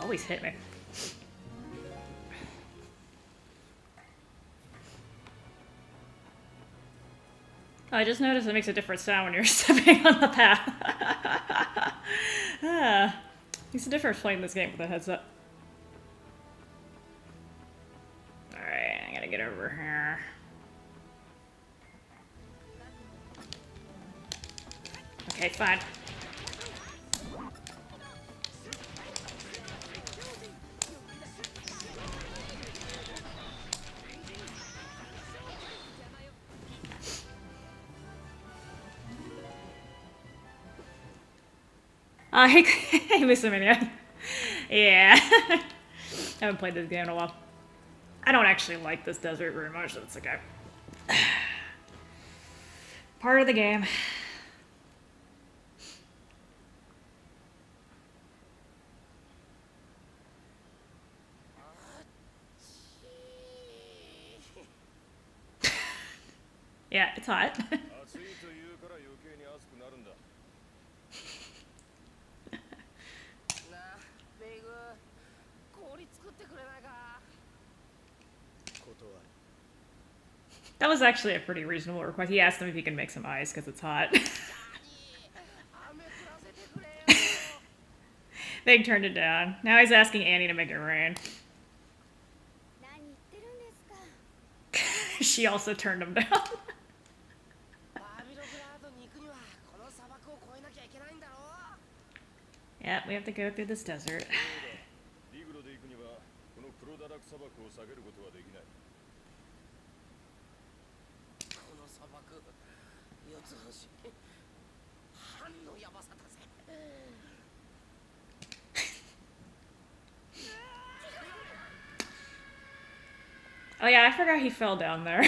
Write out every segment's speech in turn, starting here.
always hit me. I just noticed it makes a different sound when you're stepping on the path. Makes a difference playing this game with a headset. Alright, I gotta get over here. Okay, fine. Hey, Mr. Minion. Yeah. I haven't played this game in a while. I don't actually like this desert very much, so it's okay. Part of the game. Yeah, it's hot. That was actually a pretty reasonable request. He asked him if he can make some ice because it's hot. Big turned it down. Now he's asking Annie to make it rain. She also turned him down. Yeah, we have to go through this desert. Oh yeah, I forgot he fell down there.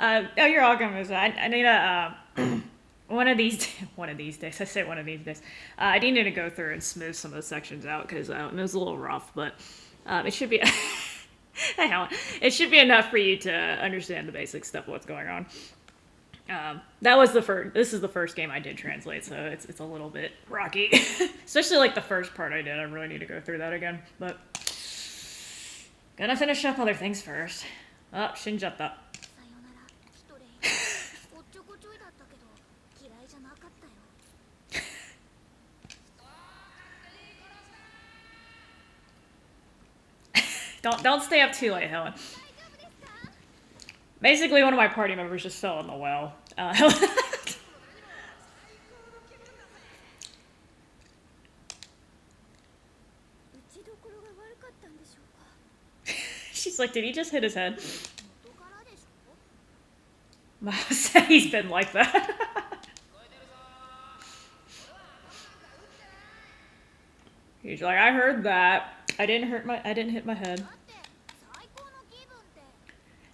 Oh, you're all gonna miss it. I need a, one of these days, I say one of these days, I needed to go through and smooth some of the sections out, because it was a little rough, but, it should be, it should be enough for you to understand the basic stuff of what's going on. That was this is the first game I did translate, so it's a little bit rocky. Especially like the first part I did, I really need to go through that again, but, gonna finish up other things first. Oh, Shinjatta. Don't stay up too late, Helen. Basically, one of my party members just fell in the well. She's like, did he just hit his head? He's been like that. He's like, I heard that. I didn't hit my head.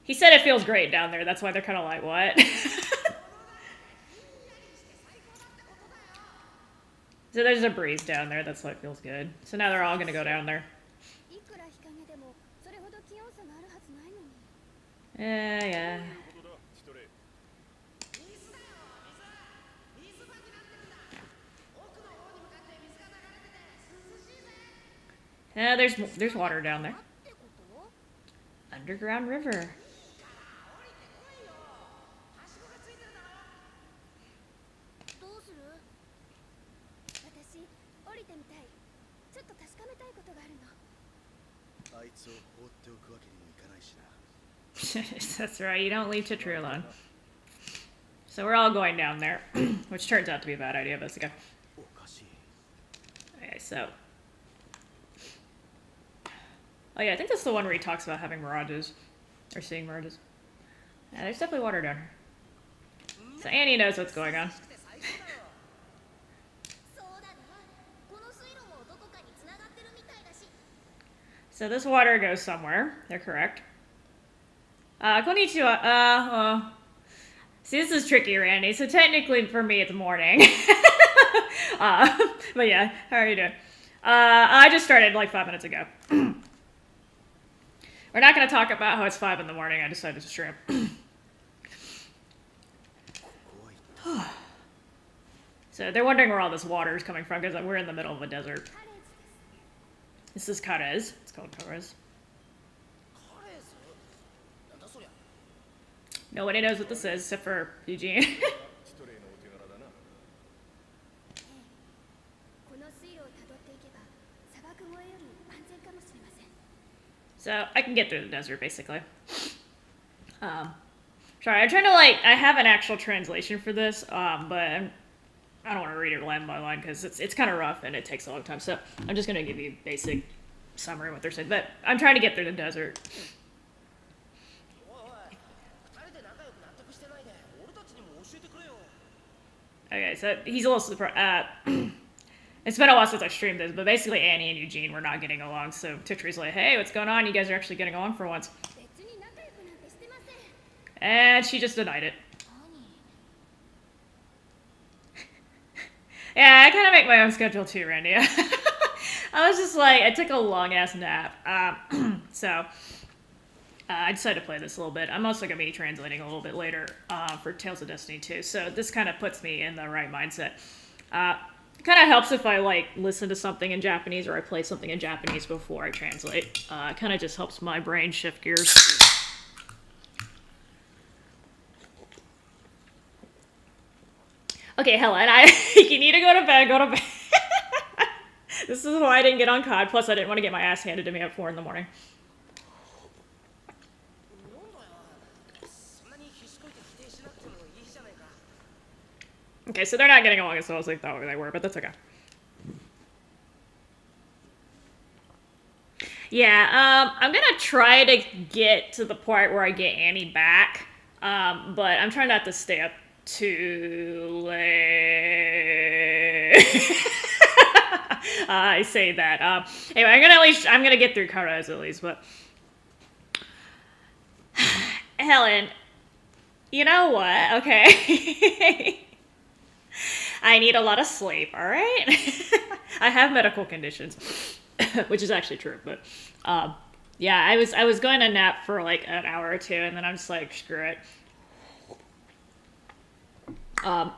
He said it feels great down there. That's why they're kind of like, what? So there's a breeze down there. That's why it feels good. So now they're all going to go down there. Yeah. Yeah, there's water down there. Underground river. That's right, you don't leave Chitri alone. So we're all going down there, which turns out to be a bad idea, but it's okay. Okay, so. Oh yeah, I think that's the one where he talks about having mirages. Or seeing mirages. Yeah, there's definitely water down here. So Annie knows what's going on. So this water goes somewhere. They're correct. Konnichiwa. See, this is tricky, Randy. So technically, for me, it's morning. But yeah, how are you doing? I just started like 5 minutes ago. We're not going to talk about how it's 5 in the morning. I decided to stream. So they're wondering where all this water is coming from because we're in the middle of a desert. This is Karez. It's called Karez. Nobody knows what this is except for Eugene. So I can get through the desert basically. Sorry, I'm trying to I have an actual translation for this, but I don't want to read it line by line because it's kind of rough and it takes a long time. So I'm just gonna give you a basic summary of what they're saying. But I'm trying to get through the desert. Okay, so he's a little surprised. It's been a while since I streamed this, but basically Annie and Eugene were not getting along. So Titri's like, "Hey, what's going on? You guys are actually getting along for once." And she just denied it. Yeah, I kind of make my own schedule too, Randy. I was just I took a long ass nap. I decided to play this a little bit. I'm also going to be translating a little bit later for Tales of Destiny 2. So this kind of puts me in the right mindset. It kind of helps if I listen to something in Japanese or I play something in Japanese before I translate. It kind of just helps my brain shift gears. Okay, Helen, you need to go to bed. Go to bed. This is why I didn't get on COD. Plus, I didn't want to get my ass handed to me at 4 in the morning. Okay, so they're not getting along as well as they thought they were, but that's okay. Yeah, I'm gonna try to get to the part where I get Annie back, but I'm trying not to stay up too late. I say that. Anyway, I'm gonna get through Karez at least, but Helen, you know what? Okay. I need a lot of sleep, all right? I have medical conditions, which is actually true, but yeah, I was going to nap for an hour or two, and then I'm just like, screw it. I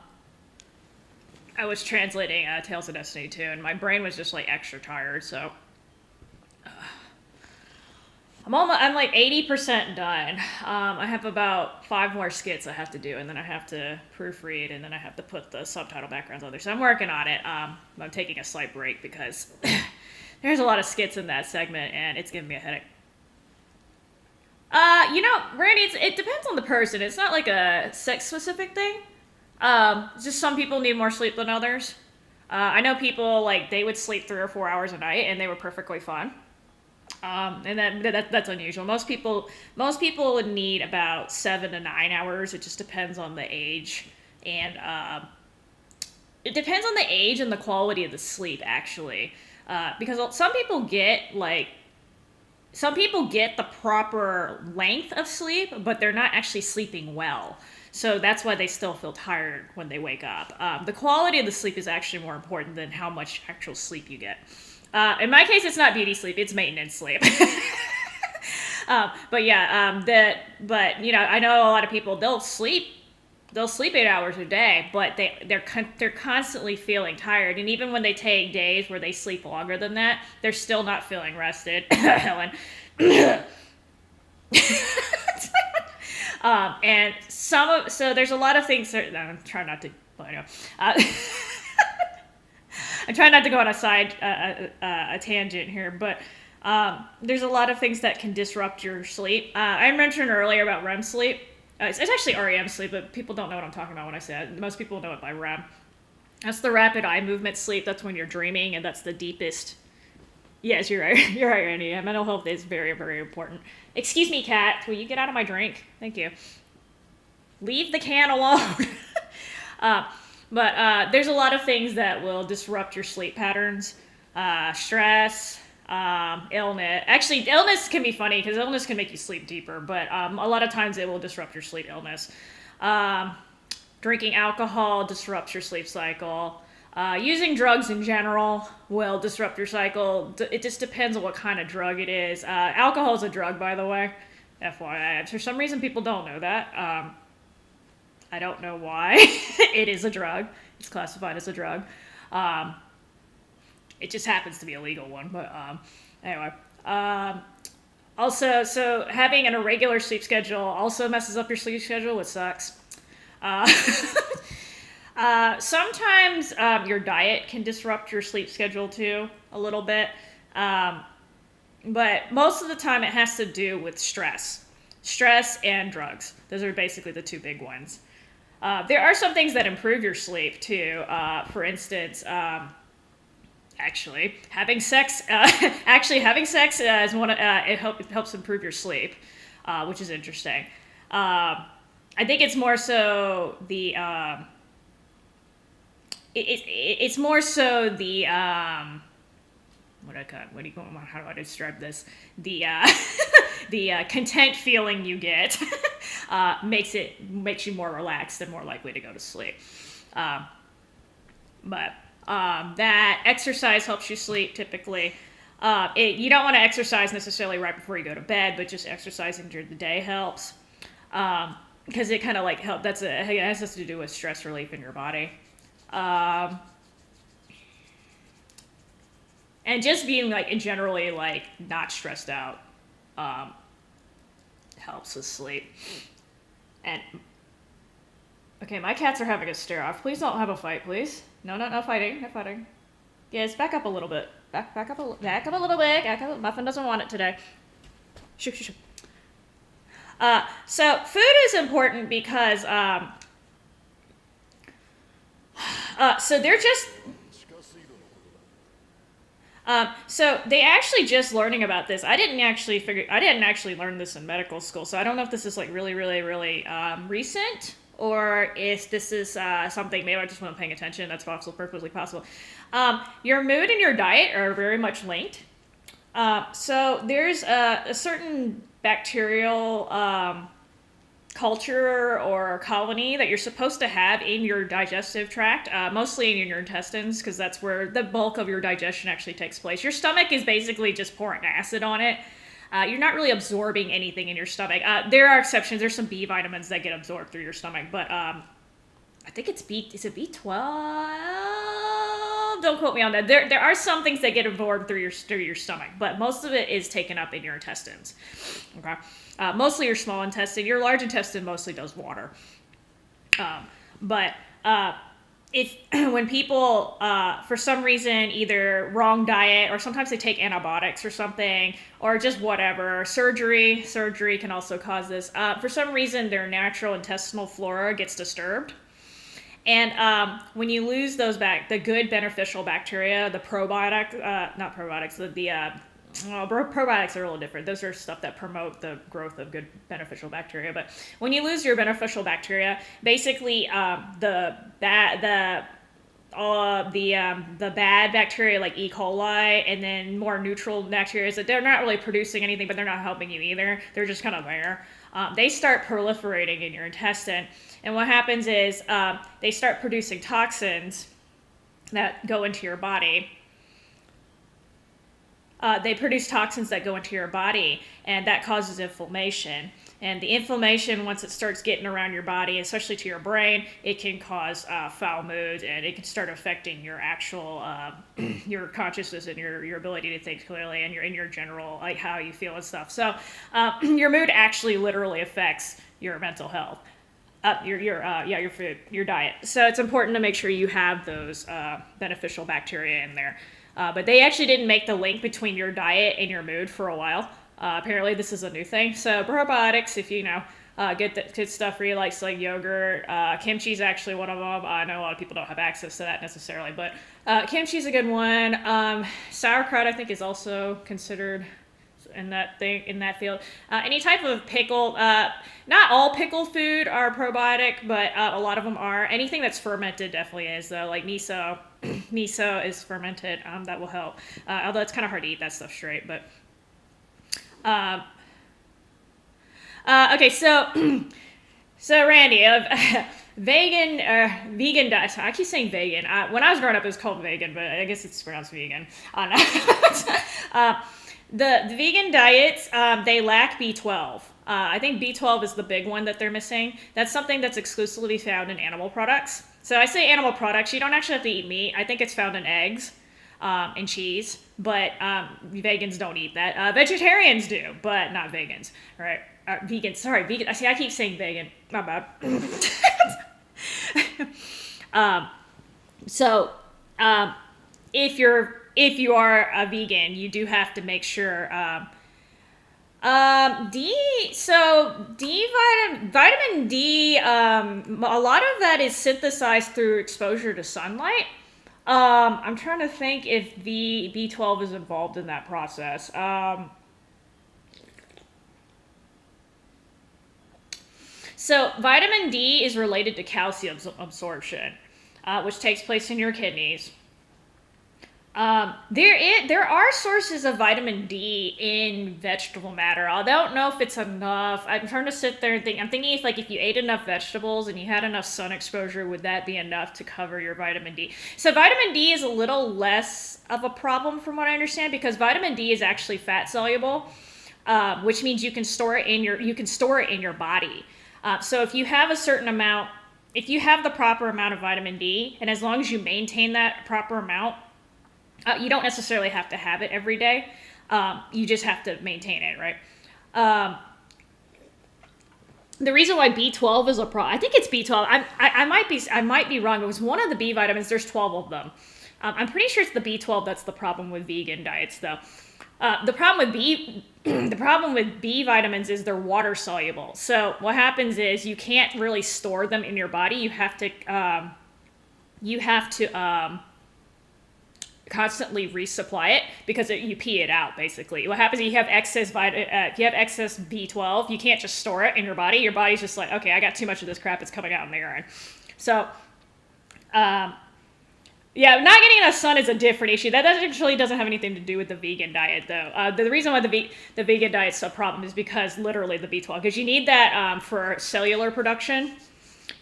was translating Tales of Destiny 2, and my brain was just extra tired, so I'm 80% done. I have about 5 more skits I have to do, and then I have to proofread, and then I have to put the subtitle backgrounds on there. So I'm working on it. I'm taking a slight break because there's a lot of skits in that segment, and it's giving me a headache. Randy, it depends on the person. It's not a sex-specific thing. Just some people need more sleep than others. I know people, they would sleep 3 or 4 hours a night, and they were perfectly fine. And that's unusual. Most people would need about 7 to 9 hours. It just depends on the age, and it depends on the age and the quality of the sleep, actually. Because some people get the proper length of sleep, but they're not actually sleeping well. So that's why they still feel tired when they wake up. The quality of the sleep is actually more important than how much actual sleep you get. In my case, it's not beauty sleep; it's maintenance sleep. But yeah, I know a lot of people they'll sleep 8 hours a day, but they're constantly feeling tired, and even when they take days where they sleep longer than that, they're still not feeling rested. Helen. And so there's a lot of things that I'm trying not to. Well, I know. I'm trying not to go on a tangent here, but there's a lot of things that can disrupt your sleep. I mentioned earlier about REM sleep. It's actually REM sleep, but people don't know what I'm talking about when I say it. Most people know it by REM. That's the rapid eye movement sleep. That's when you're dreaming, and that's the deepest. Yes, you're right. You're right, Randy. Mental health is very, very important. Excuse me, cat. Will you get out of my drink? Thank you. Leave the can alone. But there's a lot of things that will disrupt your sleep patterns. Stress, illness. Actually, illness can be funny because illness can make you sleep deeper, but a lot of times it will disrupt your sleep. Illness. Drinking alcohol disrupts your sleep cycle. Using drugs in general will disrupt your cycle. It just depends on what kind of drug it is. Alcohol is a drug, by the way. FYI. For some reason, people don't know that. I don't know why. It is a drug. It's classified as a drug. It just happens to be a legal one. But anyway. Also, so having an irregular sleep schedule also messes up your sleep schedule, which sucks. Sometimes your diet can disrupt your sleep schedule too, a little bit. But most of the time it has to do with stress. Stress and drugs. Those are basically the two big ones. There are some things that improve your sleep too. For instance, having sex is one. It helps improve your sleep, which is interesting. I think it's more so the. It's more so the. How do I describe this? The the content feeling you get makes you more relaxed and more likely to go to sleep. But that exercise helps you sleep typically. You don't want to exercise necessarily right before you go to bed, but just exercising during the day helps. Because it kind of like help. It has to do with stress relief in your body. And just being like generally like not stressed out helps with sleep. And okay, my cats are having a stare off. Please don't have a fight, please. No fighting, no fighting. Yes, back up a little bit. Back up a little bit. Muffin doesn't want it today. Shoo. So food is important because so they're just. So they actually just learning about this. I didn't actually learn this in medical school, so I don't know if this is like really recent or if this is something maybe I just wasn't paying attention. That's perfectly possible. Your mood and your diet are very much linked. So there's a certain bacterial culture or colony that you're supposed to have in your digestive tract, mostly in your intestines, because that's where the bulk of your digestion actually takes place. Your stomach is basically just pouring acid on it. You're not really absorbing anything in your stomach. There are exceptions. There's some B vitamins that get absorbed through your stomach, but I think is it B12? Don't quote me on that. There are some things that get absorbed through your stomach, but most of it is taken up in your intestines. Okay. Mostly your small intestine. Your large intestine mostly does water. But if when people, for some reason, either wrong diet or sometimes they take antibiotics or something, or just whatever, surgery can also cause this. For some reason, their natural intestinal flora gets disturbed. And when you lose the good beneficial bacteria, the probiotics, probiotics are a little different. Those are stuff that promote the growth of good beneficial bacteria. But when you lose your beneficial bacteria, basically the bad bacteria like E. coli and then more neutral bacteria that they're not really producing anything, but they're not helping you either. They're just kind of there. They start proliferating in your intestine. And what happens is they start producing toxins that go into your body. They produce toxins that go into your body, and that causes inflammation. And the inflammation, once it starts getting around your body, especially to your brain, it can cause foul mood, and it can start affecting your actual your consciousness and your ability to think clearly, and your general like how you feel and stuff. So your mood actually literally affects your mental health. Your food, your diet. So it's important to make sure you have those beneficial bacteria in there. But they actually didn't make the link between your diet and your mood for a while. Apparently this is a new thing. So probiotics, if you get good stuff really likes like yogurt, kimchi is actually one of them. I know a lot of people don't have access to that necessarily, but kimchi is a good one. Sauerkraut I think is also considered in that field. Any type of pickle, not all pickled food are probiotic, but a lot of them are. Anything that's fermented definitely is though, like miso. Miso is fermented. That will help. Although it's kind of hard to eat that stuff straight, but okay, so Randy, vegan diet. I keep saying vegan. When I was growing up, it was called vegan, but I guess it's pronounced vegan. The vegan diets, they lack B12. I think B12 is the big one that they're missing. That's something that's exclusively found in animal products. So I say animal products. You don't actually have to eat meat. I think it's found in eggs and cheese, but vegans don't eat that. Vegetarians do, but not vegans. Right? Vegans. Sorry, vegan. See, I keep saying vegan. My bad. So if you are a vegan, you do have to make sure. Vitamin D, a lot of that is synthesized through exposure to sunlight. I'm trying to think if B12 is involved in that process. So vitamin D is related to calcium absorption, which takes place in your kidneys. There are sources of vitamin D in vegetable matter. I don't know if it's enough. I'm trying to sit there and think. I'm thinking if you ate enough vegetables and you had enough sun exposure, would that be enough to cover your vitamin D? So vitamin D is a little less of a problem from what I understand, because vitamin D is actually fat soluble, which means you can store it in your body. So if you have a certain amount, if you have the proper amount of vitamin D, and as long as you maintain that proper amount, you don't necessarily have to have it every day. You just have to maintain it, right? The reason why B12 is a problem, I think it's B12. I might be wrong. It was one of the B vitamins. There's 12 of them. I'm pretty sure it's the B12 that's the problem with vegan diets, though. The problem with B vitamins is they're water soluble. So what happens is you can't really store them in your body. You have to constantly resupply it, because you pee it out, basically. What happens is you have excess B12, you can't just store it in your body. Your body's just like, okay, I got too much of this crap, it's coming out in the urine. So yeah, not getting enough sun is a different issue. That actually doesn't have anything to do with the vegan diet, though. The reason why the vegan diet's a problem is because literally the B12, because you need that for cellular production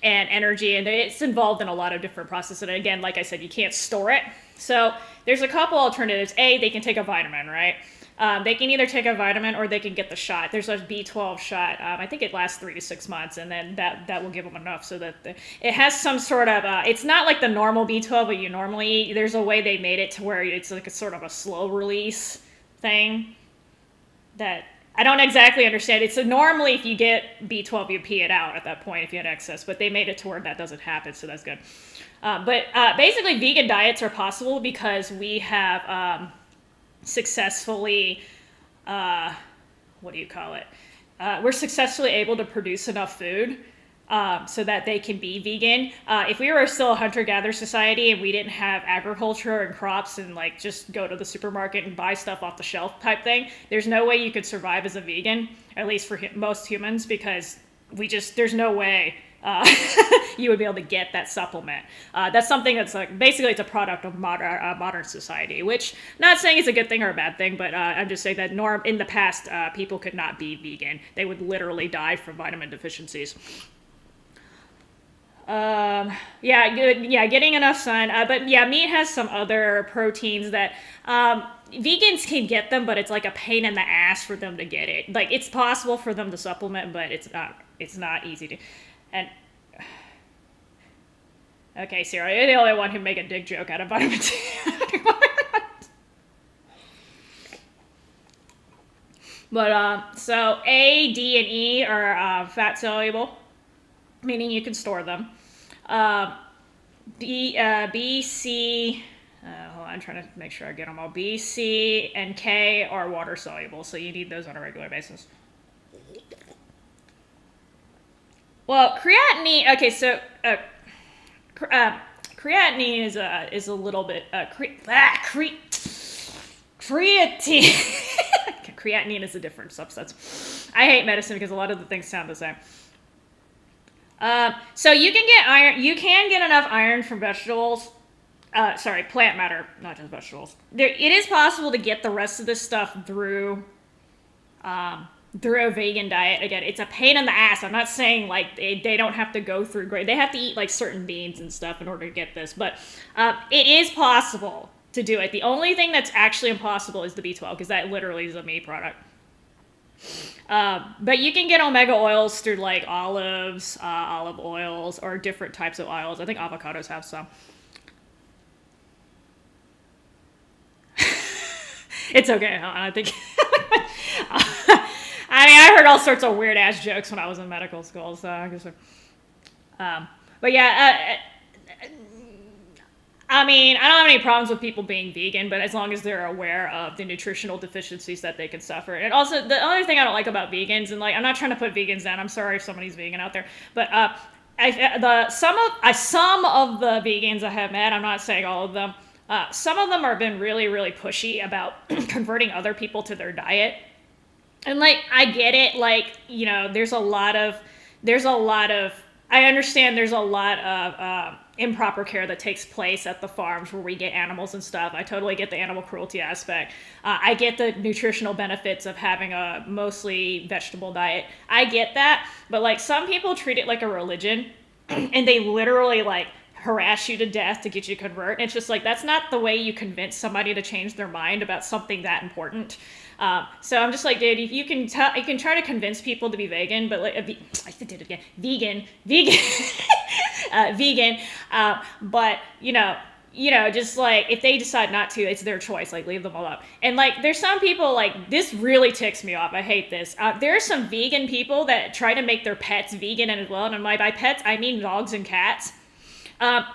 and energy, and it's involved in a lot of different processes. And again, like I said, you can't store it. So there's a couple alternatives. They can take a vitamin, right? They can either take a vitamin or they can get the shot. There's a B12 shot. I think it lasts 3 to 6 months, and then that will give them enough so that it has some sort of, it's not like the normal B12 that you normally eat. There's a way they made it to where it's like a sort of a slow release thing that I don't exactly understand. It's normally if you get B12, you pee it out at that point if you had excess, but they made it to where that doesn't happen, so that's good. But basically, vegan diets are possible because we have successfully, we're successfully able to produce enough food so that they can be vegan. If we were still a hunter-gatherer society and we didn't have agriculture and crops and like just go to the supermarket and buy stuff off the shelf type thing, there's no way you could survive as a vegan, at least for most humans, because there's no way you would be able to get that supplement. That's something that's like, basically it's a product of modern society, which not saying it's a good thing or a bad thing, but I'm just saying that in the past, people could not be vegan. They would literally die from vitamin deficiencies. Getting enough sun. But yeah, meat has some other proteins that vegans can get them, but it's like a pain in the ass for them to get it. Like, it's possible for them to supplement, but it's not easy to. And okay, Sarah, you're the only one who make a dick joke out of vitamin D. But so A, D, and E are fat soluble, meaning you can store them. B, C. Hold on, I'm trying to make sure I get them all. B, C, and K are water soluble, so you need those on a regular basis. Well, creatinine. Okay, so creatinine is a little bit creatine. Creatinine is a different substance. I hate medicine because a lot of the things sound the same. So you can get iron. You can get enough iron from vegetables. Plant matter, not just vegetables. It is possible to get the rest of this stuff through a vegan diet. Again, it's a pain in the ass. I'm not saying like they don't have to go through they have to eat like certain beans and stuff in order to get this, but it is possible to do it. The only thing that's actually impossible is the B12, because that literally is a meat product. But you can get omega oils through like olives, olive oils, or different types of oils. I think avocados have some. It's okay. I think. I mean, I heard all sorts of weird ass jokes when I was in medical school, so I guess. But yeah, I mean, I don't have any problems with people being vegan, but as long as they're aware of the nutritional deficiencies that they can suffer. And also, the other thing I don't like about vegans, and like, I'm not trying to put vegans down. I'm sorry if somebody's vegan out there, but some of the vegans I have met, I'm not saying all of them. Some of them have been really, really pushy about converting other people to their diet. And like, I get it. Like, you know, there's a lot of, I understand there's a lot of improper care that takes place at the farms where we get animals and stuff. I totally get the animal cruelty aspect. I get the nutritional benefits of having a mostly vegetable diet. I get that. But like, some people treat it like a religion and they literally like harass you to death to get you to convert. And it's just like, that's not the way you convince somebody to change their mind about something that important. So I'm just like, dude, you can try to convince people to be vegan, but like, I did it again, vegan, vegan. But you know, just like, if they decide not to, it's their choice, like leave them alone. And like, there's some people like, this really ticks me off. I hate this. There are some vegan people that try to make their pets vegan as well. And by pets, I mean dogs and cats.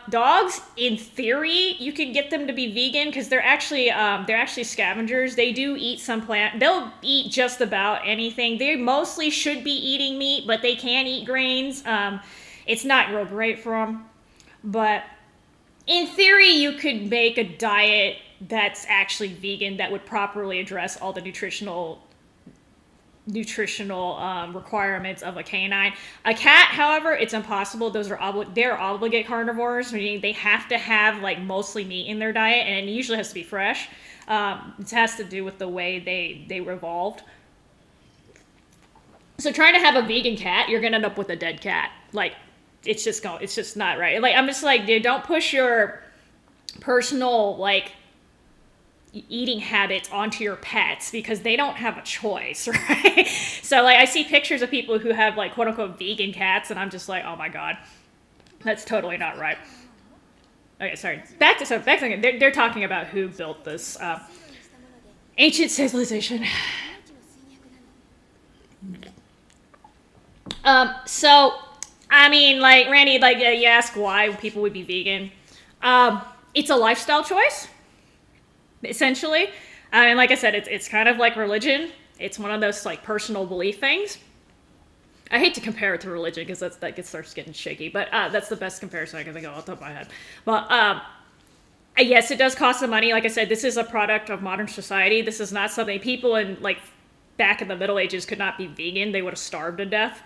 Dogs, in theory, you can get them to be vegan because they're actually scavengers. They do eat some plant. They'll eat just about anything. They mostly should be eating meat, but they can eat grains. It's not real great for them. But in theory, you could make a diet that's actually vegan that would properly address all the nutritional requirements of a canine. A cat, however, it's impossible. Those are they're obligate carnivores, meaning they have to have like mostly meat in their diet, and it usually has to be fresh. It has to do with the way they evolved. So trying to have a vegan cat, you're gonna end up with a dead cat. Like, it's just not right. Like, I'm just like, dude, don't push your personal like eating habits onto your pets because they don't have a choice, right? So like, I see pictures of people who have like quote unquote vegan cats, and I'm just like, oh my god, that's totally not right. Okay, sorry. Back to again. They're talking about who built this ancient civilization. So I mean, like, Randy, like, you ask why people would be vegan. It's a lifestyle choice, essentially. And like I said, it's kind of like religion. It's one of those like personal belief things. I hate to compare it to religion because that starts getting shaky, but that's the best comparison I can think of off the top of my head. But yes, it does cost some money. Like I said, this is a product of modern society. This is not something people in like back in the Middle Ages could not be vegan. They would have starved to death.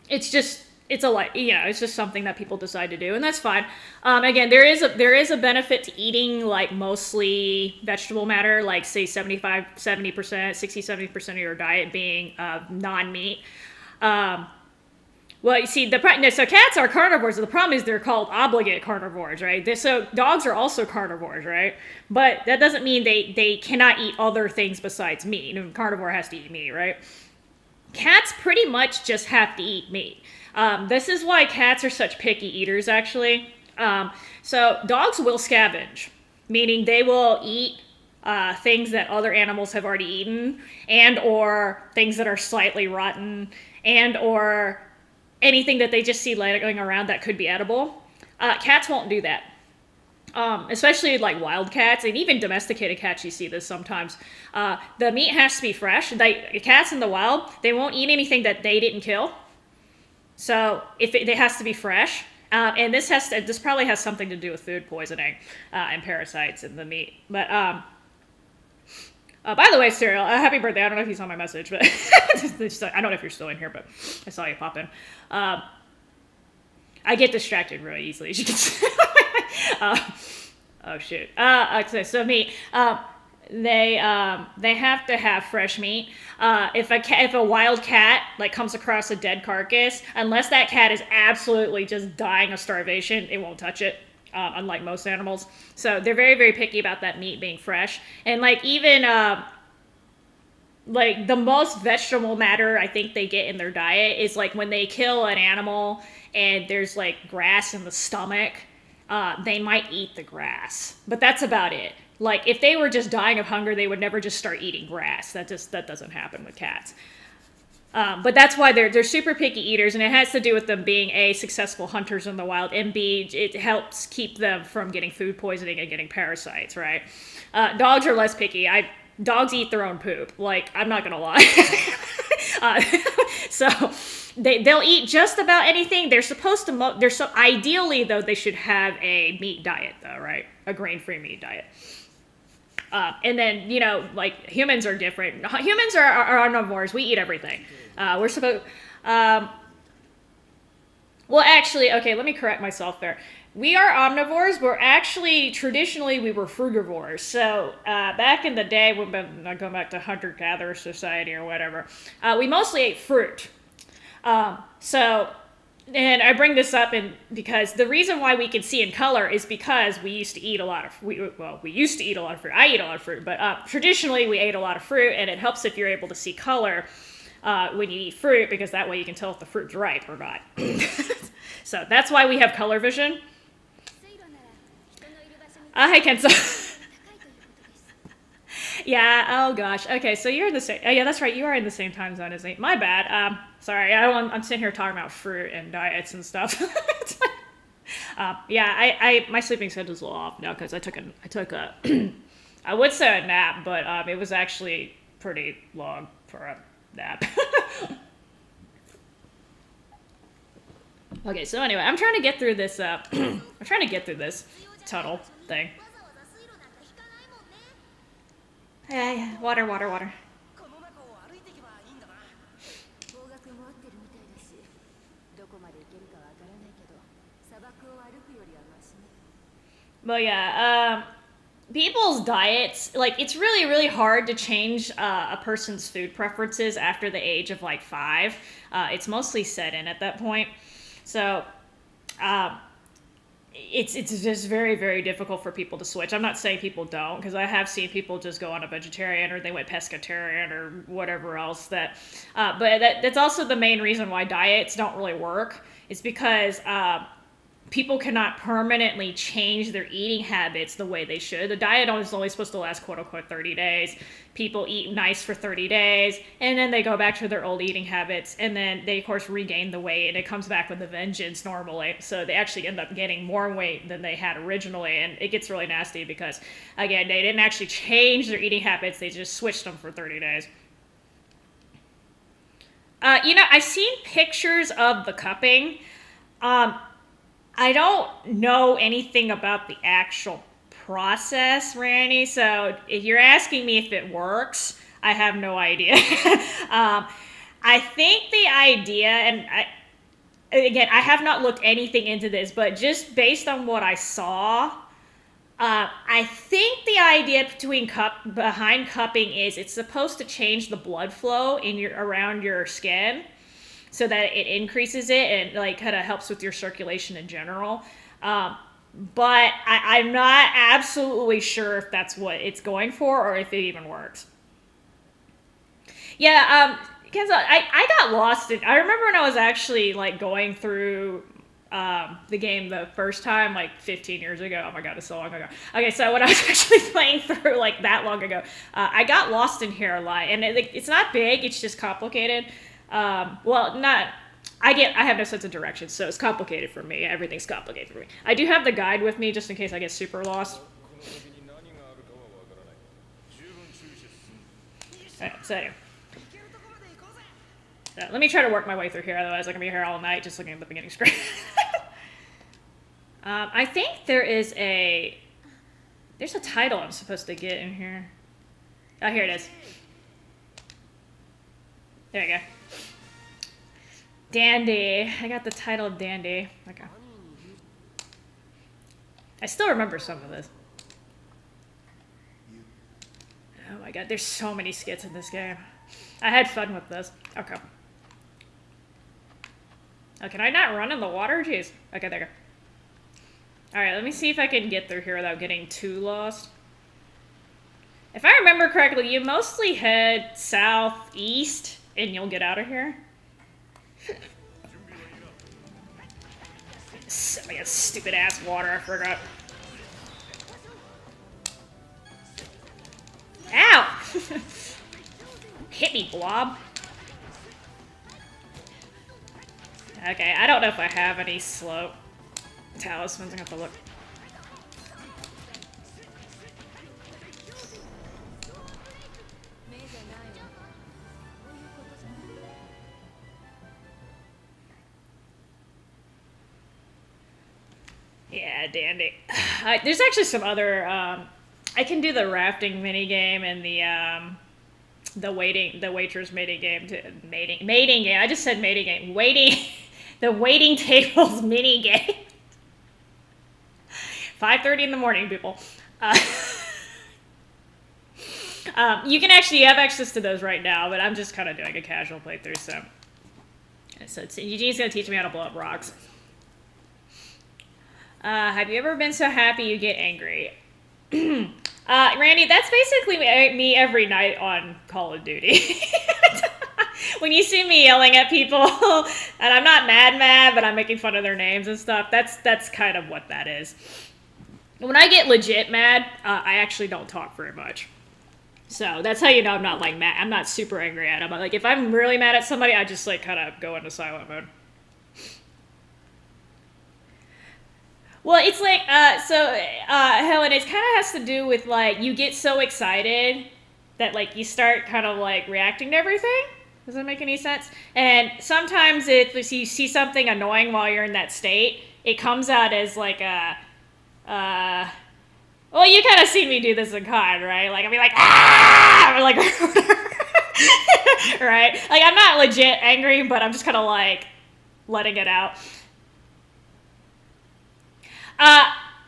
It's just it's just something that people decide to do, and that's fine. Again, there is a benefit to eating like mostly vegetable matter, like say 70%, 60-70% of your diet being non-meat. Well, you see, so cats are carnivores. The problem is they're called obligate carnivores, right? So dogs are also carnivores, right? But that doesn't mean they cannot eat other things besides meat. A carnivore has to eat meat, right? Cats pretty much just have to eat meat. This is why cats are such picky eaters, actually. So dogs will scavenge, meaning they will eat things that other animals have already eaten, and or things that are slightly rotten, and or anything that they just see laying around that could be edible. Cats won't do that. Especially like wild cats and even domesticated cats, you see this sometimes. The meat has to be fresh. Cats in the wild, they won't eat anything that they didn't kill. So it has to be fresh. And this probably has something to do with food poisoning and parasites in the meat. But by the way, Cyril, happy birthday. I don't know if you saw my message, but I don't know if you're still in here, but I saw you pop in. I get distracted really easily, as you can see. Oh shoot. Okay, so meat. They have to have fresh meat. If a wild cat like comes across a dead carcass, unless that cat is absolutely just dying of starvation, it won't touch it. unlike most animals. So they're very, very picky about that meat being fresh. And like even like the most vegetable matter I think they get in their diet is like when they kill an animal and there's like grass in the stomach, they might eat the grass, but that's about it. Like if they were just dying of hunger, they would never just start eating grass. That doesn't happen with cats. But that's why they're super picky eaters, and it has to do with them being A, successful hunters in the wild, and B, it helps keep them from getting food poisoning and getting parasites, right? Dogs are less picky. Dogs eat their own poop. Like, I'm not gonna lie. So they'll eat just about anything. They're supposed to. Ideally though, they should have a meat diet though, right? A grain-free meat diet. And then, you know, like humans are different. Humans are omnivores. We eat everything. We're supposed. Well, actually, okay. Let me correct myself there. We are omnivores. We're actually traditionally we were frugivores. So back in the day, when going back to hunter-gatherer society or whatever, we mostly ate fruit. And I bring this up because the reason why we can see in color is because we used to eat a lot of we used to eat a lot of fruit. I eat a lot of fruit, but traditionally we ate a lot of fruit, and it helps if you're able to see color when you eat fruit, because that way you can tell if the fruit's ripe or not. So that's why we have color vision. Hi, Kenzo. Yeah, oh gosh. Okay, so you're in the same... Oh, yeah, that's right. You are in the same time zone as me. My bad. Sorry, I'm sitting here talking about fruit and diets and stuff. Yeah, my sleeping schedule's a little off now because I took a I would say a nap, but it was actually pretty long for a nap. Okay, so anyway, I'm trying to get through this tunnel thing. Yeah, water. But yeah, people's diets, like, it's really, really hard to change a person's food preferences after the age of, like, 5. It's mostly set in at that point. So, it's just very, very difficult for people to switch. I'm not saying people don't, because I have seen people just go on a vegetarian or they went pescatarian or whatever else. But that's also the main reason why diets don't really work. It's because people cannot permanently change their eating habits the way they should. The diet is only supposed to last, quote unquote, 30 days. People eat nice for 30 days, and then they go back to their old eating habits, and then they, of course, regain the weight, and it comes back with a vengeance normally. So they actually end up getting more weight than they had originally, and it gets really nasty because, again, they didn't actually change their eating habits. They just switched them for 30 days. You know, I've seen pictures of the cupping. I don't know anything about the actual process, Randy, so if you're asking me if it works, I have no idea. I think the idea, and I have not looked anything into this, but just based on what I saw, I think the idea behind cupping is it's supposed to change the blood flow around your skin, so that it increases it and like kind of helps with your circulation in general. But I'm not absolutely sure if that's what it's going for or if it even works. Yeah, Kenzo, I got lost I remember when I was actually like going through the game the first time, like 15 years ago. Oh my god, it's so long ago. Okay, so when I was actually playing through like that long ago, I got lost in here a lot. And it's not big, it's just complicated. Well, not... I have no sense of direction, so it's complicated for me. Everything's complicated for me. I do have the guide with me just in case I get super lost. Alright, so anyway. Let me try to work my way through here, otherwise I'm going to be here all night just looking at the beginning screen. I think there's a title I'm supposed to get in here. Oh, here it is. There you go. Dandy. I got the title of Dandy. Okay. I still remember some of this. Oh my god, there's so many skits in this game. I had fun with this. Okay. Oh, can I not run in the water? Jeez. Okay, there you go. Alright, let me see if I can get through here without getting too lost. If I remember correctly, you mostly head southeast and you'll get out of here. I got stupid ass water, I forgot. Ow! Hit me, blob. Okay, I don't know if I have any slope talismans. I have to look. Yeah, dandy. There's actually some other. I can do the rafting mini game and the waitress mating game mating game. I just said mating game. The waiting tables mini game. 5:30 in the morning, people. You have access to those right now, but I'm just kind of doing a casual playthrough, so Eugene's gonna teach me how to blow up rocks. Have you ever been so happy you get angry? Randy, that's basically me every night on Call of Duty. When you see me yelling at people, and I'm not mad, but I'm making fun of their names and stuff, that's kind of what that is. When I get legit mad, I actually don't talk very much. So that's how you know I'm not like mad. I'm not super angry at them. Like if I'm really mad at somebody, I just like kind of go into silent mode. Well, it's like, Helen, it kind of has to do with, like, you get so excited that, like, you start kind of, like, reacting to everything. Does that make any sense? And sometimes if you see something annoying while you're in that state, it comes out as, like, well, you kind of see me do this in COD, right? Like, I'll be like, ah! Or, like, right? Like, I'm not legit angry, but I'm just kind of, like, letting it out.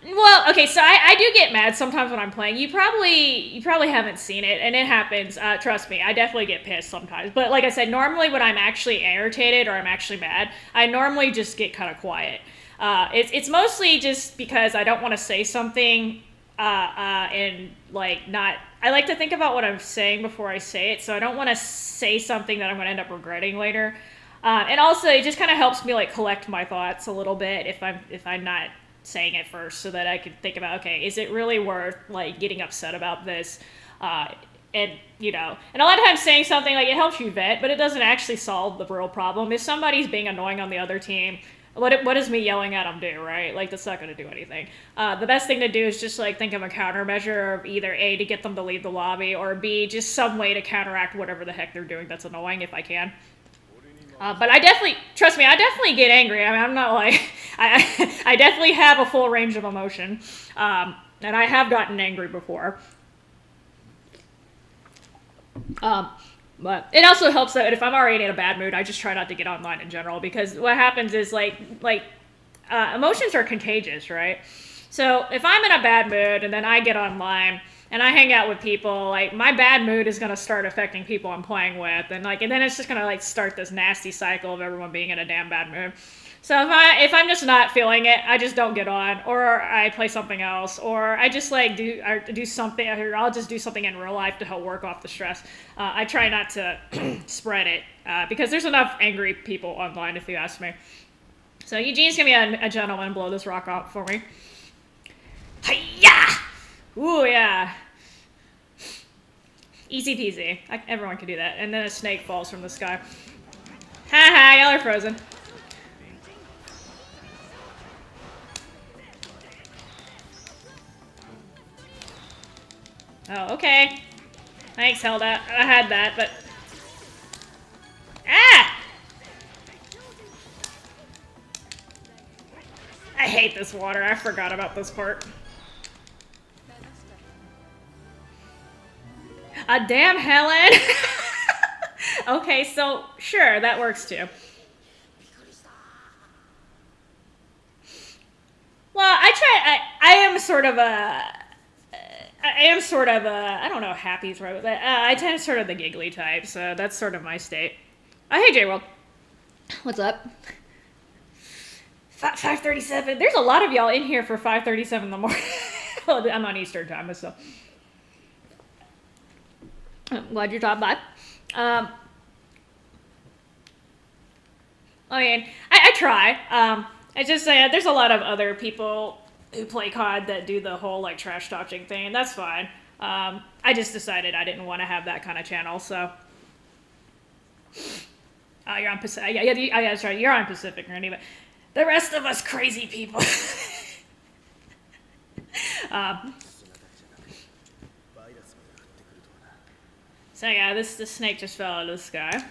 Well, okay, so I do get mad sometimes when I'm playing. You probably haven't seen it, and it happens. Trust me, I definitely get pissed sometimes. But like I said, normally when I'm actually irritated or I'm actually mad, I normally just get kind of quiet. It's mostly just because I don't want to say something and like not. I like to think about what I'm saying before I say it, so I don't want to say something that I'm going to end up regretting later. And also, it just kind of helps me like collect my thoughts a little bit if I'm not saying it first, so that I could think about, okay, is it really worth like getting upset about this? And you know, and a lot of times saying something like it helps you vent, but it doesn't actually solve the real problem. If somebody's being annoying on the other team, what does me yelling at them do, right? Like that's not going to do anything. The best thing to do is just like think of a countermeasure of either A, to get them to leave the lobby, or B, just some way to counteract whatever the heck they're doing that's annoying if I can. But I definitely, trust me, I definitely get angry. I mean, I'm not like, I definitely have a full range of emotion. And I have gotten angry before. But it also helps that if I'm already in a bad mood, I just try not to get online in general, because what happens is emotions are contagious, right? So if I'm in a bad mood and then I get online and I hang out with people, like my bad mood is gonna start affecting people I'm playing with, and then it's just gonna like start this nasty cycle of everyone being in a damn bad mood. So if I'm just not feeling it, I just don't get on, or I play something else, or I just like do something, or I'll just do something in real life to help work off the stress. I try not to spread it because there's enough angry people online, if you ask me. So Eugene's gonna be a gentleman and blow this rock off for me. Hi-ya! Ooh, yeah. Easy peasy. Everyone can do that. And then a snake falls from the sky. Ha-ha, y'all are frozen. Oh, okay. Thanks, Hilda. I had that, but... Ah! I hate this water. I forgot about this part. Damn, Helen! Okay, so, sure, that works too. Well, I am sort of I don't know, happy's right, but I tend to sort of the giggly type, so that's sort of my state. Oh, hey, J-World. What's up? 5:37. There's a lot of y'all in here for 5:37 in the morning. Well, I'm on Eastern time, so I'm glad you dropped by. I mean, I try. I just say there's a lot of other people who play COD that do the whole like trash talking thing, and that's fine. I just decided I didn't want to have that kind of channel, so. You're on Pacific. Yeah, that's right. You're on Pacific, Randy, but the rest of us crazy people. So yeah, the snake just fell out of the sky.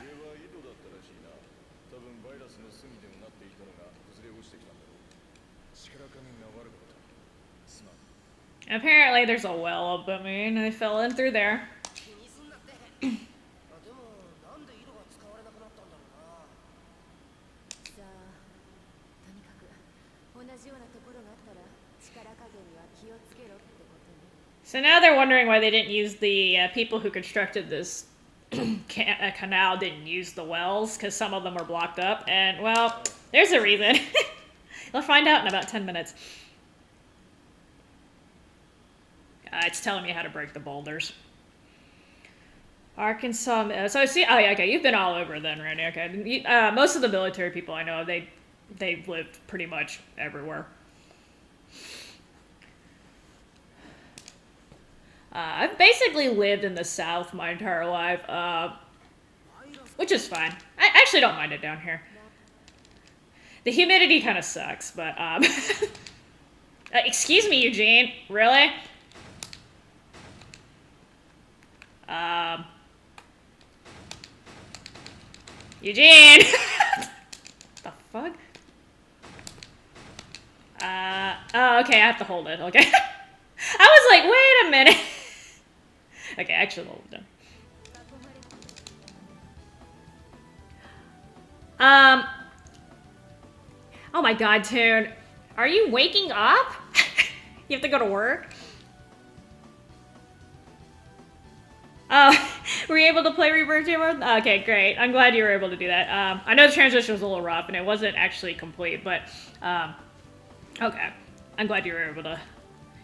Apparently there's a well up, I mean, they fell in through there. So now they're wondering why they didn't use the people who constructed this canal didn't use the wells, because some of them were blocked up, and well, there's a reason. They'll find out in about 10 minutes. It's telling me how to break the boulders. Arkansas, so I see, oh yeah, okay, you've been all over then, Randy, okay. Most of the military people I know, they've lived pretty much everywhere. I've basically lived in the South my entire life, which is fine. I actually don't mind it down here. The humidity kind of sucks, but, excuse me, Eugene, really? Eugene! The fuck? Oh, okay, I have to hold it, okay. I was like, wait a minute. Okay, actually hold it down. Oh my god, Toon. Are you waking up? You have to go to work? Oh, were you able to play Rebirth, J-Mode? Okay, great. I'm glad you were able to do that. I know the transition was a little rough and it wasn't actually complete, but okay. I'm glad you were able to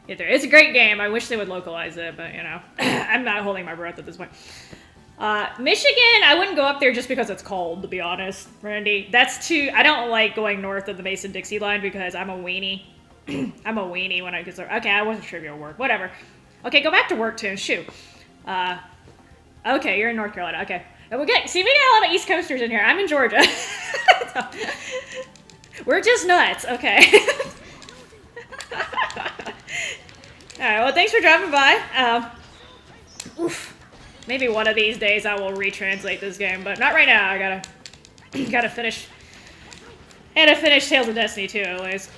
get there. It's a great game. I wish they would localize it, but you know, I'm not holding my breath at this point. Michigan, I wouldn't go up there just because it's cold, to be honest, Randy. That's too, I don't like going north of the Mason-Dixie line because I'm a weenie. I'm a weenie when I get started. Okay, I wasn't sure if you were work. Whatever. Okay, go back to work, Toon. Shoot. Okay, you're in North Carolina. Okay. And we got a lot of East Coasters in here. I'm in Georgia. We're just nuts. Okay. Alright, well, thanks for dropping by. Oof. Maybe one of these days I will retranslate this game, but not right now. I gotta finish. And to finish Tales of Destiny too, at least.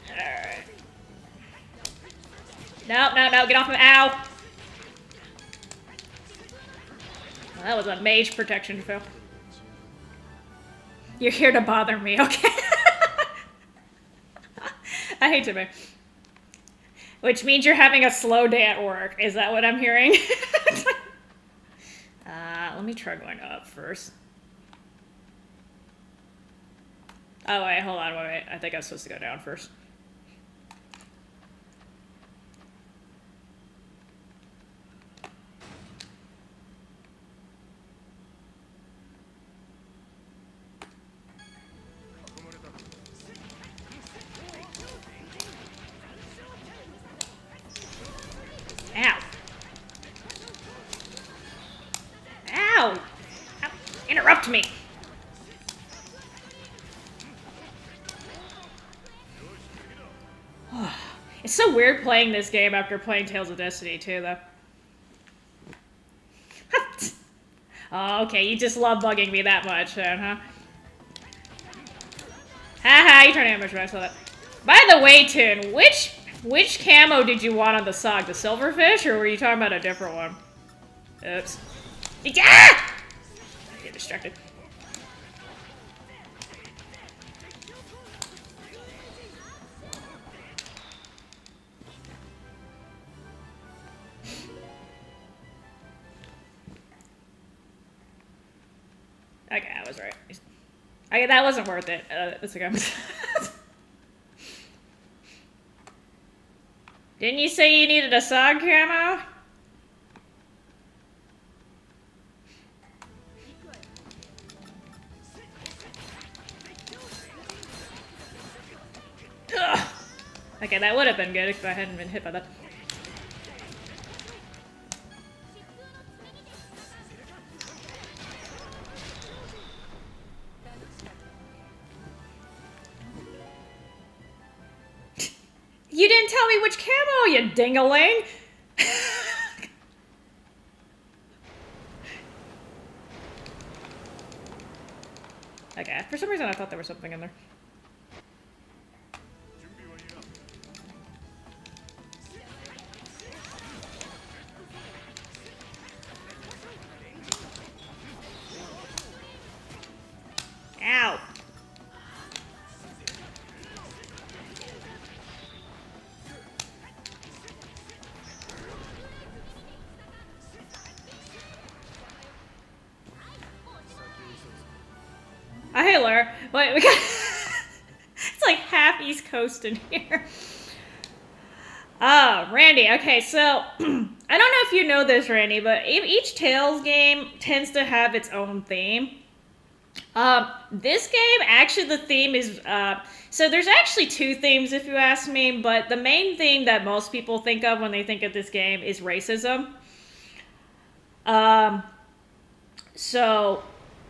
Alright. No, get off me. Ow! Well, that was a mage protection fail. You're here to bother me, okay? I hate to be. Which means you're having a slow day at work. Is that what I'm hearing? Let me try going up first. Oh, wait, hold on, wait. I think I was supposed to go down first. Ow. Ow! Ow. Interrupt me! It's so weird playing this game after playing Tales of Destiny too, though. Oh, okay, you just love bugging me that much, then, huh? Haha, you trying to ambush me, I saw that. By the way, Toon, which camo did you want on the sock? The silverfish, or were you talking about a different one? Oops. Ah! I get distracted. was right. That wasn't worth it. That's okay. Didn't you say you needed a sog camo? Ugh. Okay, that would have been good if I hadn't been hit by that. You didn't tell me which camo, you ding-a-ling! Okay, for some reason I thought there was something in there. Ow! Hey, Laura. Wait, we got... It's like half East Coast in here. Oh, Randy. Okay, so... I don't know if you know this, Randy, but each Tales game tends to have its own theme. This game, actually, the theme is... So there's actually two themes, if you ask me, but the main theme that most people think of when they think of this game is racism. So...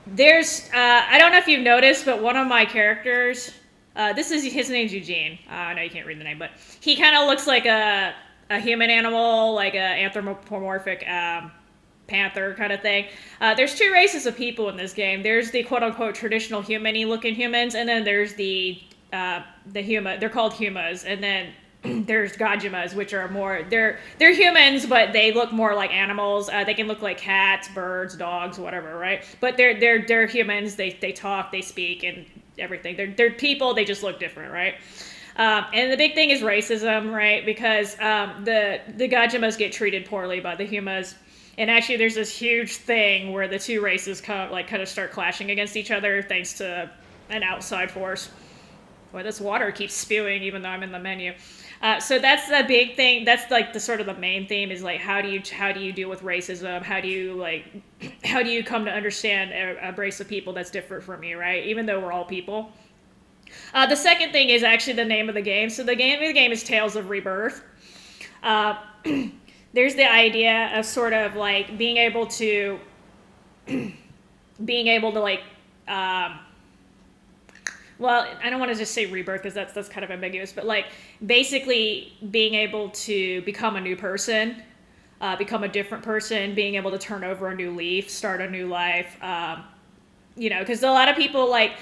There's, I don't know if you've noticed, but one of my characters, his name's Eugene. I know you can't read the name, but he kind of looks like a human animal, like a anthropomorphic panther kind of thing. There's two races of people in this game. There's the quote-unquote traditional human-y looking humans, and then there's the human, they're called humas, and then there's gajimas, which are more, they're humans, but they look more like animals. They can look like cats, birds, dogs, whatever, right? But they're humans. They talk, they speak, and everything. They're people. They just look different, right? And the big thing is racism, right? Because the gajimas get treated poorly by the humas. And actually, there's this huge thing where the two races kind of start clashing against each other thanks to an outside force. Boy, this water keeps spewing even though I'm in the menu. So that's the big thing. That's like the sort of the main theme is like how do you deal with racism? How do you come to understand a race of people that's different from you, right? Even though we're all people. The second thing is actually the name of the game. So the name of the game is Tales of Rebirth. There's the idea of sort of like being able to like. Well, I don't want to just say rebirth because that's kind of ambiguous, but like basically being able to become a new person, become a different person, being able to turn over a new leaf, start a new life, because a lot of people like,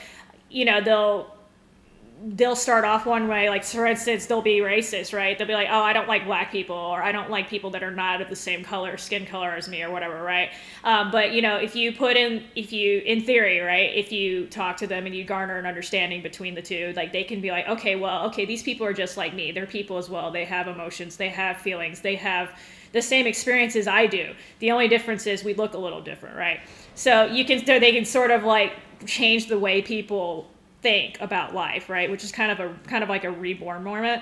they'll start off one way, like for instance, they'll be racist, right? They'll be like, oh, I don't like black people, or I don't like people that are not of the same skin color as me, or whatever, right? But if you in theory, right, if you talk to them and you garner an understanding between the two, like they can be like, okay, these people are just like me. They're people as well. They have emotions. They have feelings. They have the same experiences I do. The only difference is we look a little different, right? So they can sort of like change the way people think about life, right? Which is kind of like a reborn moment.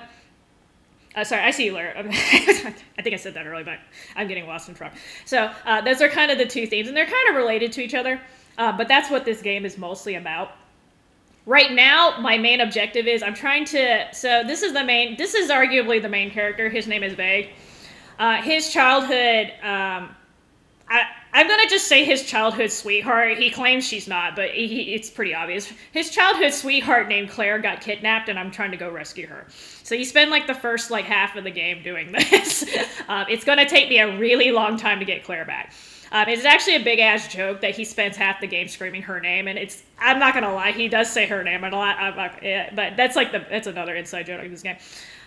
Sorry, I see you, Laura. I think I said that earlier, but I'm getting lost in front. So those are kind of the two themes, and they're kind of related to each other. But that's what this game is mostly about. Right now, my main objective is so this is arguably the main character. His name is Vague. His childhood, I'm going to just say his childhood sweetheart. He claims she's not, but it's pretty obvious. His childhood sweetheart named Claire got kidnapped, and I'm trying to go rescue her. So you spend like the first half of the game doing this. It's going to take me a really long time to get Claire back. It's actually a big-ass joke that he spends half the game screaming her name, and I'm not going to lie, he does say her name a lot, but that's another inside joke in this game.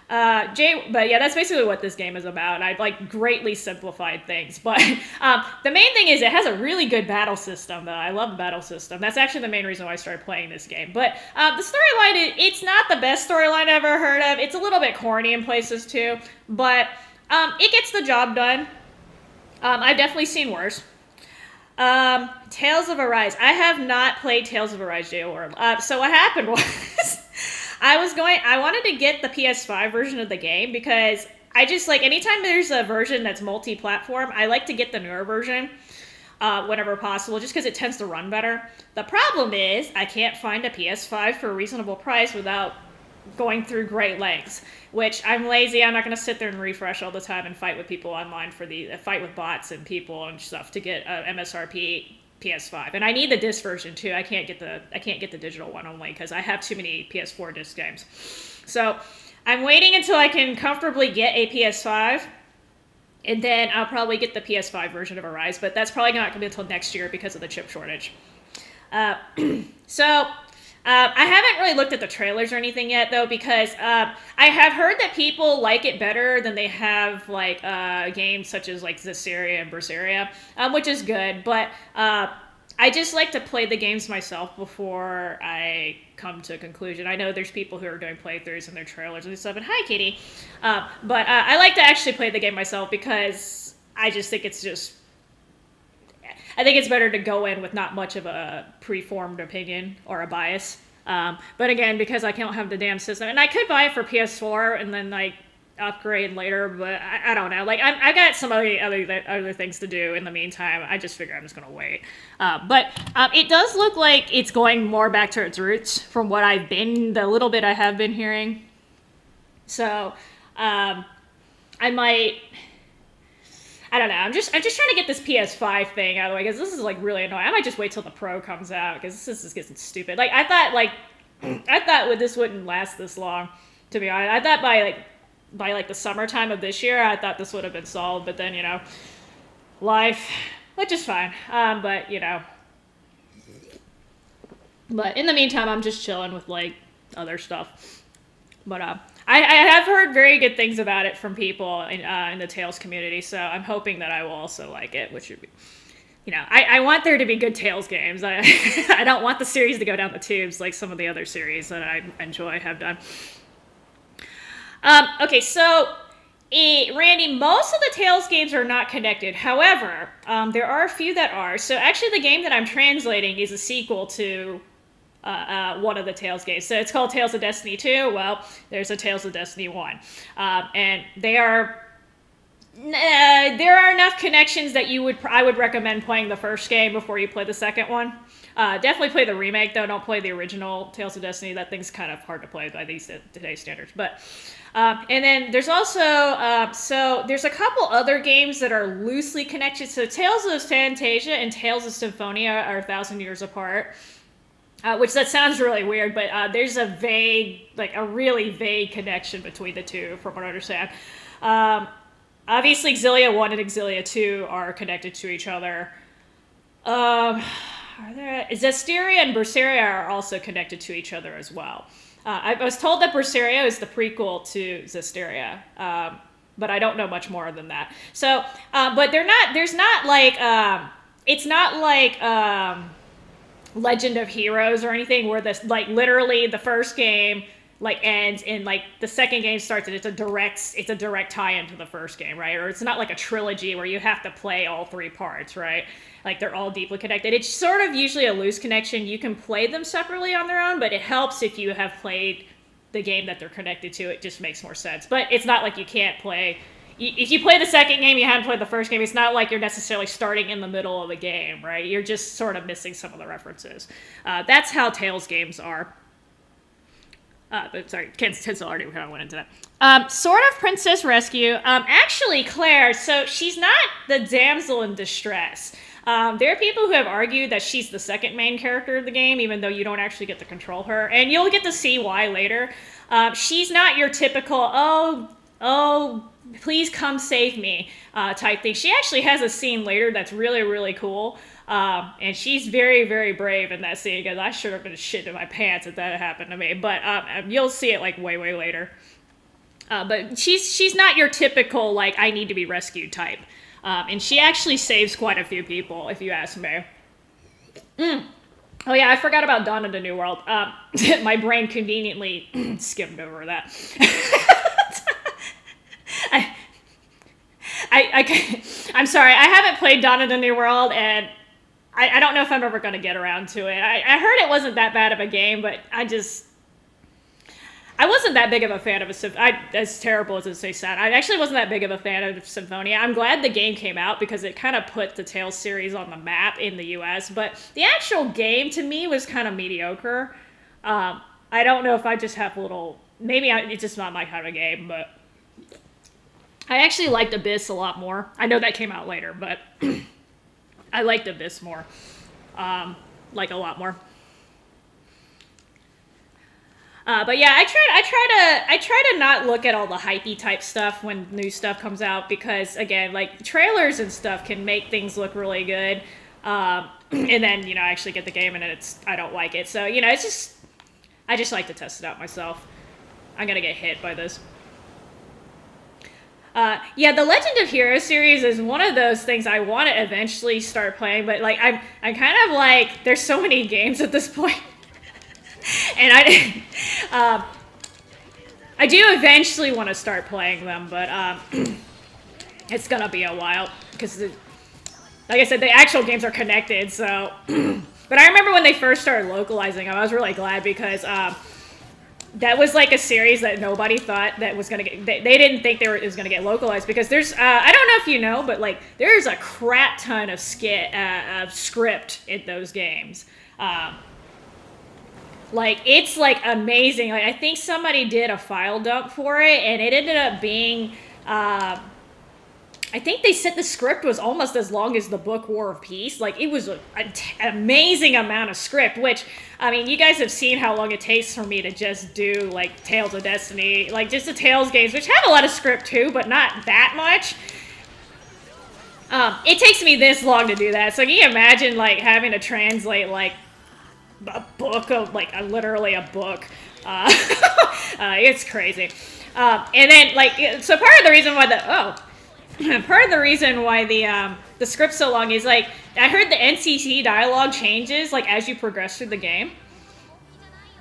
But yeah, that's basically what this game is about. I've like greatly simplified things, but the main thing is it has a really good battle system, though. I love the battle system. That's actually the main reason why I started playing this game. But the storyline, it's not the best storyline I've ever heard of. It's a little bit corny in places too, but it gets the job done. I've definitely seen worse. Tales of Arise. I have not played Tales of Arise Jailworld. So what happened was, I wanted to get the PS5 version of the game because I just like, anytime there's a version that's multi-platform, I like to get the newer version. Whenever possible, just because it tends to run better. The problem is, I can't find a PS5 for a reasonable price without going through great lengths, which I'm lazy. I'm not going to sit there and refresh all the time and fight with people online fight with bots and people and stuff to get a MSRP PS5. And I need the disc version too. I can't get the digital one only because I have too many PS4 disc games. So I'm waiting until I can comfortably get a PS5. And then I'll probably get the PS5 version of Arise, but that's probably not going to be until next year because of the chip shortage. I haven't really looked at the trailers or anything yet, though, because I have heard that people like it better than they have like games such as like Zestiria and Berseria, which is good. But I just like to play the games myself before I come to a conclusion. I know there's people who are doing playthroughs and their trailers and stuff, and hi, Kitty. But I like to actually play the game myself because I just think I think it's better to go in with not much of a preformed opinion or a bias. But again, because I don't have the damn system, and I could buy it for PS4 and then like upgrade later, but I don't know. Like I got some other things to do in the meantime. I just figure I'm just gonna wait. But it does look like it's going more back to its roots from what the little bit I have been hearing. So I don't know. I'm just trying to get this PS5 thing out of the way because this is like really annoying. I might just wait till the Pro comes out because this is getting stupid. Like I thought this wouldn't last this long. To be honest, I thought by the summertime of this year, I thought this would have been solved. But then life, which is fine. But in the meantime, I'm just chilling with like other stuff. But I have heard very good things about it from people in the Tales community, so I'm hoping that I will also like it, which would be, I want there to be good Tales games. I don't want the series to go down the tubes like some of the other series that I have done. Okay, so Randy, most of the Tales games are not connected. However, there are a few that are. So actually, the game that I'm translating is a sequel to one of the Tales games. So it's called Tales of Destiny 2. Well, there's a Tales of Destiny 1. And there are enough connections that I would recommend playing the first game before you play the second one. Definitely play the remake, though. Don't play the original Tales of Destiny. That thing's kind of hard to play by today's standards. But and then there's also so there's a couple other games that are loosely connected. So Tales of Fantasia and Tales of Symphonia are 1,000 years apart. Which that sounds really weird, but there's a really vague connection between the two, from what I understand. Obviously, Exilia 1 and Exilia 2 are connected to each other. Zestiria and Berseria are also connected to each other as well. I was told that Berseria is the prequel to Zestiria, but I don't know much more than that. So, but it's not like Legend of Heroes or anything where this literally the first game ends and the second game starts and it's a direct tie-in to the first game, right? Or it's not like a trilogy where you have to play all three parts, right? Like they're all deeply connected. It's sort of usually a loose connection. You can play them separately on their own, but it helps if you have played the game that they're connected to. It just makes more sense. But it's not like you can't play. If you play the second game, you haven't played the first game, it's not like you're necessarily starting in the middle of the game, right? You're just sort of missing some of the references. That's how Tales games are. But sorry, Ken's already kind of went into that. Sword of Princess Rescue. Actually, Claire, so she's not the damsel in distress. There are people who have argued that she's the second main character of the game, even though you don't actually get to control her. And you'll get to see why later. She's not your typical, oh, please come save me type thing. She actually has a scene later that's really, really cool. And she's very, very brave in that scene because I should have been shitting in my pants if that happened to me. But you'll see it way, way later. But she's not your typical, I need to be rescued type. And she actually saves quite a few people, if you ask me. Oh yeah, I forgot about Dawn of the New World. My brain conveniently skimmed over that. I'm sorry, I haven't played Dawn of the New World, and I don't know if I'm ever going to get around to it. I heard it wasn't that bad of a game, but I wasn't that big of a fan of as terrible as it may sound. I actually wasn't that big of a fan of Symphonia. I'm glad the game came out because it kind of put the Tales series on the map in the US, but the actual game to me was kind of mediocre. I don't know if I just have it's just not my kind of game, but I actually liked Abyss a lot more. I know that came out later, but I liked Abyss more. Like a lot more. But yeah, I try to not look at all the hypey type stuff when new stuff comes out because again, like trailers and stuff can make things look really good, and then I actually get the game and I don't like it. So I just like to test it out myself. I'm gonna get hit by this. Yeah, the Legend of Heroes series is one of those things I want to eventually start playing, but like I'm kind of like there's so many games at this point. And I do eventually want to start playing them, but it's gonna be a while because, like I said, the actual games are connected. So, but I remember when they first started localizing them, I was really glad because that was like a series that nobody thought that was gonna get. They didn't think it was gonna get localized because there's I don't know if you know, but like there's a crap ton of script in those games. Like, it's, like, amazing. Like, I think somebody did a file dump for it, and it ended up being, I think they said the script was almost as long as the book War of Peace. Like, it was an amazing amount of script, which, I mean, you guys have seen how long it takes for me to just do, like, Tales of Destiny. Like, just the Tales games, which have a lot of script, too, but not that much. It takes me this long to do that. So can you imagine, like, having to translate, like, a book of literally a book. It's crazy. And then so part of the reason why the script's so long is like I heard the NCC dialogue changes like as you progress through the game.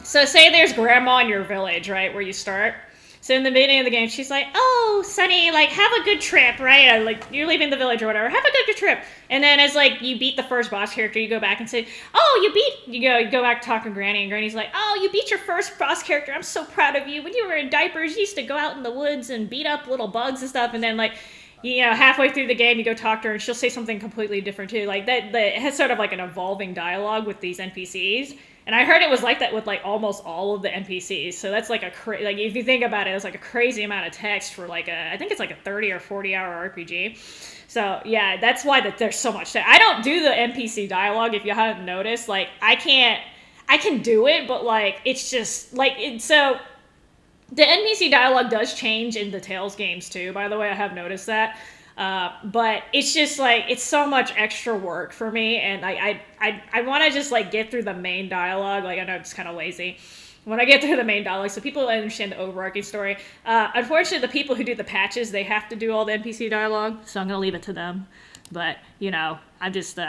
So say there's grandma in your village, right, where you start. So in the beginning of the game, she's like, "Oh, Sonny, like have a good trip, right? And, like you're leaving the village or whatever. Have a good trip." And then as like you beat the first boss character, you go back and say, "Oh, you go back to talk to Granny, and Granny's like, "Oh, you beat your first boss character. I'm so proud of you. When you were in diapers, you used to go out in the woods and beat up little bugs and stuff." And then like halfway through the game, you go talk to her, and she'll say something completely different too. Like that it has sort of like an evolving dialogue with these NPCs. And I heard it was like that with like almost all of the NPCs. So that's like like if you think about it, it's like a crazy amount of text for like I think it's like a 30 or 40 hour RPG. So yeah, that's why there's so much text. I don't do the NPC dialogue if you haven't noticed. Like I can do it, but like it's just like so the NPC dialogue does change in the Tales games too, by the way. I have noticed that. But it's just like it's so much extra work for me, and I want to just like get through the main dialogue. Like I know it's kind of lazy when I get through the main dialogue, so people understand the overarching story. Unfortunately, the people who do the patches, they have to do all the NPC dialogue, so I'm gonna leave it to them. But I'm just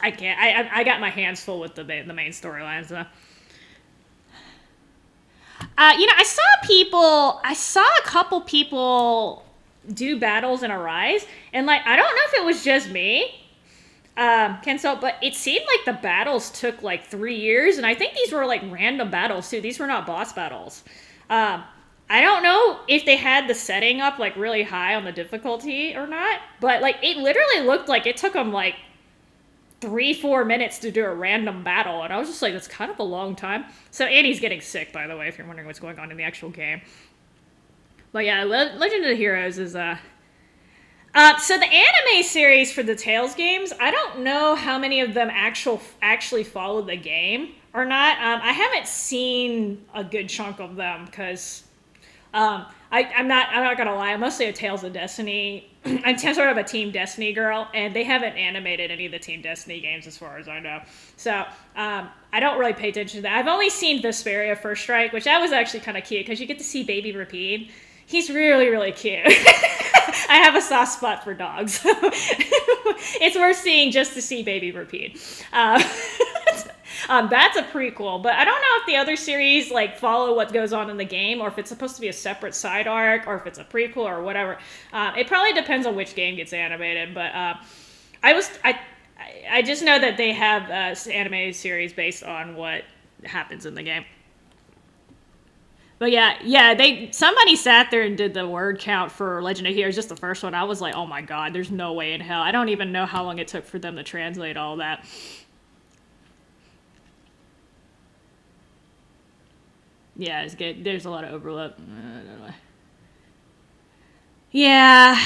I can't. I got my hands full with the main storylines. I saw a couple people do battles in Arise, and like I don't know if it was just me, Kenso, but it seemed like the battles took like 3 years, and I think these were like random battles too. These were not boss battles. I don't know if they had the setting up like really high on the difficulty or not, but like it literally looked like it took them like 3-4 minutes to do a random battle, and I was just like, that's kind of a long time. So Annie's getting sick, by the way, if you're wondering what's going on in the actual game. But yeah, Legend of Heroes is so the anime series for the Tales games, I don't know how many of them actually follow the game or not. I haven't seen a good chunk of them because I'm not gonna lie, I'm mostly a Tales of Destiny. I'm sort of a Team Destiny girl, and they haven't animated any of the Team Destiny games as far as I know. So I don't really pay attention to that. I've only seen Vesperia First Strike, which that was actually kind of cute because you get to see Baby Rapide. He's really, really cute. I have a soft spot for dogs. It's worth seeing just to see Baby Rapide. That's a prequel, but I don't know if the other series like follow what goes on in the game, or if it's supposed to be a separate side arc, or if it's a prequel or whatever. It probably depends on which game gets animated, but I just know that they have anime series based on what happens in the game. But somebody sat there and did the word count for Legend of Heroes, just the first one. I was like, oh my god, there's no way in hell. I don't even know how long it took for them to translate all that. Yeah, it's good. There's a lot of overlap. Yeah,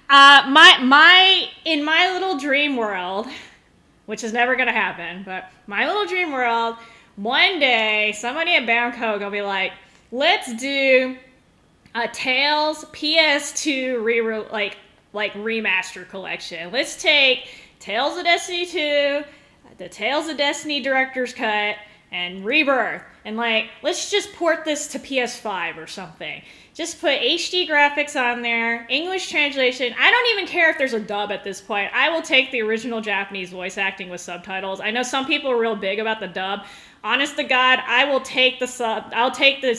in my little dream world, which is never gonna happen, but my little dream world, one day somebody at Bamco gonna be like, let's do a Tales PS2 remaster collection. Let's take Tales of Destiny 2, the Tales of Destiny Director's Cut, and Rebirth. And let's just port this to PS5 or something. Just put HD graphics on there, English translation. I don't even care if there's a dub at this point. I will take the original Japanese voice acting with subtitles. I know some people are real big about the dub. Honest to God, I will take the sub. I'll take the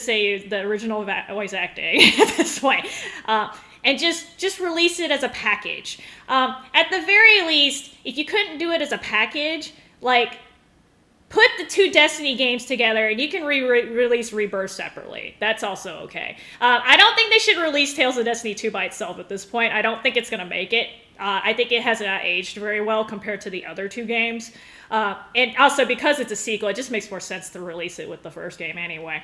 original voice acting at this point, and just release it as a package. At the very least, if you couldn't do it as a package, put the two Destiny games together and you can release Rebirth separately. That's also okay. I don't think they should release Tales of Destiny 2 by itself at this point. I don't think it's going to make it. I think it has not aged very well compared to the other two games. And also because it's a sequel, it just makes more sense to release it with the first game anyway.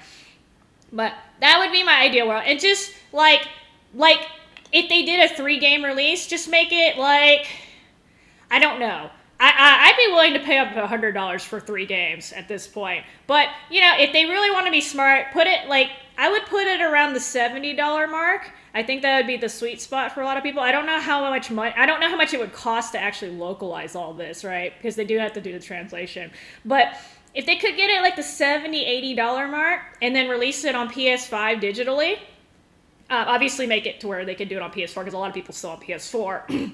But that would be my ideal world. And just if they did a 3-game release, just make it I don't know. I'd be willing to pay up to $100 for 3 games at this point. But, if they really want to be smart, I would put it around the $70 mark. I think that would be the sweet spot for a lot of people. I don't know how much money, I don't know how much it would cost to actually localize all this, right? Because they do have to do the translation. But if they could get it the $70, $80 mark and then release it on PS5 digitally, obviously make it to where they could do it on PS4 because a lot of people still on PS4.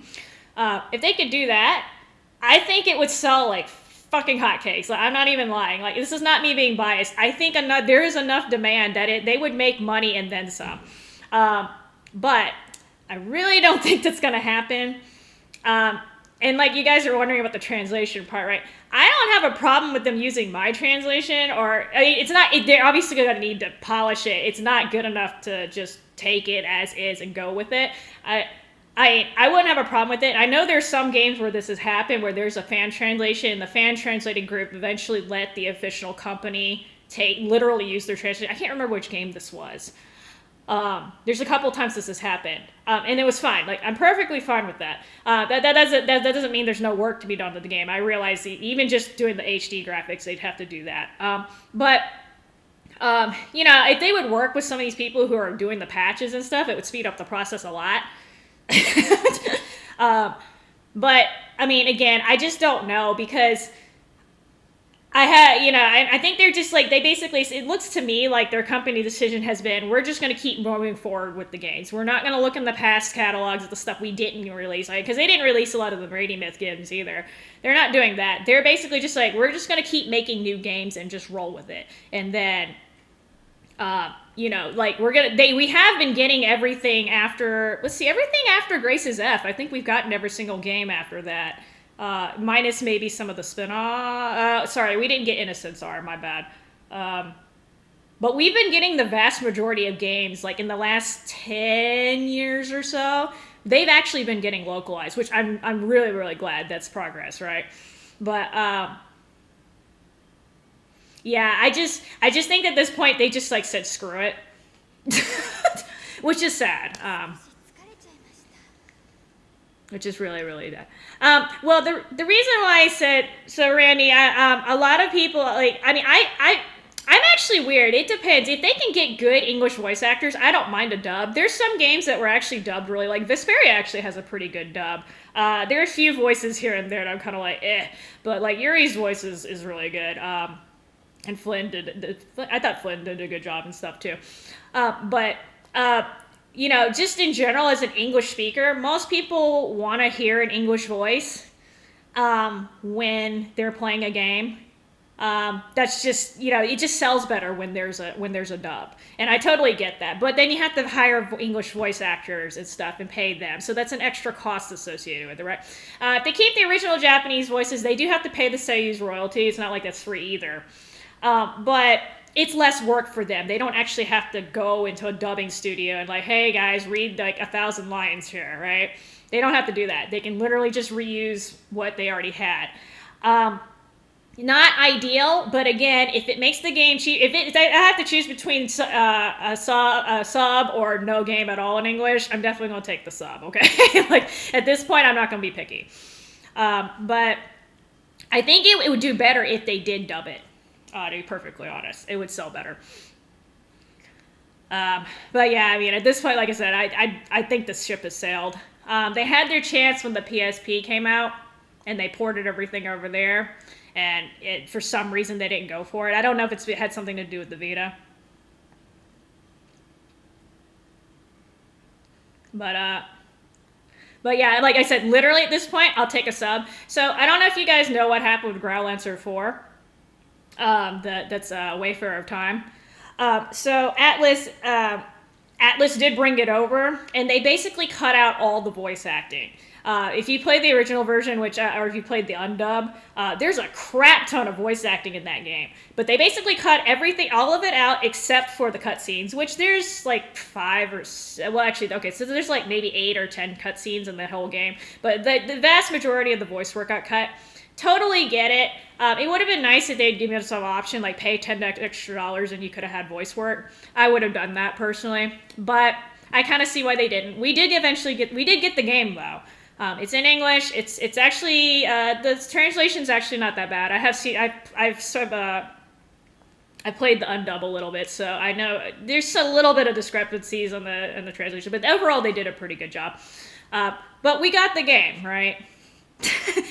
If they could do that, I think it would sell fucking hotcakes. I'm not even lying. This is not me being biased. I think there is enough demand that they would make money and then some. But I really don't think that's going to happen. And you guys are wondering about the translation part, right? I don't have a problem with them using my translation it's not, they're obviously going to need to polish it. It's not good enough to just take it as is and go with it. I wouldn't have a problem with it. I know there's some games where this has happened, where there's a fan translation, and the fan translating group eventually let the official company literally use their translation. I can't remember which game this was. There's a couple times this has happened, and it was fine. I'm perfectly fine with that. That doesn't mean there's no work to be done to the game. I realize even just doing the HD graphics, they'd have to do that. But if they would work with some of these people who are doing the patches and stuff, it would speed up the process a lot. But I mean, again, I just don't know because I think they're just they basically, it looks to me like their company decision has been, we're just going to keep moving forward with the games. We're not going to look in the past catalogs at the stuff we didn't release, because they didn't release a lot of the Brady Myth games either. They're not doing that. They're basically just we're just going to keep making new games and just roll with it. And then, we have been getting everything after Grace's F. I think we've gotten every single game after that. Minus maybe some of the spin-off. Sorry, we didn't get Innocence R, my bad. But we've been getting the vast majority of games, in the last 10 years or so. They've actually been getting localized, which I'm really, really glad. That's progress, right? But, yeah, I just think at this point they just said screw it, which is sad. Which is really, really bad. Well, the reason why I said so, Randy, a lot of people I'm actually weird. It depends. If they can get good English voice actors, I don't mind a dub. There's some games that were actually dubbed really, Vesperia actually has a pretty good dub. There are a few voices here and there that I'm kind of but Yuri's voice is really good. And Flynn I thought Flynn did a good job and stuff too. But just in general as an English speaker, most people want to hear an English voice when they're playing a game. That's just, it just sells better when there's a dub, and I totally get that. But then you have to hire English voice actors and stuff and pay them, so that's an extra cost associated with it, right? If they keep the original Japanese voices, they do have to pay the seiyus royalty. It's not like that's free either, but it's less work for them. They don't actually have to go into a dubbing studio and like, hey guys, read like 1,000 lines here, right? They don't have to do that. They can literally just reuse what they already had. Not ideal, but again, if it makes the game cheap, if I have to choose between a sub or no game at all in English, I'm definitely going to take the sub, okay? Like, at this point, I'm not going to be picky. But I think it would do better if they did dub it, to be perfectly honest. It would sell better. But yeah, I mean, at this point, like I said, I think the ship has sailed. They had their chance when the PSP came out, and they ported everything over there. And for some reason, they didn't go for it. I don't know if it had something to do with the Vita. But yeah, like I said, literally at this point, I'll take a sub. So I don't know if you guys know what happened with Growlancer 4. That's Wayfarer of Time. So Atlas did bring it over, and they basically cut out all the voice acting. If you played the original version, or if you played the undub, there's a crap ton of voice acting in that game. But they basically cut all of it out except for the cutscenes, which there's like 5 or... Well, actually, okay, so there's like maybe 8 or 10 cutscenes in the whole game. But the vast majority of the voice work got cut. Totally get it. It would have been nice if they'd given us some option, like pay $10 extra and you could have had voice work. I would have done that personally. But I kind of see why they didn't. We did get the game, though. It's in English. It's actually the translation's actually not that bad. I've played the undub a little bit, so I know there's a little bit of discrepancies in the translation, but overall they did a pretty good job. But we got the game, right?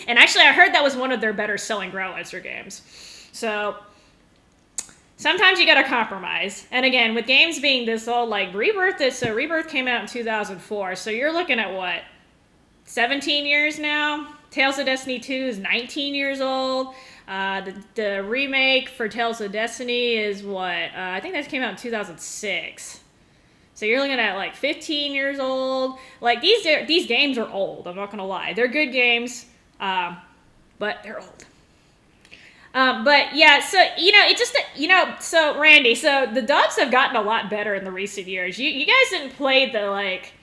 And actually, I heard that was one of their better selling Growlancer games. So sometimes you gotta compromise. And again, with games being this old, like Rebirth came out in 2004, so you're looking at what? 17 years now. Tales of Destiny 2 is 19 years old. The remake for Tales of Destiny is what? I think that came out in 2006. So you're looking at like 15 years old. Like these games are old. I'm not gonna lie. They're good games, but they're old. But yeah, so so Randy, so the dubs have gotten a lot better in the recent years. You guys didn't play the like.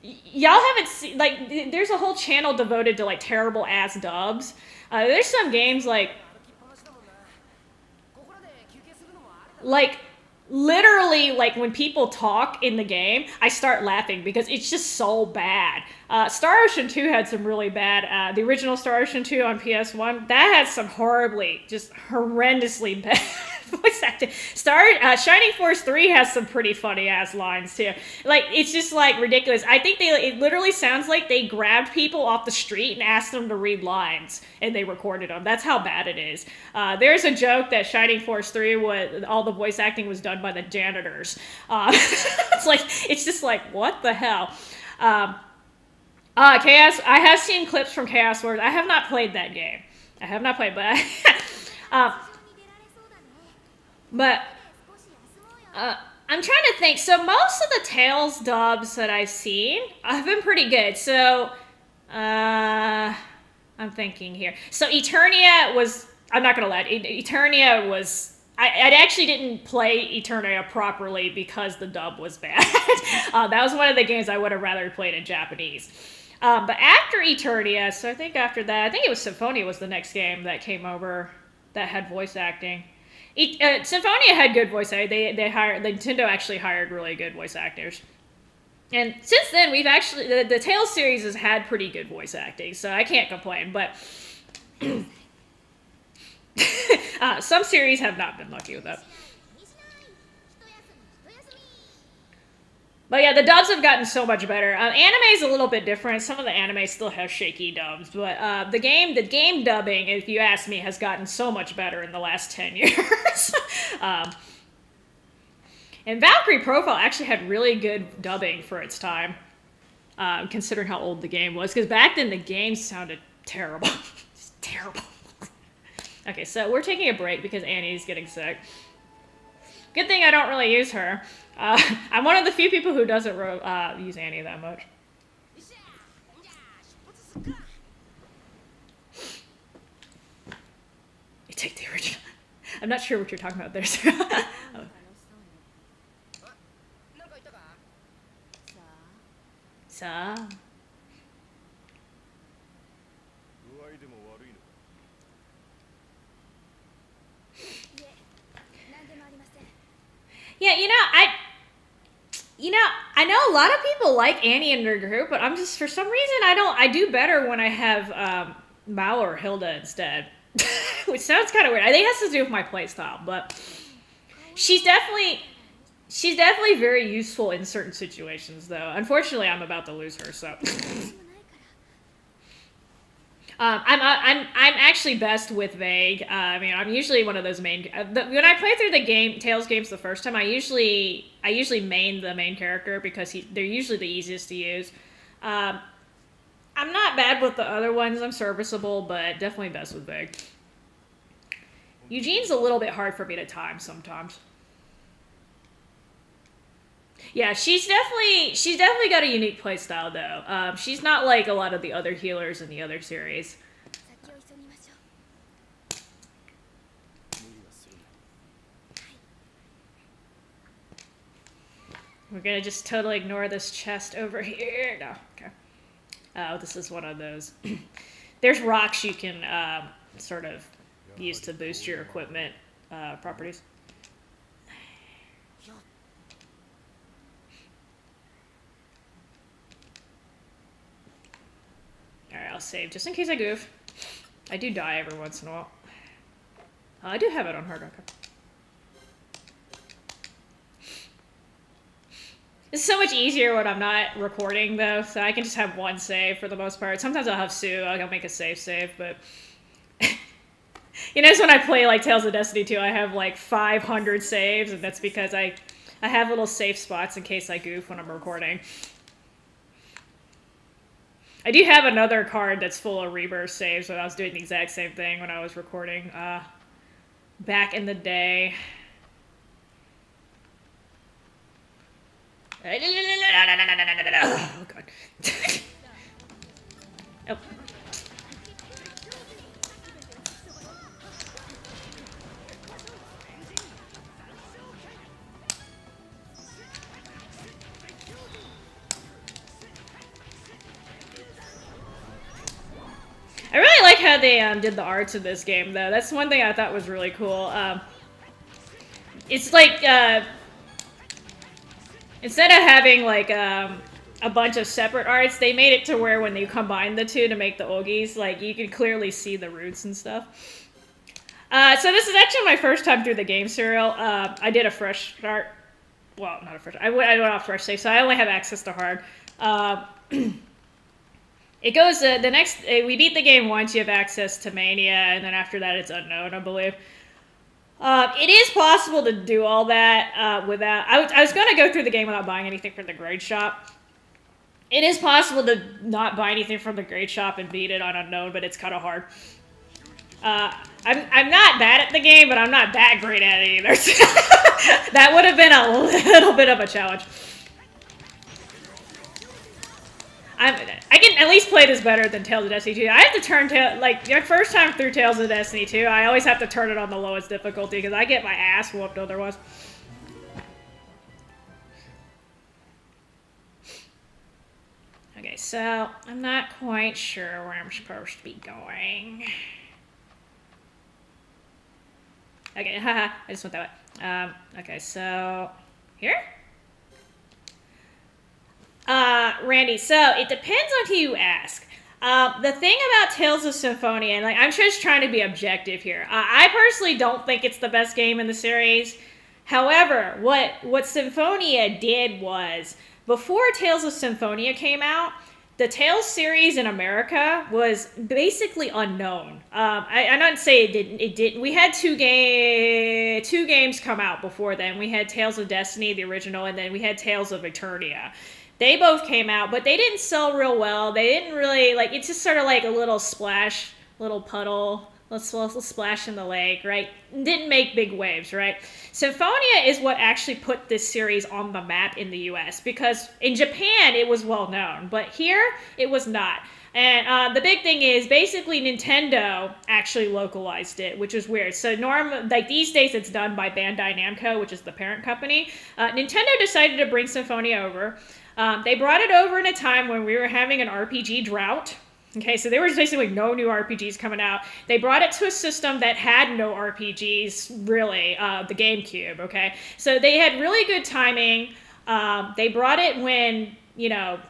Y'all haven't seen, like, there's a whole channel devoted to, like, terrible ass dubs. There's some games, like, literally, like, when people talk in the game, I start laughing because it's just so bad. Star Ocean 2 had some really bad, the original Star Ocean 2 on PS1, that had some horrendously bad voice acting. Shining Force 3 has some pretty funny ass lines too. Like, it's just like ridiculous. I think it literally sounds like they grabbed people off the street and asked them to read lines and they recorded them. That's how bad it is. There's a joke that Shining Force 3 all the voice acting was done by the janitors. It's just like, what the hell? Chaos. I have seen clips from Chaos Wars. I have not played that game. I have not played, but I'm trying to think. So most of the Tales dubs that I've seen have been pretty good. So I'm thinking here. So Eternia was. I'm not gonna lie. Eternia was. I actually didn't play Eternia properly because the dub was bad. That was one of the games I would have rather played in Japanese. But after Eternia, so I think after that, I think it was Symphonia was the next game that came over that had voice acting. Symphonia had good voice acting. Nintendo actually hired really good voice actors. And since then, we've actually, the Tales series has had pretty good voice acting, so I can't complain, but some series have not been lucky with that. But yeah, the dubs have gotten so much better. Anime is a little bit different. Some of the anime still have shaky dubs, but the game dubbing, if you ask me, has gotten so much better in the last 10 years. And Valkyrie Profile actually had really good dubbing for its time, considering how old the game was. Because back then, the game sounded terrible. It's terrible. Okay, so we're taking a break because Annie's getting sick. Good thing I don't really use her. I'm one of the few people who doesn't use Annie that much. You take the original. I'm not sure what you're talking about there, sir. Oh. Sa. Yeah, I know a lot of people like Annie in their group, but I'm just, for some reason, I do better when I have Mao or Hilda instead. Which sounds kind of weird. I think it has to do with my playstyle, but she's definitely very useful in certain situations, though. Unfortunately, I'm about to lose her, so. I'm actually best with Vague. I mean, I'm usually one of those main. When I play through the Tales games the first time, I usually main the main character because they're usually the easiest to use. I'm not bad with the other ones. I'm serviceable, but definitely best with Vague. Eugene's a little bit hard for me to time sometimes. Yeah, she's definitely got a unique playstyle though. She's not like a lot of the other healers in the other series. We're gonna just totally ignore this chest over here. No, okay. Oh, this is one of those. There's rocks you can sort of use to boost your equipment properties. Alright, I'll save just in case I goof. I do die every once in a while. I do have it on hard. Okay. It's so much easier when I'm not recording, though, so I can just have one save for the most part. Sometimes I'll have two. I'll make a save, but... it's when I play, like, Tales of Destiny 2, I have, like, 500 saves, and that's because I have little safe spots in case I goof when I'm recording. I do have another card that's full of Rebirth saves, but I was doing the exact same thing when I was recording back in the day. Oh, God. Oh. I really like how they did the arts in this game, though. That's one thing I thought was really cool. It's like, instead of having, like, a bunch of separate arts, they made it to where when you combine the two to make the Ogis, like, you can clearly see the roots and stuff. So this is actually my first time through the game serial. I did a fresh start. Well, not a fresh. I went off fresh save, so I only have access to hard. It goes, the next, we beat the game once, you have access to Mania, and then after that it's unknown, I believe. It is possible to do all that without, I was going to go through the game without buying anything from the grade shop. It is possible to not buy anything from the grade shop and beat it on unknown, but it's kind of hard. I'm not bad at the game, but I'm not that great at it either. That would have been a little bit of a challenge. I can at least play this better than Tales of Destiny 2. I have to turn like, my first time through Tales of Destiny 2, I always have to turn it on the lowest difficulty because I get my ass whooped otherwise. Okay, so I'm not quite sure where I'm supposed to be going. Okay, haha, I just went that way. Okay, so here? Randy, so it depends on who you ask. The thing about Tales of Symphonia, and like I'm just trying to be objective here. I personally don't think it's the best game in the series. However, what Symphonia did was, before Tales of Symphonia came out, the Tales series in America was basically unknown. I'm not saying it didn't. We had two games come out before then. We had Tales of Destiny, the original, and then we had Tales of Eternia. They both came out, but they didn't sell real well. They didn't really, like, it's just sort of like a little splash, little puddle let's splash in the lake, right? Didn't make big waves, right? Symphonia is what actually put this series on the map in the US, because in Japan it was well known, but here it was not. And the big thing is basically Nintendo actually localized it, which is weird. So like these days it's done by Bandai Namco, which is the parent company. Nintendo decided to bring Symphonia over. They brought it over in a time when we were having an RPG drought. Okay, so there was basically no new RPGs coming out. They brought it to a system that had no RPGs, really, the GameCube, okay? So they had really good timing. They brought it when, you know,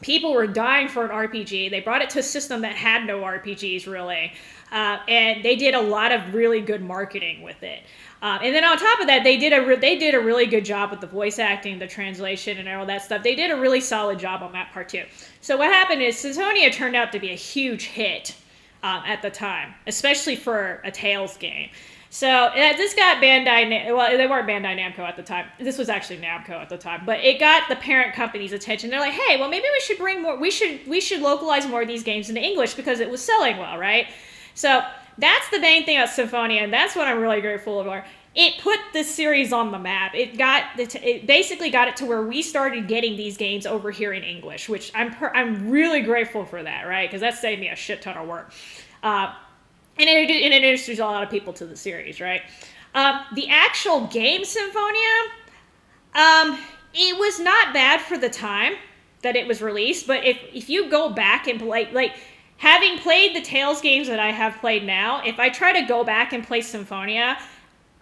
people were dying for an RPG. They brought it to a system that had no RPGs, really. And they did a lot of really good marketing with it. And then on top of that, they did a really good job with the voice acting, the translation, and all that stuff. They did a really solid job on that part too. So what happened is Symphonia turned out to be a huge hit at the time, especially for a Tales game. So this got Bandai. Well, they weren't Bandai Namco at the time. This was actually Namco at the time, but it got the parent company's attention. They're like, hey, well, maybe we should bring more. We should localize more of these games into English because it was selling well, right? So that's the main thing about Symphonia, and that's what I'm really grateful for. It put this series on the map. It basically got it to where we started getting these games over here in English, which I'm really grateful for that, right? Because that saved me a shit ton of work. And it introduced a lot of people to the series, right? The actual game Symphonia, it was not bad for the time that it was released, but if you go back and play, like, having played the Tales games that I have played now, if I try to go back and play Symphonia,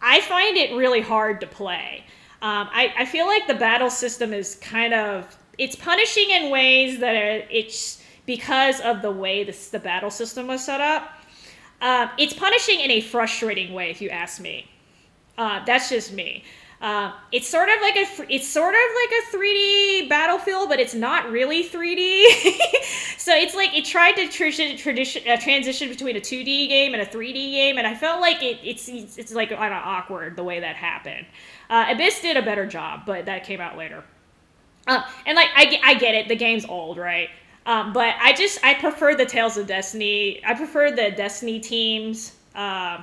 I find it really hard to play. I feel like the battle system is it's punishing in ways that it's because of the way the battle system was set up. It's punishing in a frustrating way, if you ask me. That's just me. It's sort of like a 3D Battlefield, but it's not really 3D. So it's like it tried to transition between a 2D game and a 3D game, and I felt like it's like kind of awkward the way that happened. Abyss did a better job, but that came out later. And like I get it, the game's old, right? But I prefer the Tales of Destiny. I prefer the Destiny team's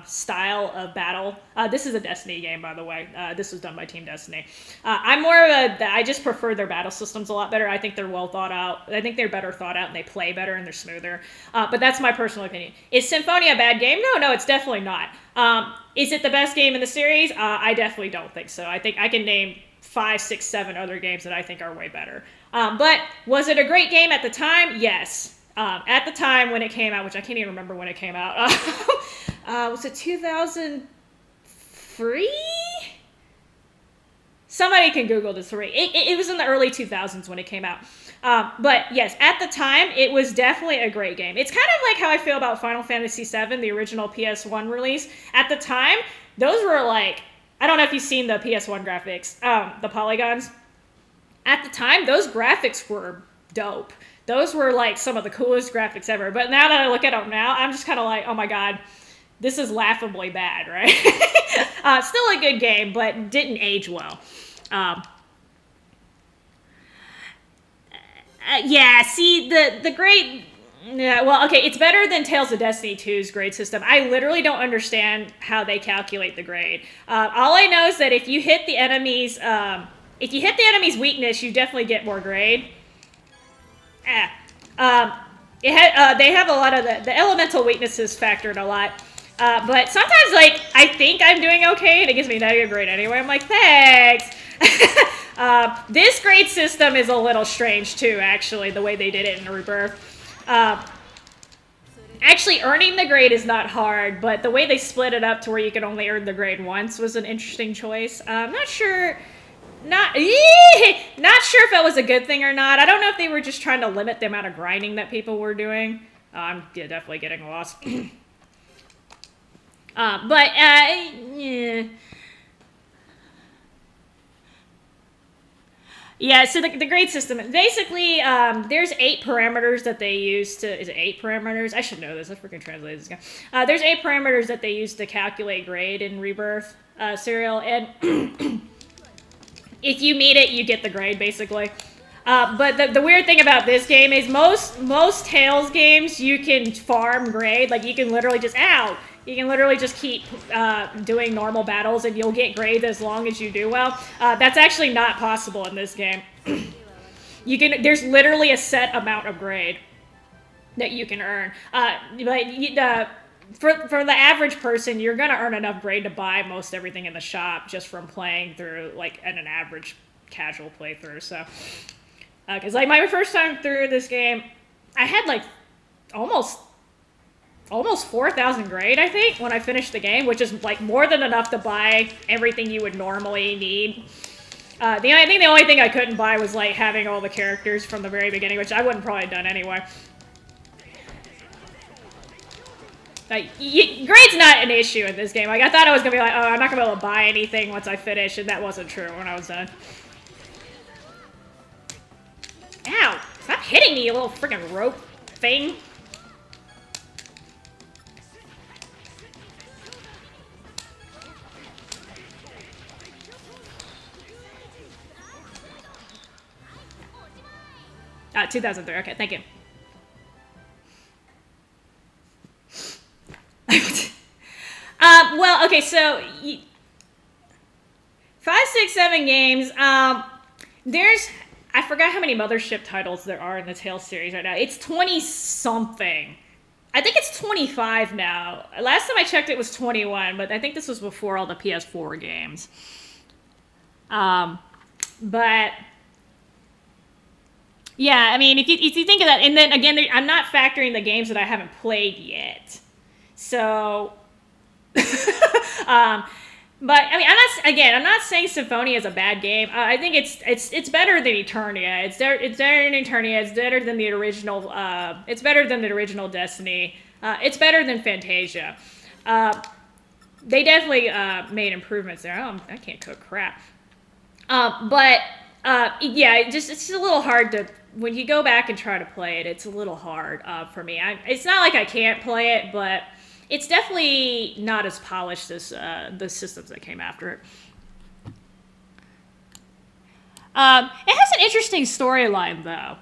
style of battle. This is a Destiny game, by the way. This was done by Team Destiny. I just prefer their battle systems a lot better. I think they're well thought out. I think they're better thought out, and they play better, and they're smoother. But that's my personal opinion. Is Symphonia a bad game? No, it's definitely not. Is it the best game in the series? I definitely don't think so. I think I can name 5, 6, 7 other games that I think are way better. But was it a great game at the time? Yes. At the time when it came out, which I can't even remember when it came out. Was it 2003? Somebody can Google this for me. It was in the early 2000s when it came out. But yes, at the time, it was definitely a great game. It's kind of like how I feel about Final Fantasy VII, the original PS1 release. At the time, those were like, I don't know if you've seen the PS1 graphics, the polygons. At the time, those graphics were dope. Those were like some of the coolest graphics ever. But now that I look at them now, I'm just kind of like, oh my god, this is laughably bad, right? Still a good game, but didn't age well. Yeah, see, the grade... Yeah, well, okay, it's better than Tales of Destiny 2's grade system. I literally don't understand how they calculate the grade. All I know is that if you hit the enemy's weakness, you definitely get more grade. They have a lot of the elemental weaknesses factored a lot. But sometimes, like, I think I'm doing okay, and it gives me a negative grade anyway. I'm like, thanks. This grade system is a little strange, too, actually, the way they did it in Rebirth. Actually, earning the grade is not hard, but the way they split it up to where you can only earn the grade once was an interesting choice. I'm not sure... Not sure if that was a good thing or not. I don't know if they were just trying to limit the amount of grinding that people were doing. I'm definitely getting lost. Yeah. Yeah, so the grade system, basically, there's 8 parameters that they use to, is it 8 parameters? I should know this, I freaking translated this guy. There's 8 parameters that they use to calculate grade in Rebirth serial, and if you meet it, you get the grade, basically. But the weird thing about this game is most Tales games you can farm grade. Like you can literally just you can literally just keep doing normal battles and you'll get grades as long as you do well. That's actually not possible in this game. There's literally a set amount of grade that you can earn. For the average person, you're gonna earn enough grade to buy most everything in the shop just from playing through like an average casual playthrough. So, because like my first time through this game, I had like almost 4,000 grade, I think, when I finished the game, which is like more than enough to buy everything you would normally need. I think the only thing I couldn't buy was like having all the characters from the very beginning, which I wouldn't probably have done anyway. Grade's not an issue in this game. Like I thought I was gonna be like, oh, I'm not gonna be able to buy anything once I finish, and that wasn't true when I was done. Ow! Stop hitting me, you little freaking rope thing. Ah, 2003. Okay, thank you. Well, okay, so 5, 6, 7 games. There's I forgot how many Mothership titles there are in the Tales series right now. It's 20-something. I think it's 25 now. Last time I checked, it was 21, but I think this was before all the PS4 games. But yeah, I mean, if you think of that, and then again, I'm not factoring the games that I haven't played yet. So, but I mean, I'm not saying Symphonia is a bad game. I think it's better than Eternia. It's better than Eternia. It's better than the original. It's better than the original Destiny. It's better than Fantasia. They definitely made improvements there. Oh, I can't cook crap. But yeah, it's just a little hard to when you go back and try to play it. It's a little hard for me. It's not like I can't play it, but it's definitely not as polished as the systems that came after it. It has an interesting storyline, though.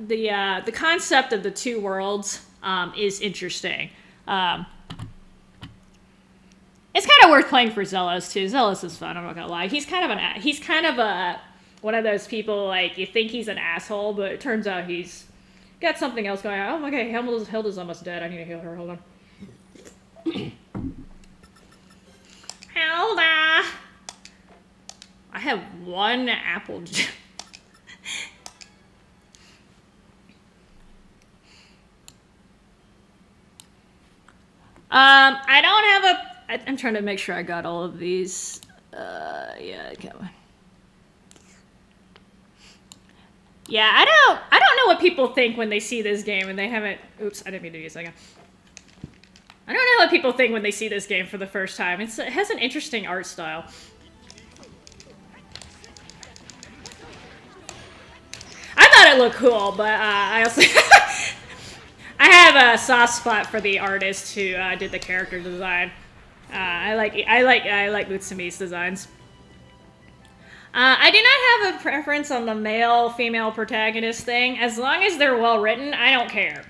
The concept of the two worlds is interesting. It's kind of worth playing for Zealous too. Zealous is fun. I'm not gonna lie. He's kind of a one of those people like you think he's an asshole, but it turns out he's got something else going on. Oh my god, Hilda's almost dead. I need to heal her. Hold on. Hilda! I have one apple. I don't have a. I'm trying to make sure I got all of these. Yeah, okay. Yeah, I don't know what people think when they see this game and they haven't. Oops, I didn't mean to use that again. I don't know what people think when they see this game for the first time. It has an interesting art style. I thought it looked cool, but I also I have a soft spot for the artist who did the character design. I like Utsumi's designs. I do not have a preference on the male-female protagonist thing. As long as they're well written, I don't care.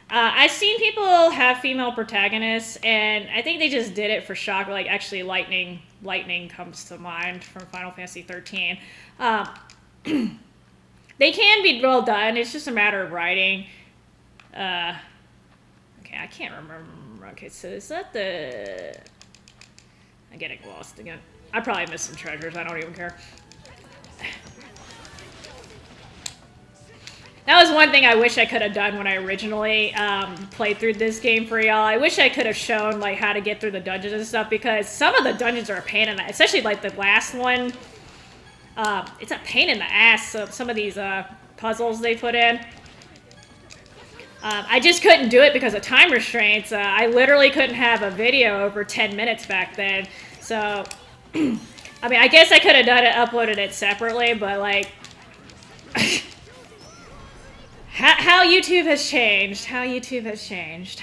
I've seen people have female protagonists, and I think they just did it for shock. Like, actually, Lightning comes to mind from Final Fantasy 13. They can be well done. It's just a matter of writing. Okay, I can't remember. Okay, so is that the... I'm getting lost again. I probably missed some treasures. I don't even care. That was one thing I wish I could have done when I originally played through this game for y'all. I wish I could have shown like how to get through the dungeons and stuff, because some of the dungeons are a pain in the, especially like the last one. It's a pain in the ass. So some of these puzzles they put in. I just couldn't do it because of time restraints. I literally couldn't have a video over 10 minutes back then. So, I mean, I guess I could have done it, uploaded it separately, but like. How YouTube has changed. How YouTube has changed.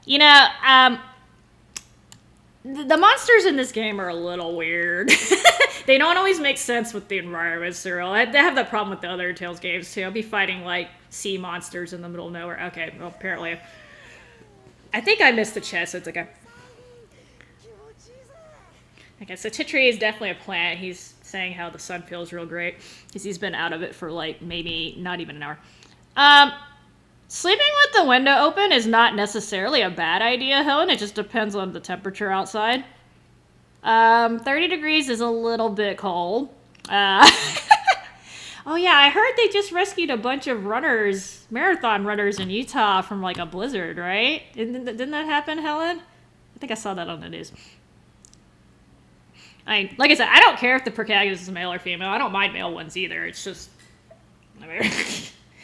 You know, the monsters in this game are a little weird. They don't always make sense with the environment, Cyril. They have that problem with the other Tales games, too. I'll be fighting, like, sea monsters in the middle of nowhere. Okay, well, apparently. I think I missed the chest, so it's okay. Okay, so Titri is definitely a plant. He's saying how the sun feels real great, because he's been out of it for, like, maybe not even an hour. Sleeping with the window open is not necessarily a bad idea, Helen. It just depends on the temperature outside. 30 degrees is a little bit cold. Oh yeah, I heard they just rescued a bunch of runners, marathon runners in Utah from like a blizzard, right? Didn't that happen, Helen? I think I saw that on the news. Like I said, I don't care if the protagonist is male or female. I don't mind male ones either. It's just, I mean,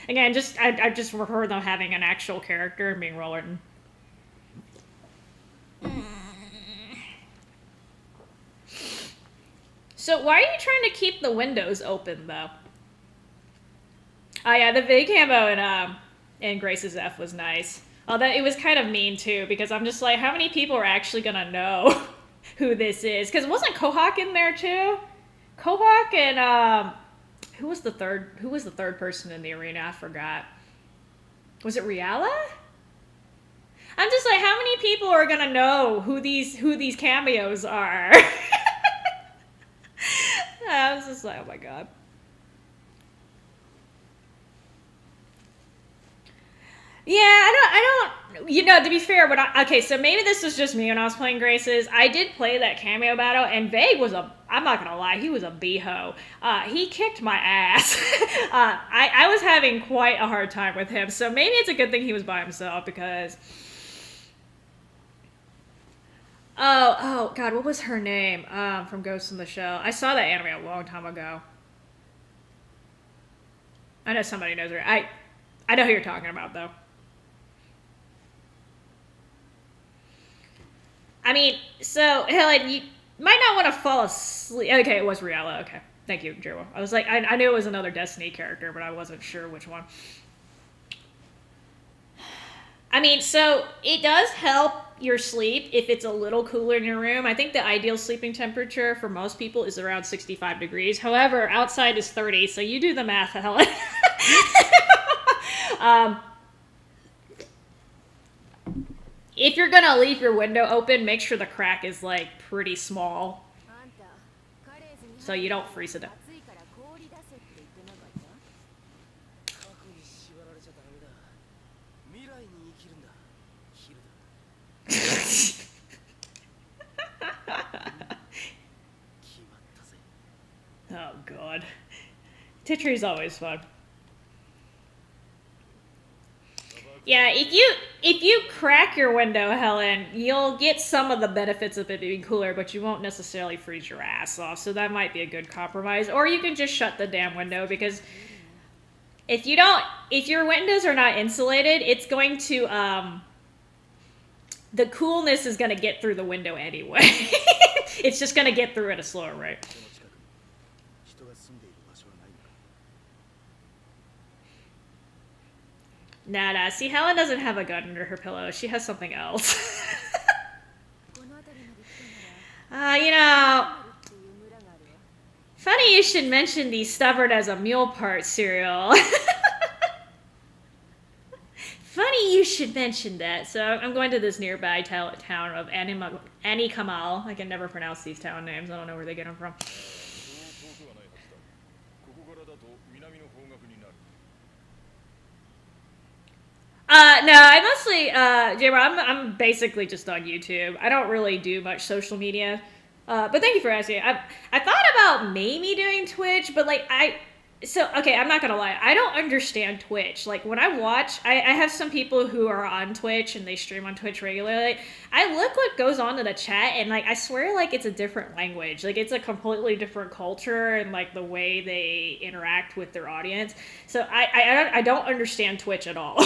again, I just prefer them having an actual character and being well written. So why are you trying to keep the windows open, though? Oh yeah, the big camo in Grace's F was nice. Although it was kind of mean, too, because I'm just like, how many people are actually gonna know who this is? Because wasn't Kohawk in there, too? Kohawk and, who was the third person in the arena? I forgot. Was it Riala? I'm just like, how many people are gonna know who these cameos are? I was just like, oh my god. Yeah, I don't, you know, to be fair, okay, so maybe this was just me when I was playing Graces. I did play that cameo battle, and Vague was I'm not gonna lie, he was a b-ho. He kicked my ass. I was having quite a hard time with him, so maybe it's a good thing he was by himself, because... Oh, God, what was her name, from Ghost in the Shell? I saw that anime a long time ago. I know somebody knows her. I know who you're talking about, though. I mean, so, Helen, you might not want to fall asleep. Okay, it was Riala. Okay. Thank you, Jiro. I was like, I knew it was another Destiny character, but I wasn't sure which one. I mean, so it does help your sleep if it's a little cooler in your room. I think the ideal sleeping temperature for most people is around 65 degrees. However, outside is 30, so you do the math, Helen. If you're gonna leave your window open, make sure the crack is like pretty small, so you don't freeze it up. Oh god. Titri's always fun. Yeah, if you crack your window, Helen, you'll get some of the benefits of it being cooler, but you won't necessarily freeze your ass off, so that might be a good compromise. Or you can just shut the damn window, because if your windows are not insulated, it's going to, the coolness is going to get through the window anyway. It's just going to get through at a slower rate. Nah. See, Helen doesn't have a gun under her pillow. She has something else. You know... Funny you should mention the stubborn as a mule part cereal. Funny you should mention that. So I'm going to this nearby town of Ani Kamal. I can never pronounce these town names. I don't know where they get them from. No, I mostly, I'm basically just on YouTube. I don't really do much social media. But thank you for asking. I thought about maybe doing Twitch, but like, okay, I'm not gonna lie. I don't understand Twitch. Like, when I watch, I have some people who are on Twitch and they stream on Twitch regularly. I look what goes on in the chat, and like, I swear like it's a different language. Like, it's a completely different culture and like the way they interact with their audience. So I don't understand Twitch at all.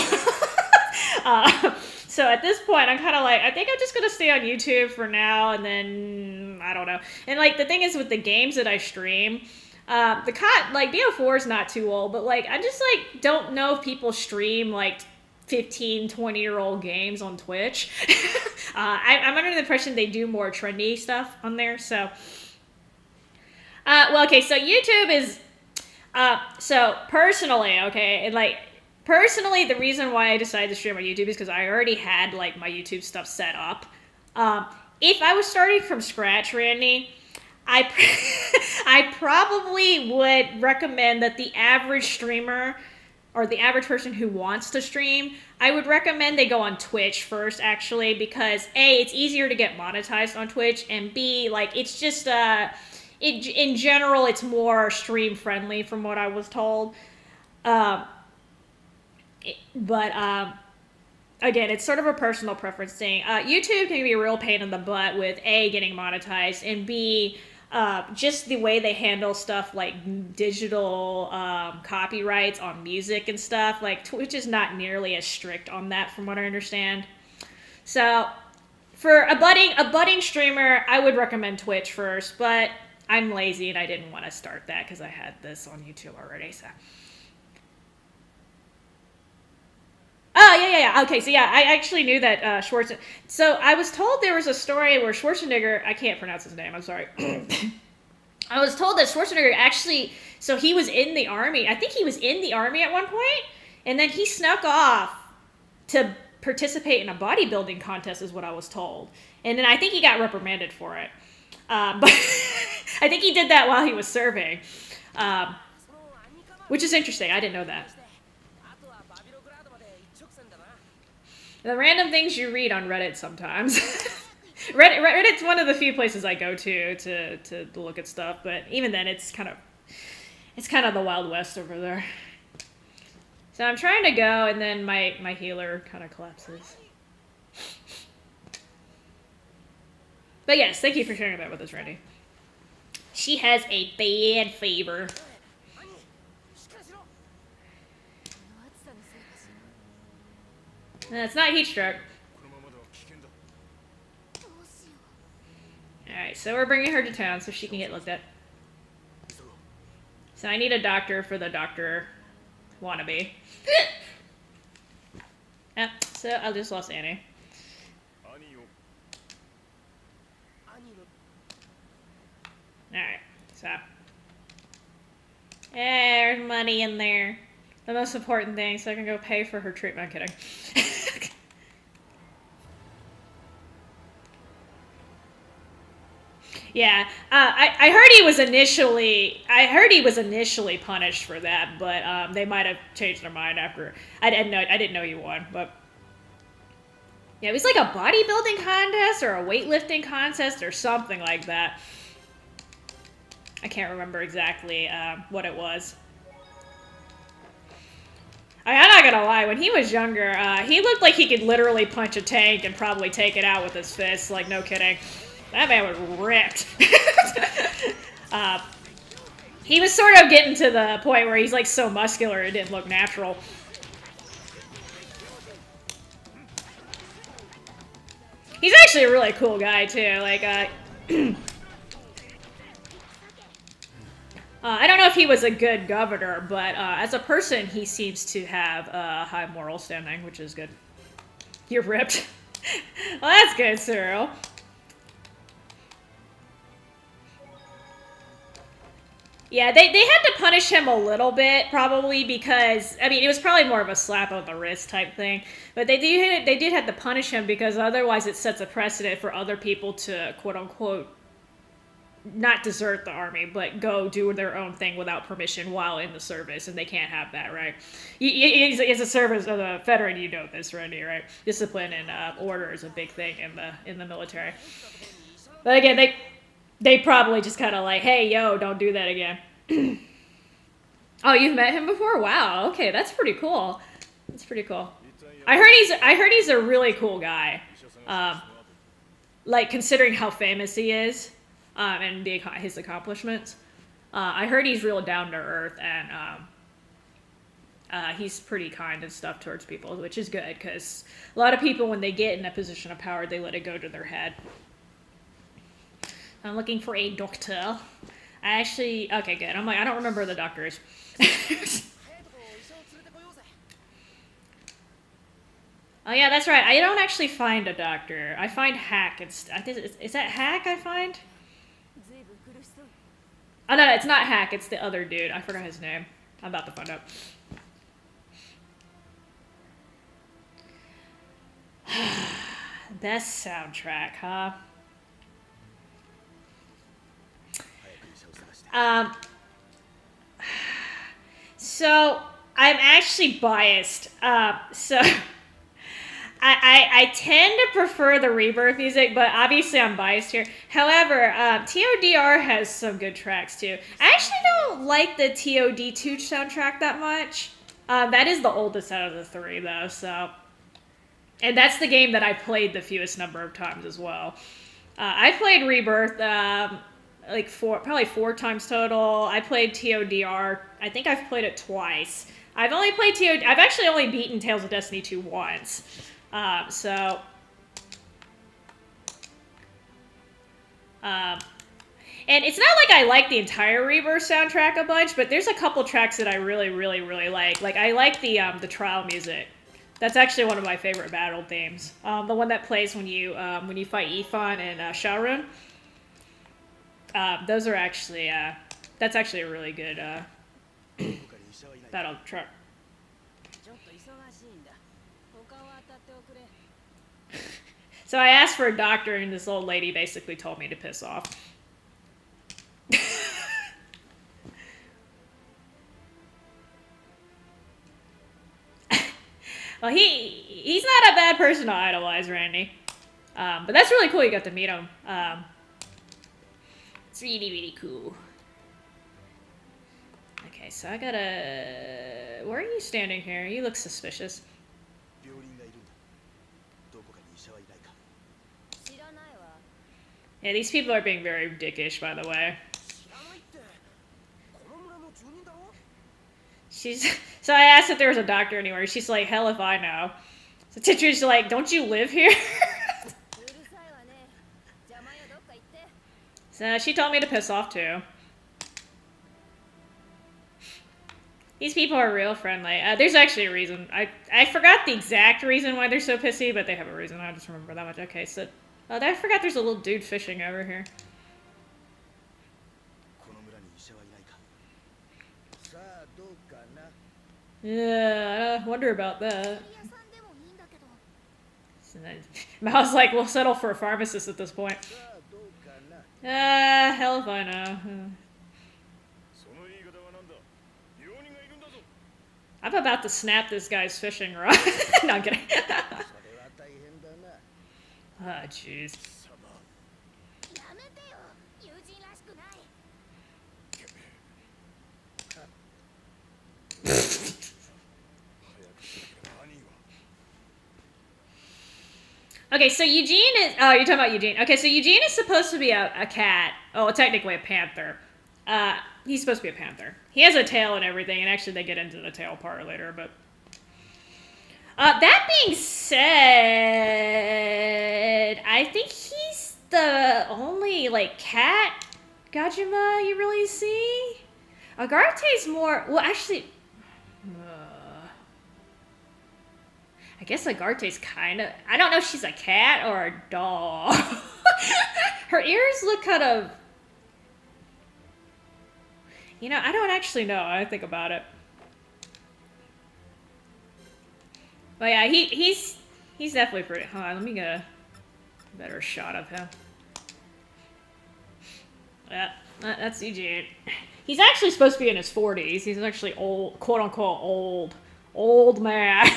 So at this point, I'm kind of like, I think I'm just going to stay on YouTube for now, and then, I don't know. And like, the thing is with the games that I stream, like, BO4 is not too old, but like, I just like, don't know if people stream like 15, 20-year-old games on Twitch. I'm under the impression they do more trendy stuff on there. So, well, okay, so YouTube is, so personally, okay, and like, personally, the reason why I decided to stream on YouTube is because I already had like my YouTube stuff set up. If I was starting from scratch, Randy, I probably would recommend that the average streamer or the average person who wants to stream, I would recommend they go on Twitch first, actually, because A, it's easier to get monetized on Twitch, and B, like, it's just, in general, it's more stream friendly from what I was told. But again, it's sort of a personal preference thing. YouTube can be a real pain in the butt with A, getting monetized, and B, just the way they handle stuff like digital copyrights on music and stuff. Like, Twitch is not nearly as strict on that from what I understand. So for a budding streamer, I would recommend Twitch first, but I'm lazy and I didn't want to start that because I had this on YouTube already. So yeah. Okay, so yeah, I actually knew that Schwarzenegger. So I was told there was a story where Schwarzenegger, I can't pronounce his name, I'm sorry. I was told that Schwarzenegger actually, so he was in the army. I think he was in the army at one point, and then he snuck off to participate in a bodybuilding contest is what I was told. And then I think he got reprimanded for it. But I think he did that while he was serving, which is interesting. I didn't know that. The random things you read on Reddit sometimes. Reddit's one of the few places I go to look at stuff, but even then it's kind of the Wild West over there. So I'm trying to go, and then my healer kind of collapses. But yes, thank you for sharing that with us, Randy. She has a bad fever. It's not heat stroke. Alright, so we're bringing her to town so she can get looked at. So I need a doctor for the doctor wannabe. Yep, so I just lost Annie. Alright, so. There's money in there. The most important thing, so I can go pay for her treatment. I'm kidding. Yeah, I heard he was initially punished for that, but they might have changed their mind after. I didn't know he won, but yeah, it was like a bodybuilding contest or a weightlifting contest or something like that. I can't remember exactly what it was. I'm not gonna lie, when he was younger, he looked like he could literally punch a tank and probably take it out with his fists, like, no kidding. That man was ripped. He was sort of getting to the point where he's, like, so muscular it didn't look natural. He's actually a really cool guy, too. Like, I don't know if he was a good governor, but as a person, he seems to have a high moral standing, which is good. You're ripped. Well, that's good, Cyril. Yeah, they had to punish him a little bit, probably, because, I mean, it was probably more of a slap on the wrist type thing, but they did have to punish him because otherwise it sets a precedent for other people to, quote-unquote, not desert the army, but go do their own thing without permission while in the service, and they can't have that, right? As a service of a veteran, you know this, Randy, right? Discipline and order is a big thing in the military. But again, they probably just kind of like, hey, yo, don't do that again. Oh, you've met him before? Wow, okay, that's pretty cool. That's pretty cool. I heard he's a really cool guy. Like, considering how famous he is, and his accomplishments. I heard he's real down to earth, and he's pretty kind and stuff towards people, which is good, because a lot of people, when they get in a position of power, they let it go to their head. I'm looking for a doctor. Okay, good. I'm like, I don't remember the doctors. Oh yeah, that's right. I don't actually find a doctor. I find Hack. Is that Hack I find? Oh no, it's not Hack. It's the other dude. I forgot his name. I'm about to find out. Best soundtrack, huh? So I'm actually biased. So I tend to prefer the Rebirth music, but obviously I'm biased here. However, TODR has some good tracks too. I actually don't like the TOD2 soundtrack that much. That is the oldest out of the three, though. So, and that's the game that I played the fewest number of times as well. I played Rebirth probably 4 times total. I played TODR. I think I've played it twice. I've actually only beaten Tales of Destiny 2 once. And it's not like I like the entire Rebirth soundtrack a bunch, but there's a couple tracks that I really, really, really like. Like, I like the trial music. That's actually one of my favorite battle themes. The one that plays when you fight Ifan and Shaorun. Those are actually, that's actually a really good battle track. So I asked for a doctor, and this old lady basically told me to piss off. Well, he's not a bad person to idolize, Randy. But that's really cool you got to meet him. It's really, really cool. Okay, so I gotta... Where are you standing here? You look suspicious. Yeah, these people are being very dickish, by the way. So I asked if there was a doctor anywhere. She's like, hell if I know. So Titra's like, don't you live here? So she told me to piss off too. These people are real friendly. There's actually a reason. I forgot the exact reason why they're so pissy, but they have a reason. I just remember that much. Okay, so... I forgot there's a little dude fishing over here. Yeah, I wonder about that. I was like, we'll settle for a pharmacist at this point. Hell if I know. I'm about to snap this guy's fishing rod. No, I'm kidding. Ah, jeez. Okay, so Eugene is... Oh, you're talking about Eugene. Okay, so Eugene is supposed to be a cat. Oh, technically a panther. He's supposed to be a panther. He has a tail and everything, and actually they get into the tail part later, but... that being said, I think he's the only, like, cat Gajima you really see. Agarte's more... Well, actually... I guess Agarte's kind of... I don't know if she's a cat or a dog. Her ears look kind of... You know, I don't actually know. I think about it. But yeah, he's definitely pretty... Hold on, let me get a better shot of him. Yeah, that's Eugene. He's actually supposed to be in his 40s. He's actually old, quote-unquote old man.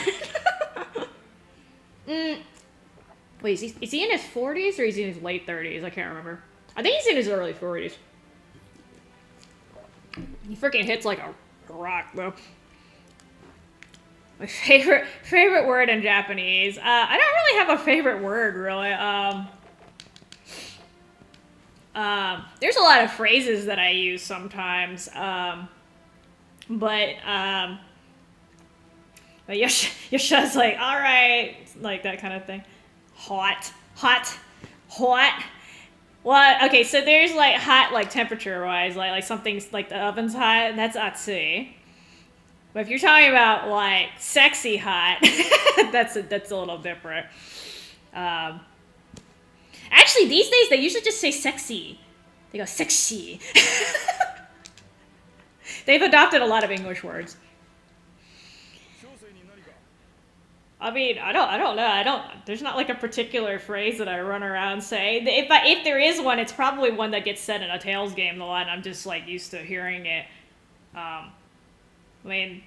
Wait, is he in his 40s or is he in his late 30s? I can't remember. I think he's in his early 40s. He freaking hits like a rock, though. My favorite word in Japanese. I don't really have a favorite word, really. There's a lot of phrases that I use sometimes. But Yosha's like, all right, like that kind of thing. Hot. Well, okay, so there's like hot, like temperature-wise, like something's like the oven's hot. That's atsui. But if you're talking about like sexy hot, that's a little different. Um, Actually, these days they usually just say sexy. They go sexy. They've adopted a lot of English words. I mean, I don't know. There's not like a particular phrase that I run around saying. If there is one, it's probably one that gets said in a Tales game a lot, and I'm just like used to hearing it. I mean,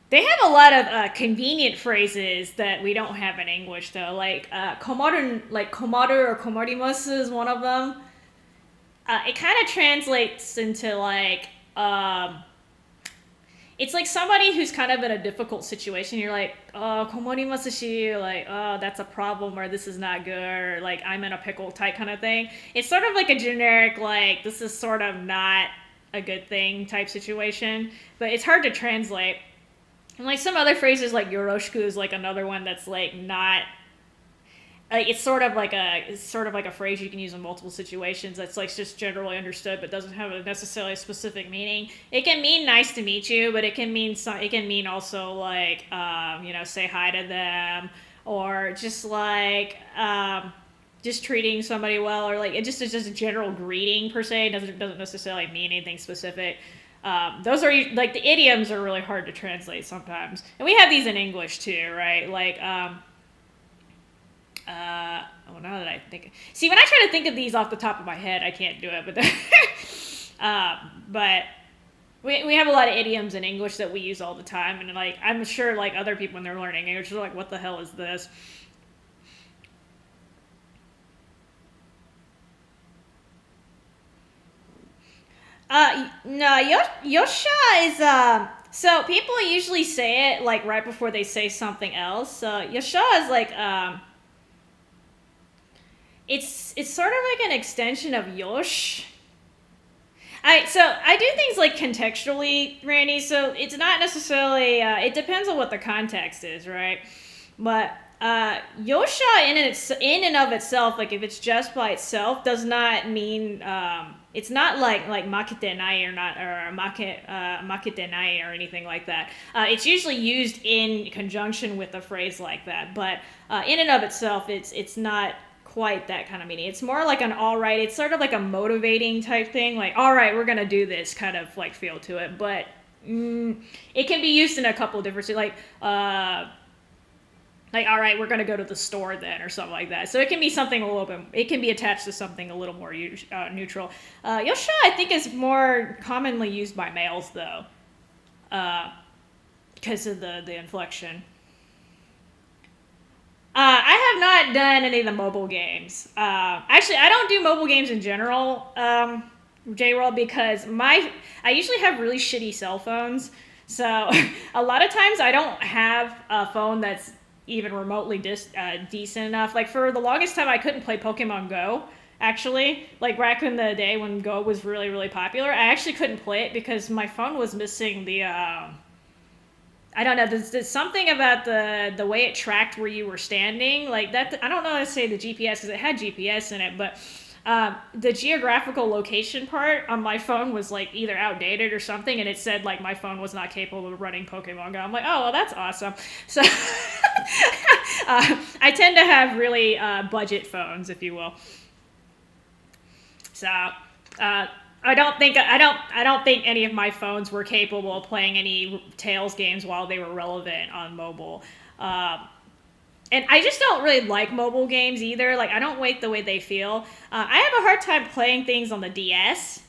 they have a lot of convenient phrases that we don't have in English though. Like komaru, or komarimasu is one of them. It kind of translates into like it's like somebody who's kind of in a difficult situation. You're like, oh, komarimasu shi, like, oh, that's a problem, or this is not good, or like, I'm in a pickle type kind of thing. It's sort of like a generic, like, this is sort of not a good thing type situation, but it's hard to translate. And like some other phrases, like yoroshiku is like another one that's like not. It's sort of like a phrase you can use in multiple situations that's like just generally understood but doesn't have a necessarily specific meaning. It can mean nice to meet you, but it can mean also like say hi to them, or just like just treating somebody well, or like it's just a general greeting per se. It doesn't necessarily mean anything specific. Those are like the idioms are really hard to translate sometimes, and we have these in English too, right? Like now that I think, see, when I try to think of these off the top of my head, I can't do it. But we have a lot of idioms in English that we use all the time, and like I'm sure like other people when they're learning English, they're like, "What the hell is this?" No, Yosha is so people usually say it like right before they say something else. So Yosha is like it's sort of like an extension of Yosh. I do things like contextually, Randy. So it's not necessarily. It depends on what the context is, right? But Yosha in and of itself, like if it's just by itself, does not mean. It's not like makete nai or not, or makete nai or anything like that. It's usually used in conjunction with a phrase like that, but in and of itself, it's not quite that kind of meaning. It's more like an all right. It's sort of like a motivating type thing, like all right, we're gonna do this kind of like feel to it. But it can be used in a couple of different, like all right, we're gonna go to the store then, or something like that. So it can be something a little bit. It can be attached to something a little more neutral. Yosha, I think, is more commonly used by males though, because of the inflection. I have not done any of the mobile games. Actually, I don't do mobile games in general, J-Roll, because I usually have really shitty cell phones. So a lot of times I don't have a phone that's even remotely decent enough. Like for the longest time, I couldn't play Pokemon Go. Actually, like back in the day when Go was really, really popular, I actually couldn't play it because my phone was missing the. I don't know. There's something about the way it tracked where you were standing, like that. I don't know how to say the GPS because it had GPS in it, but the geographical location part on my phone was like either outdated or something, and it said like my phone was not capable of running Pokemon Go. I'm like, oh well, that's awesome. So I tend to have really budget phones, if you will. So. I don't think any of my phones were capable of playing any Tales games while they were relevant on mobile. And I just don't really like mobile games either. Like I don't like the way they feel. I have a hard time playing things on the DS,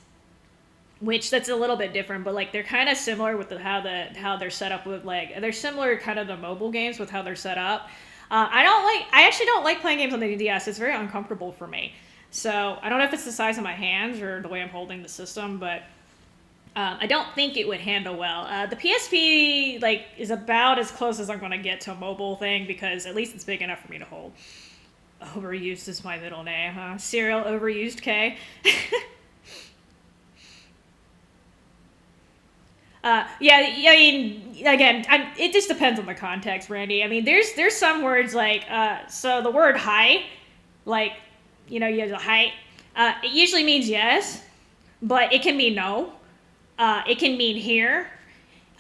which that's a little bit different. But like they're kind of similar with how they're set up with like they're similar kind of the mobile games with how they're set up. I actually don't like playing games on the DS. It's very uncomfortable for me. So I don't know if it's the size of my hands or the way I'm holding the system, but I don't think it would handle well. The PSP like is about as close as I'm going to get to a mobile thing because at least it's big enough for me to hold. Overused is my middle name, huh? Serial Overused K. Yeah, I mean, again, it just depends on the context, Randy. I mean, there's some words like, so the word hi, like, you have a hi. It usually means yes, but it can mean no. It can mean here.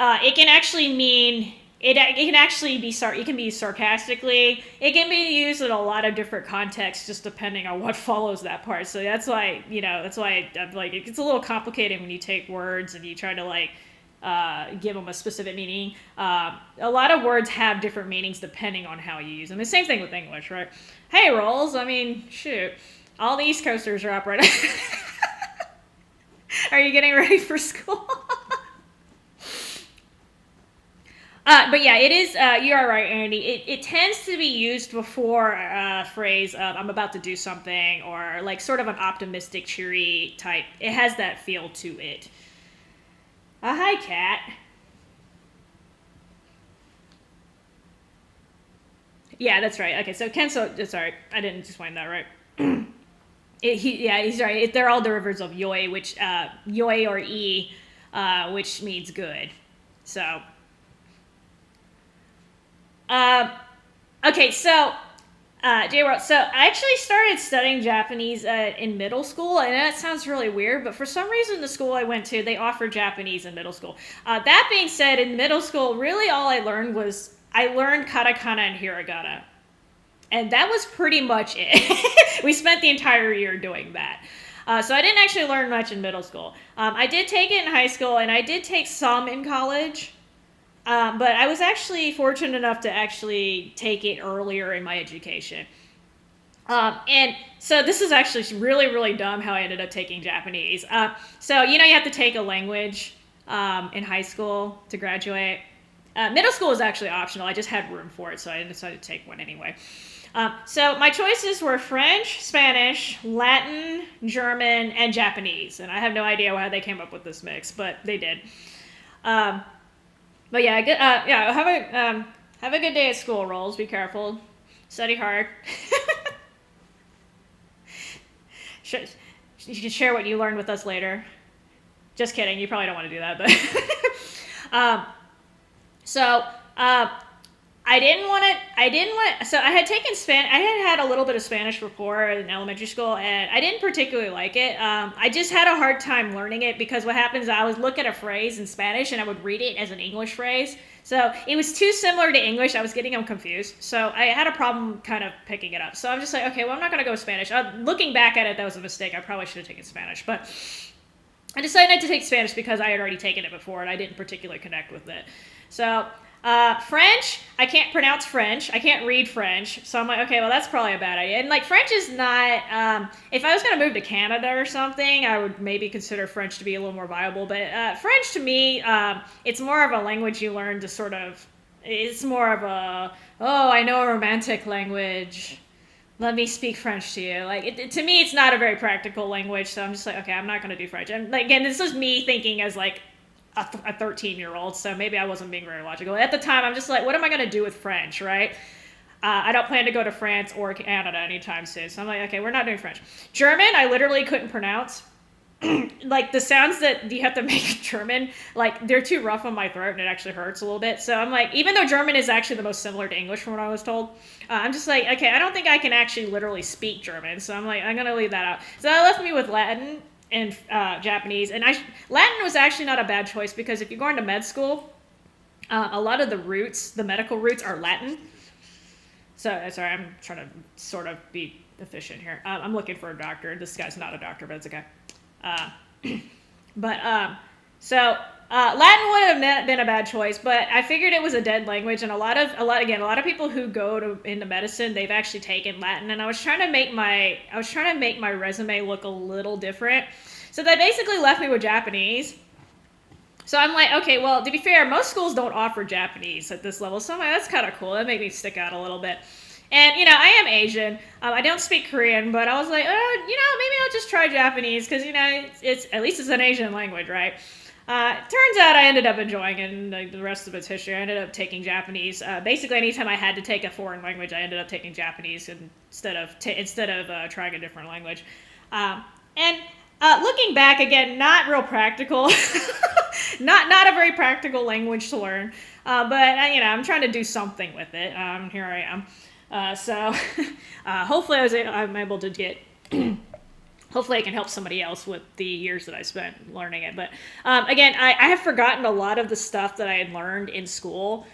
it can actually mean it can actually be it can be used sarcastically. It can be used in a lot of different contexts, just depending on what follows that part. So that's why I'm like, it gets a little complicated when you take words and you try to like give them a specific meaning. A lot of words have different meanings depending on how you use them. The same thing with English, right? Hey, Rolls. I mean, shoot, all the East Coasters are up right now. Are you getting ready for school? But yeah, it is, you are right, Andy. It tends to be used before a phrase of I'm about to do something, or like sort of an optimistic, cheery type. It has that feel to it. Hi, Kat. Yeah, that's right. Okay, so Kenso, sorry, I didn't explain that right. He's right. They're all derivatives of yoi, which, yoi or e, which means good. So... okay, so, J-World, so I actually started studying Japanese in middle school, and that sounds really weird, but for some reason the school I went to, they offered Japanese in middle school. That being said, in middle school, really all I learned katakana and hiragana. And that was pretty much it. We spent the entire year doing that. So I didn't actually learn much in middle school. I did take it in high school, and I did take some in college. But I was actually fortunate enough to actually take it earlier in my education. And so this is actually really, really dumb how I ended up taking Japanese. So, you have to take a language in high school to graduate. Middle school was actually optional. I just had room for it, so I decided to take one anyway. So my choices were French, Spanish, Latin, German, and Japanese. And I have no idea how they came up with this mix, but they did. But yeah, have a good day at school, Rolls. Be careful. Study hard. You can share what you learned with us later. Just kidding. You probably don't want to do that, but so I had taken I had a little bit of Spanish before in elementary school, and I didn't particularly like it. I just had a hard time learning it because what happens is I would look at a phrase in Spanish and I would read it as an English phrase. So it was too similar to English. I was getting them confused. So I had a problem kind of picking it up. So I'm just like, okay, well, I'm not going to go with Spanish. Looking back at it, that was a mistake. I probably should have taken Spanish, but I decided not to take Spanish because I had already taken it before and I didn't particularly connect with it. So French, I can't pronounce French. I can't read French. So I'm like, okay, well, that's probably a bad idea. And like, French is not, if I was going to move to Canada or something, I would maybe consider French to be a little more viable. But French to me, it's more of a language you learn to sort of, it's more of a, oh, I know a romantic language. Let me speak French to you. Like, to me, it's not a very practical language. So I'm just like, okay, I'm not going to do French. And like, again, this is me thinking as like, a 13-year-old, so maybe I wasn't being very logical. At the time, I'm just like, what am I going to do with French, right? I don't plan to go to France or Canada anytime soon, so I'm like, okay, we're not doing French. German, I literally couldn't pronounce. Like, the sounds that you have to make in German, like, they're too rough on my throat, and it actually hurts a little bit. So I'm like, even though German is actually the most similar to English from what I was told, I'm just like, okay, I don't think I can actually literally speak German, so I'm like, I'm going to leave that out. So that left me with Latin and Japanese, and Latin was actually not a bad choice because if you're going to med school, a lot of the medical roots are Latin. So, sorry, I'm trying to sort of be efficient here. I'm looking for a doctor. This guy's not a doctor, but it's okay. Latin would have been a bad choice, but I figured it was a dead language, and a lot of people who go into medicine, they've actually taken Latin, and I was trying to make my resume look a little different. So that basically left me with Japanese. So I'm like, okay, well, to be fair, most schools don't offer Japanese at this level, so I'm like, that's kind of cool. That made me stick out a little bit. And, I am Asian. I don't speak Korean, but I was like, maybe I'll just try Japanese because, it's at least it's an Asian language, right? Turns out I ended up enjoying it, and the rest of its history. I ended up taking Japanese. Basically, anytime I had to take a foreign language, I ended up taking Japanese instead of trying a different language. Looking back, again, not real practical. not a very practical language to learn. But I'm trying to do something with it. Here I am. So hopefully I'm able to get hopefully I can help somebody else with the years that I spent learning it. But again, I have forgotten a lot of the stuff that I had learned in school.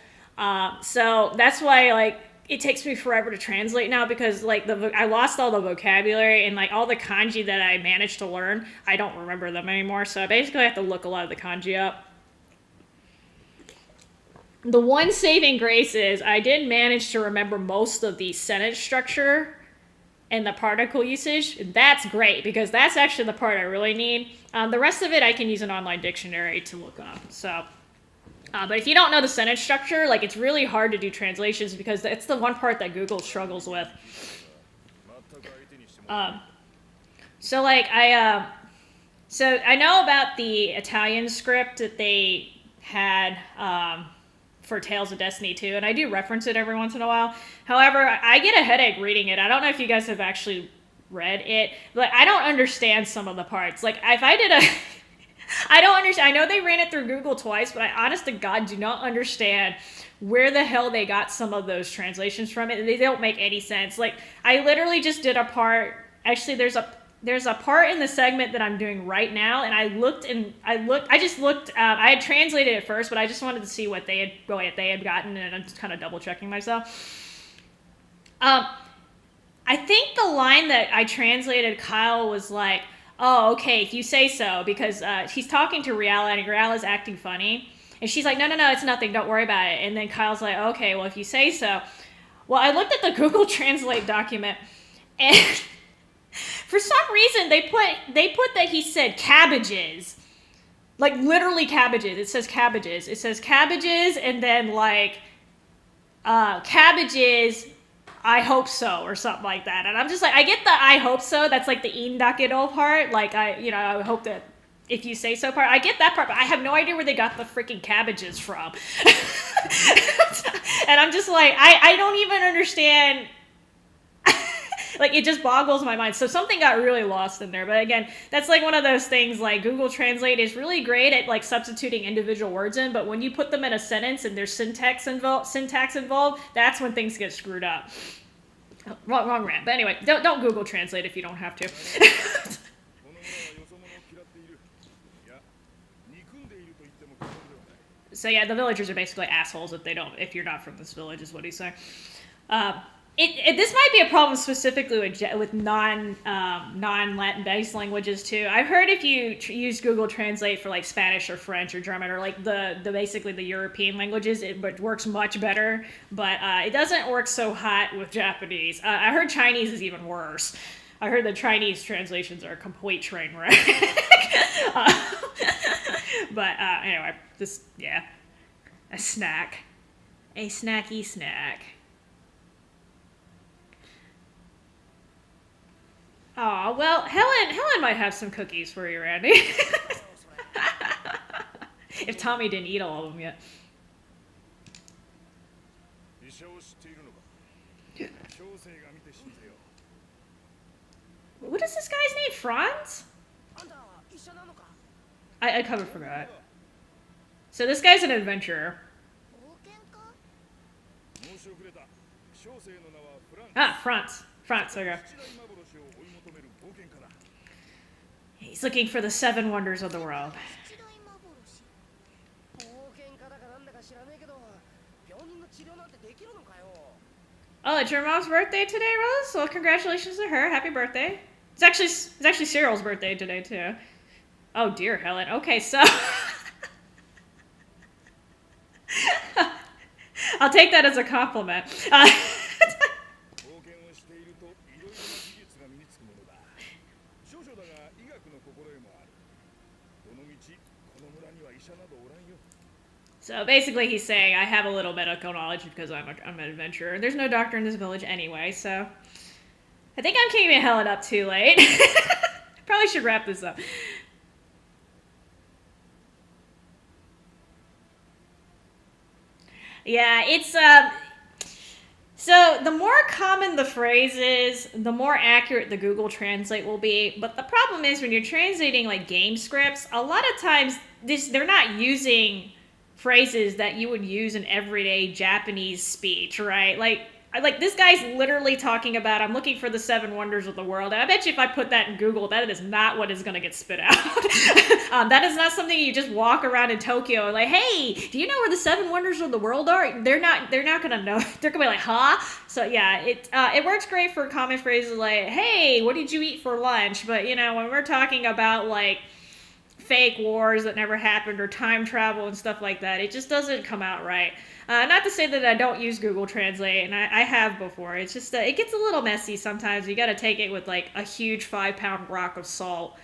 So that's why like it takes me forever to translate now, because like I lost all the vocabulary, and like all the kanji that I managed to learn, I don't remember them anymore. So I basically have to look a lot of the kanji up. The one saving grace is I did manage to remember most of the sentence structure and the particle usage. That's great, because that's actually the part I really need. The rest of it I can use an online dictionary to look up. So, but if you don't know the sentence structure, like it's really hard to do translations, because it's the one part that Google struggles with. So like so I know about the Italian script that they had for Tales of Destiny 2, and I do reference it every once in a while. However, I get a headache reading it. I don't know if you guys have actually read it, but I don't understand some of the parts. Like, if I did I don't understand. I know they ran it through Google twice, but I honest to God do not understand where the hell they got some of those translations from it. They don't make any sense. Like, I literally just did a part. Actually, there's a part in the segment that I'm doing right now, and I had translated it first, but I just wanted to see what they had gotten, and I'm just kind of double checking myself. I think the line that I translated, Kyle was like, "Oh, okay, if you say so," because he's talking to Riala, and Riala's acting funny, and she's like, "No, it's nothing. Don't worry about it." And then Kyle's like, "Okay, well, if you say so." Well, I looked at the Google Translate document, and for some reason, they put that he said cabbages. Like, literally cabbages. It says cabbages. It says cabbages, and then, like, cabbages, I hope so, or something like that. And I'm just like, I get the I hope so. That's, like, the indakedo part. Like, I hope that if you say so part. I get that part, but I have no idea where they got the freaking cabbages from. And I'm just like, I don't even understand. Like, it just boggles my mind. So something got really lost in there. But again, that's like one of those things, like Google Translate is really great at like substituting individual words in, but when you put them in a sentence and there's syntax involved, that's when things get screwed up. Wrong rant. But anyway, don't Google Translate if you don't have to. So yeah, the villagers are basically assholes if you're not from this village, is what he's saying. This might be a problem specifically with non-Latin based languages too. I've heard if you use Google Translate for like Spanish or French or German or like the basically the European languages, it works much better. But it doesn't work so hot with Japanese. I heard Chinese is even worse. I heard the Chinese translations are a complete train wreck. But anyway, a snacky snack. Oh, well, Helen might have some cookies for you, Randy. If Tommy didn't eat all of them yet. What is this guy's name? Franz? I kind of forgot. So this guy's an adventurer. Franz, okay. He's looking for the 7 wonders of the world. Oh, it's your mom's birthday today, Rose? Well, congratulations to her. Happy birthday. It's actually Cyril's birthday today, too. Oh, dear, Helen. Okay, so... I'll take that as a compliment. So basically he's saying, I have a little medical knowledge because I'm an adventurer. There's no doctor in this village anyway, so... I think I'm keeping Helen up too late. Probably should wrap this up. Yeah, it's... So the more common the phrase is, the more accurate the Google Translate will be. But the problem is when you're translating like game scripts, a lot of times they're not using phrases that you would use in everyday Japanese speech, right? Like like this guy's literally talking about I'm looking for the 7 wonders of the world. And I bet you if I put that in Google, that is not what is going to get spit out. That is not something you just walk around in Tokyo and like, hey, do you know where the 7 wonders of the world are? They're not going to know. They're going to be like, huh? So yeah, it works great for common phrases like, hey, what did you eat for lunch? But you know, when we're talking about like fake wars that never happened or time travel and stuff like that, it just doesn't come out right. Not to say that I don't use Google Translate, and I have before. It's just it gets a little messy sometimes. You got to take it with like a huge 5-pound rock of salt.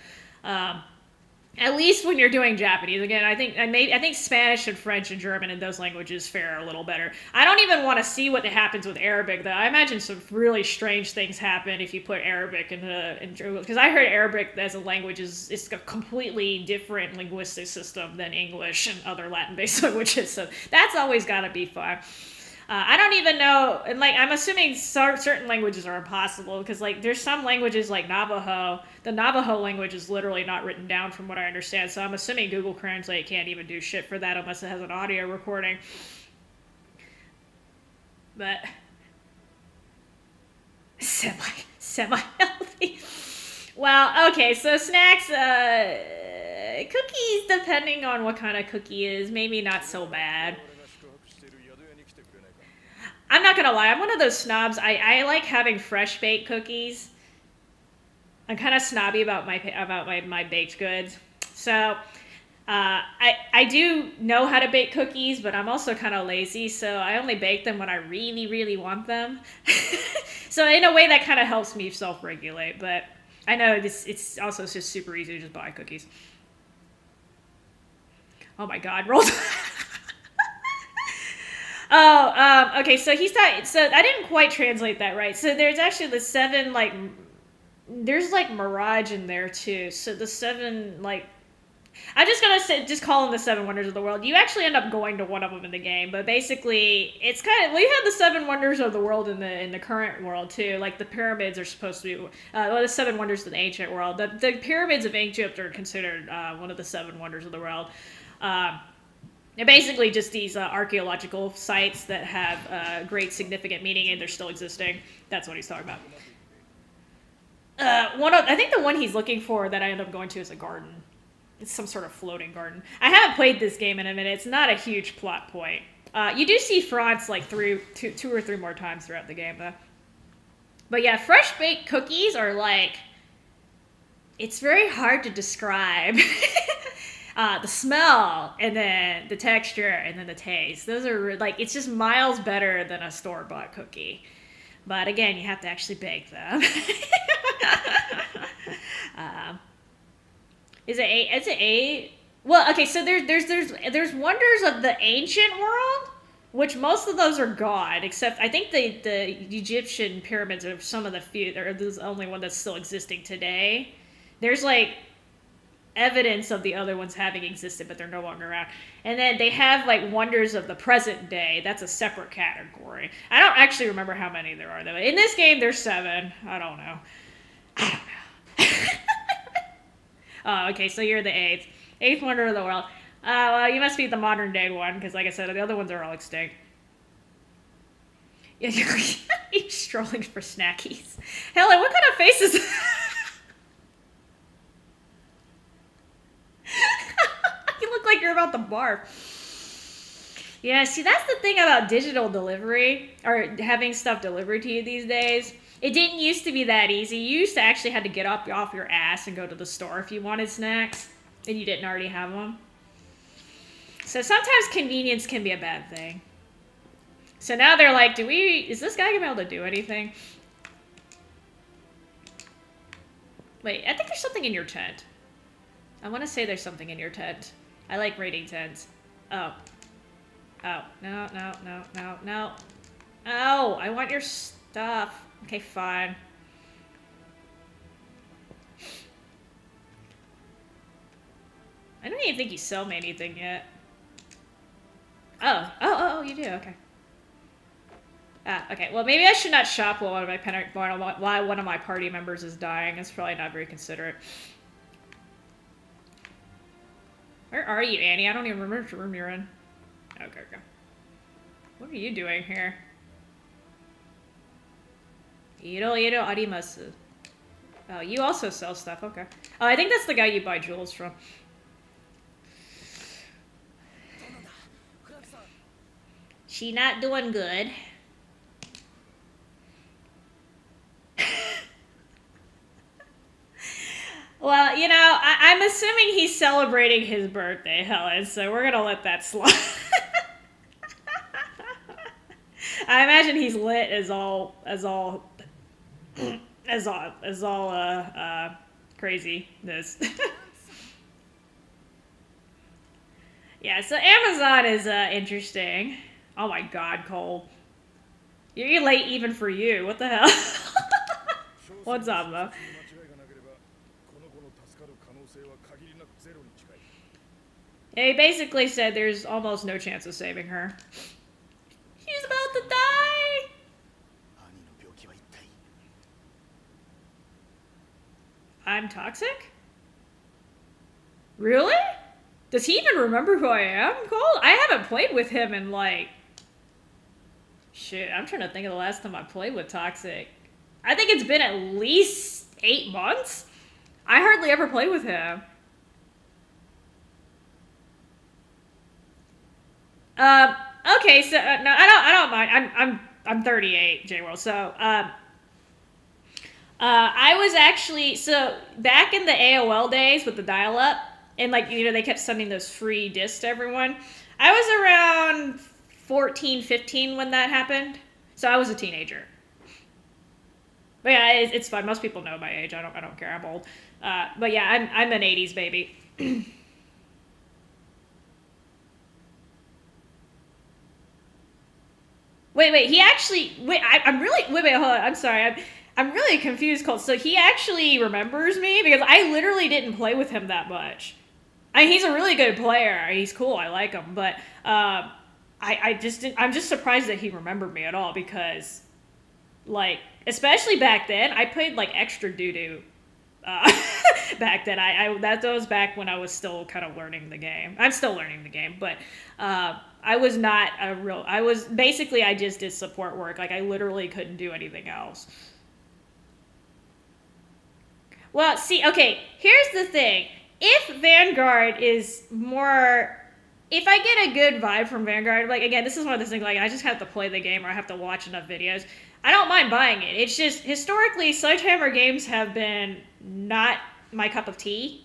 At least when you're doing Japanese. Again, I think Spanish and French and German and those languages fare a little better. I don't even want to see what happens with Arabic, though. I imagine some really strange things happen if you put Arabic in German. Because I heard Arabic as a language is a completely different linguistic system than English and other Latin-based languages. So that's always got to be fun. I don't even know, and like I'm assuming certain languages are impossible because like there's some languages like Navajo. The Navajo language is literally not written down from what I understand, so I'm assuming Google Translate can't even do shit for that unless it has an audio recording. But semi healthy. Well, okay, so snacks, cookies, depending on what kind of cookie is, maybe not so bad. I'm not gonna lie, I'm one of those snobs. I like having fresh baked cookies. I'm kind of snobby about my baked goods. So I do know how to bake cookies, but I'm also kind of lazy, so I only bake them when I really, really want them. So in a way, that kind of helps me self-regulate. But I know it's also just super easy to just buy cookies. Oh my God, rolls. Oh, okay, so he's not, so I didn't quite translate that right. So there's actually the 7, like, there's like Mirage in there too. So the 7, like, I'm just gonna just call them the 7 wonders of the world. You actually end up going to one of them in the game, but basically it's kind of, we have the 7 wonders of the world in the current world too. Like the pyramids are supposed to be, the 7 wonders of the ancient world. The pyramids of Egypt are considered one of the 7 wonders of the world. They're basically just these archaeological sites that have great significant meaning and they're still existing. That's what he's talking about. I think the one he's looking for that I end up going to is a garden. It's some sort of floating garden. I haven't played this game in a minute. It's not a huge plot point. You do see France like two or three more times throughout the game, though. But yeah, fresh baked cookies are like, it's very hard to describe. The smell, and then the texture, and then the taste. Those are like, it's just miles better than a store-bought cookie. But again, you have to actually bake them. Is it a? Well, okay. So there's wonders of the ancient world, which most of those are gone. Except I think the Egyptian pyramids are some of the few. They're the only one that's still existing today. There's like evidence of the other ones having existed, but they're no longer around. And then they have like wonders of the present day. That's a separate category. I don't actually remember how many there are though. In this game, there's 7. I don't know. Oh, okay, so you're the 8th wonder of the world. Well, you must be the modern day one, because like I said, the other ones are all extinct. Yeah, you're strolling for snackies. Helen, what kind of face is that? You look like you're about to barf. Yeah, see, that's the thing about digital delivery, or having stuff delivered to you these days. It didn't used to be that easy. You used to actually had to get up off your ass and go to the store if you wanted snacks, and you didn't already have them. So sometimes convenience can be a bad thing. So now they're like, is this guy gonna be able to do anything? Wait, I think there's something in your tent. I want to say there's something in your tent. I like raiding tents. Oh. Oh, no. Oh, I want your stuff. Okay, fine. I don't even think you sell me anything yet. Oh, you do, okay. Okay, well maybe I should not shop while one of my party members is dying. That's probably not very considerate. Where are you, Annie? I don't even remember which room you're in. Okay. What are you doing here? Iro arimasu. Oh, you also sell stuff. Okay. Oh, I think that's the guy you buy jewels from. She not doing good. Well, you know, I'm assuming he's celebrating his birthday, Helen, so we're gonna let that slide. I imagine he's lit as all craziness. Yeah, so Amazon is interesting. Oh my god, Cole. You're late even for you. What the hell? What's up, though? Yeah, he basically said there's almost no chance of saving her. She's about to die! I'm toxic? Really? Does he even remember who I am, Cole? I haven't played with him in like... Shit, I'm trying to think of the last time I played with Toxic. I think it's been at least 8 months? I hardly ever play with him. Okay, so no, I don't mind. I'm 38, J-World. So, I was actually back in the AOL days with the dial-up, and like they kept sending those free discs to everyone. I was around 14, 15 when that happened, so I was a teenager. But yeah, it's fine. Most people know my age. I don't care. I'm old. But yeah, I'm an 80s baby. Wait, he actually, I'm really, hold on, I'm sorry, I'm really confused, Colt. So he actually remembers me? Because I literally didn't play with him that much. I mean, he's a really good player, he's cool, I like him, but, I'm just surprised that he remembered me at all, because, like, especially back then, I played, like, extra doo-doo, back then. That was back when I was still kind of learning the game. I'm still learning the game, but, I was not I just did support work. Like, I literally couldn't do anything else. Well, see, okay, here's the thing. If Vanguard is more... If I get a good vibe from Vanguard, like, again, this is one of those things, like, I just have to play the game or I have to watch enough videos. I don't mind buying it. It's just, historically, Sledgehammer games have been not my cup of tea.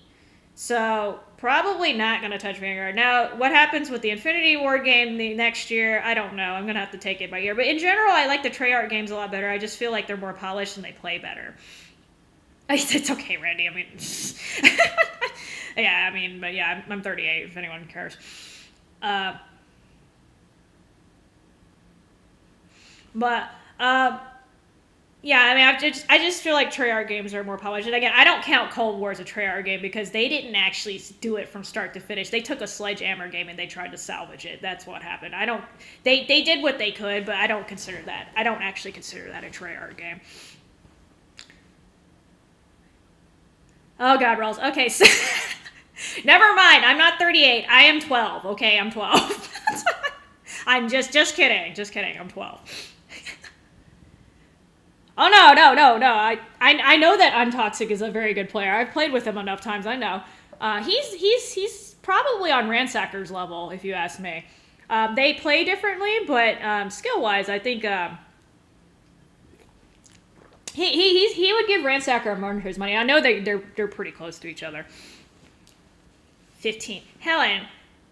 So, probably not going to touch Vanguard. Now, what happens with the Infinity Ward game the next year, I don't know. I'm going to have to take it by ear. But in general, I like the Treyarch games a lot better. I just feel like they're more polished and they play better. It's okay, Randy. I mean, yeah, I mean, but yeah, I'm 38, if anyone cares. Yeah, I mean, I just feel like Treyarch games are more polished. And again, I don't count Cold War as a Treyarch game because they didn't actually do it from start to finish. They took a Sledgehammer game and they tried to salvage it. That's what happened. They did what they could, but I don't actually consider that a Treyarch game. Oh God, Rolls. Okay, so never mind. I'm not 38. I am 12. Okay, I'm 12. I'm just kidding. Just kidding. I'm 12. Oh, no. I know that Untoxic is a very good player. I've played with him enough times. I know. He's probably on Ransacker's level, if you ask me. They play differently, but skill-wise, I think he would give Ransacker more than his money. I know they're pretty close to each other. 15. Helen,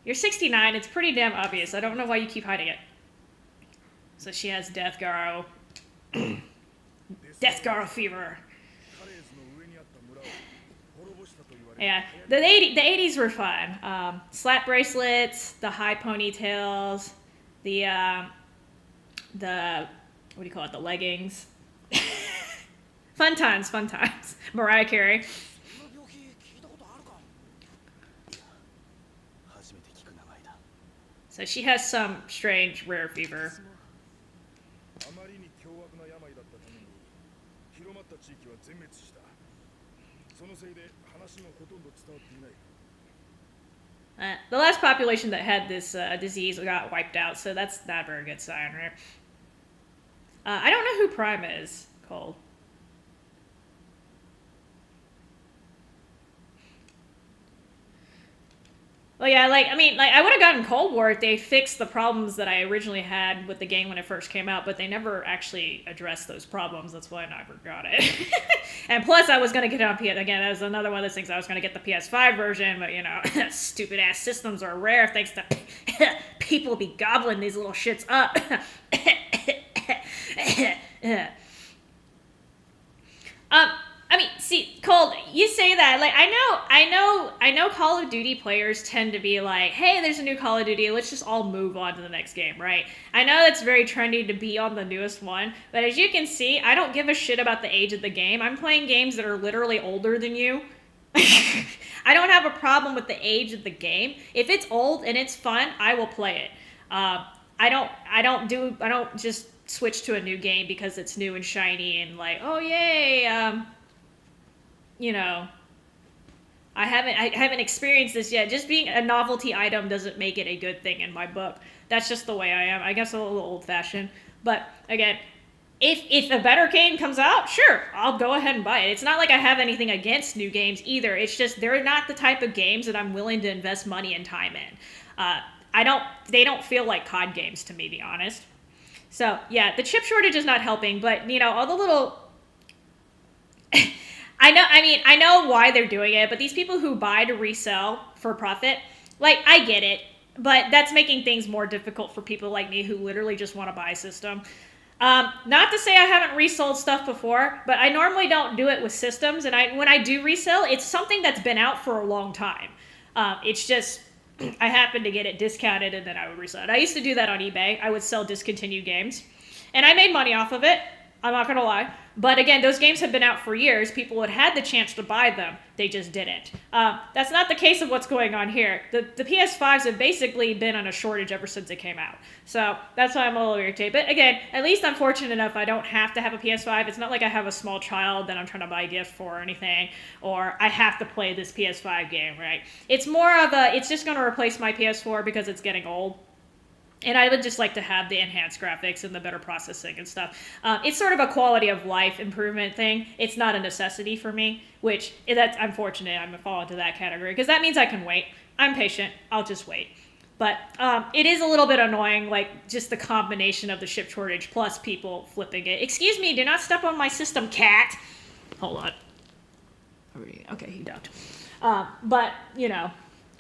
you're 69. It's pretty damn obvious. I don't know why you keep hiding it. So she has Death Garo. Death Garo fever. Yeah, the 80s were fun. Slap bracelets, the high ponytails, the what do you call it? The leggings. Fun times. Mariah Carey. So she has some strange rare fever. The last population that had this disease got wiped out, so that's not a very good sign, right? I don't know who Prime is. Cold. Well, yeah, like, I mean, like, I would have gotten Cold War if they fixed the problems that I originally had with the game when it first came out, but they never actually addressed those problems. That's why I never got it. And plus, I was going to get it on PS. Again, that was another one of those things. I was going to get the PS5 version, but, you know, stupid ass systems are rare thanks to people be gobbling these little shits up. I mean, see, Cold, you say that, like, I know Call of Duty players tend to be like, hey, there's a new Call of Duty, let's just all move on to the next game, right? I know that's very trendy to be on the newest one, but as you can see, I don't give a shit about the age of the game. I'm playing games that are literally older than you. I don't have a problem with the age of the game. If it's old and it's fun, I will play it. I don't just switch to a new game because it's new and shiny and like, oh yay, you know, I haven't experienced this yet. Just being a novelty item doesn't make it a good thing in my book. That's just the way I am. I guess I'm a little old-fashioned. But again, if a better game comes out, sure, I'll go ahead and buy it. It's not like I have anything against new games either. It's just they're not the type of games that I'm willing to invest money and time in. They don't feel like COD games to me, to be honest. So yeah, the chip shortage is not helping, but you know, all the little I know why they're doing it, but these people who buy to resell for profit, like, I get it, but that's making things more difficult for people like me who literally just want to buy a system. Not to say I haven't resold stuff before, but I normally don't do it with systems, and when I do resell, it's something that's been out for a long time. It's just, I happen to get it discounted, and then I would resell it. I used to do that on eBay. I would sell discontinued games, and I made money off of it. I'm not going to lie. But again, those games have been out for years. People had had the chance to buy them. They just didn't. That's not the case of what's going on here. The PS5s have basically been on a shortage ever since it came out. So that's why I'm a little irritated. But again, at least I'm fortunate enough I don't have to have a PS5. It's not like I have a small child that I'm trying to buy a gift for or anything. Or I have to play this PS5 game, right? It's more of it's just going to replace my PS4 because it's getting old. And I would just like to have the enhanced graphics and the better processing and stuff. It's sort of a quality of life improvement thing. It's not a necessity for me, which that's unfortunate. I'm going to fall into that category because that means I can wait. I'm patient. I'll just wait. But it is a little bit annoying, like just the combination of the chip shortage plus people flipping it. Excuse me, do not step on my system, cat. Hold on. Okay, he ducked. But, you know.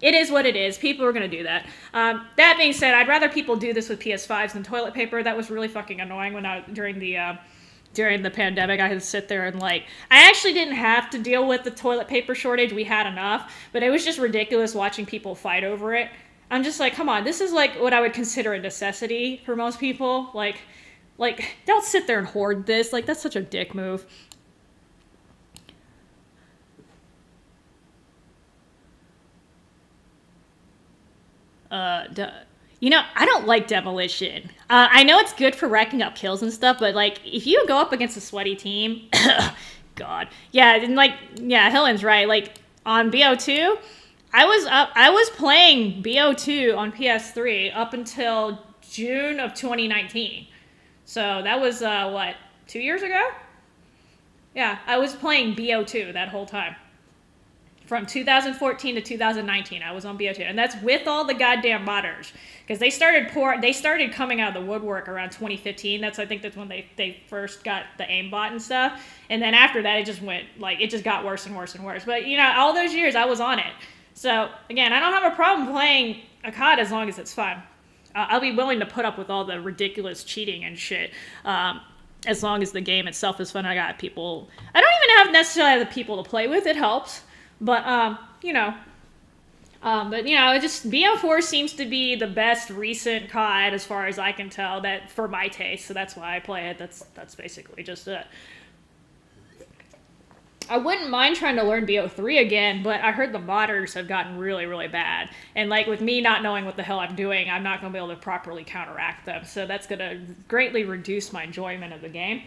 It is what it is. People are going to do that. That being said, I'd rather people do this with PS5s than toilet paper. That was really fucking annoying during the pandemic. I had to sit there and I actually didn't have to deal with the toilet paper shortage. We had enough, but it was just ridiculous watching people fight over it. I'm just like, come on, this is like what I would consider a necessity for most people. Like, don't sit there and hoard this. Like, that's such a dick move. You know, I don't like demolition. I know it's good for racking up kills and stuff, but if you go up against a sweaty team, God, yeah, and Helen's right. On BO2, I was playing BO2 on PS3 up until June of 2019. So that was 2 years ago? Yeah, I was playing BO2 that whole time. From 2014 to 2019, I was on BO2, and that's with all the goddamn modders, because they started coming out of the woodwork around 2015. That's when they first got the aimbot and stuff, and then after that, it just got worse and worse and worse. But all those years I was on it, so again, I don't have a problem playing a COD as long as it's fun. I'll be willing to put up with all the ridiculous cheating and shit. As long as the game itself is fun. I got people. I don't even have necessarily the people to play with. It helps. But, it just, BO4 seems to be the best recent COD as far as I can tell, that for my taste, so that's why I play it. That's basically just it. I wouldn't mind trying to learn BO3 again, but I heard the modders have gotten really, really bad. And with me not knowing what the hell I'm doing, I'm not going to be able to properly counteract them, so that's going to greatly reduce my enjoyment of the game.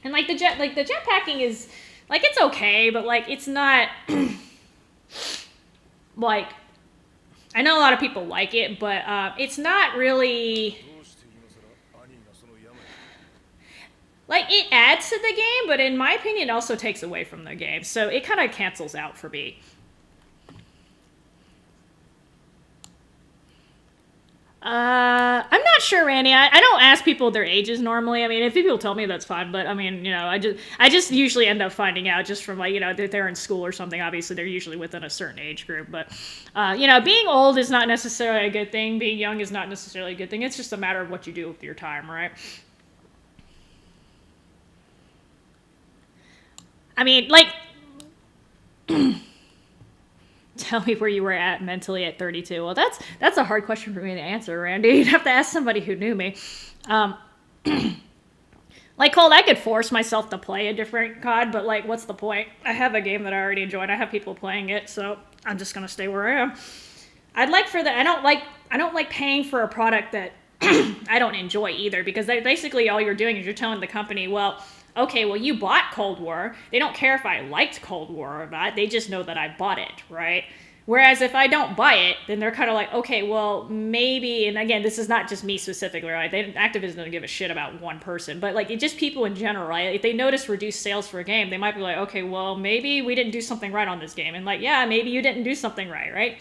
And the jetpacking is... it's okay, but, it's not, I know a lot of people like it, but, it's not really, like, it adds to the game, but in my opinion, it also takes away from the game. So it kind of cancels out for me. I'm not sure, Randy. I don't ask people their ages normally. I mean, if people tell me, that's fine. But I mean, I just usually end up finding out just from like, that they're in school or something. Obviously, they're usually within a certain age group. But, being old is not necessarily a good thing. Being young is not necessarily a good thing. It's just a matter of what you do with your time, right? I mean, like, tell me where you were at mentally at 32. Well, that's a hard question for me to answer, Randy. You'd have to ask somebody who knew me. Like, Cold, I could force myself to play a different COD, but like, what's the point? I have a game that I already enjoyed. I have people playing it, so I'm just gonna stay where I am. I don't like paying for a product that I don't enjoy either, because basically all you're doing is you're telling the company, well, okay, well, you bought Cold War. They don't care if I liked Cold War or not. They just know that I bought it, right? Whereas if I don't buy it, then they're kind of like, okay, well, maybe, and again, this is not just me specifically, right? Activision doesn't give a shit about one person, but like, it's just people in general, right? If they notice reduced sales for a game, they might be like, okay, well, maybe we didn't do something right on this game. And like, yeah, maybe you didn't do something right?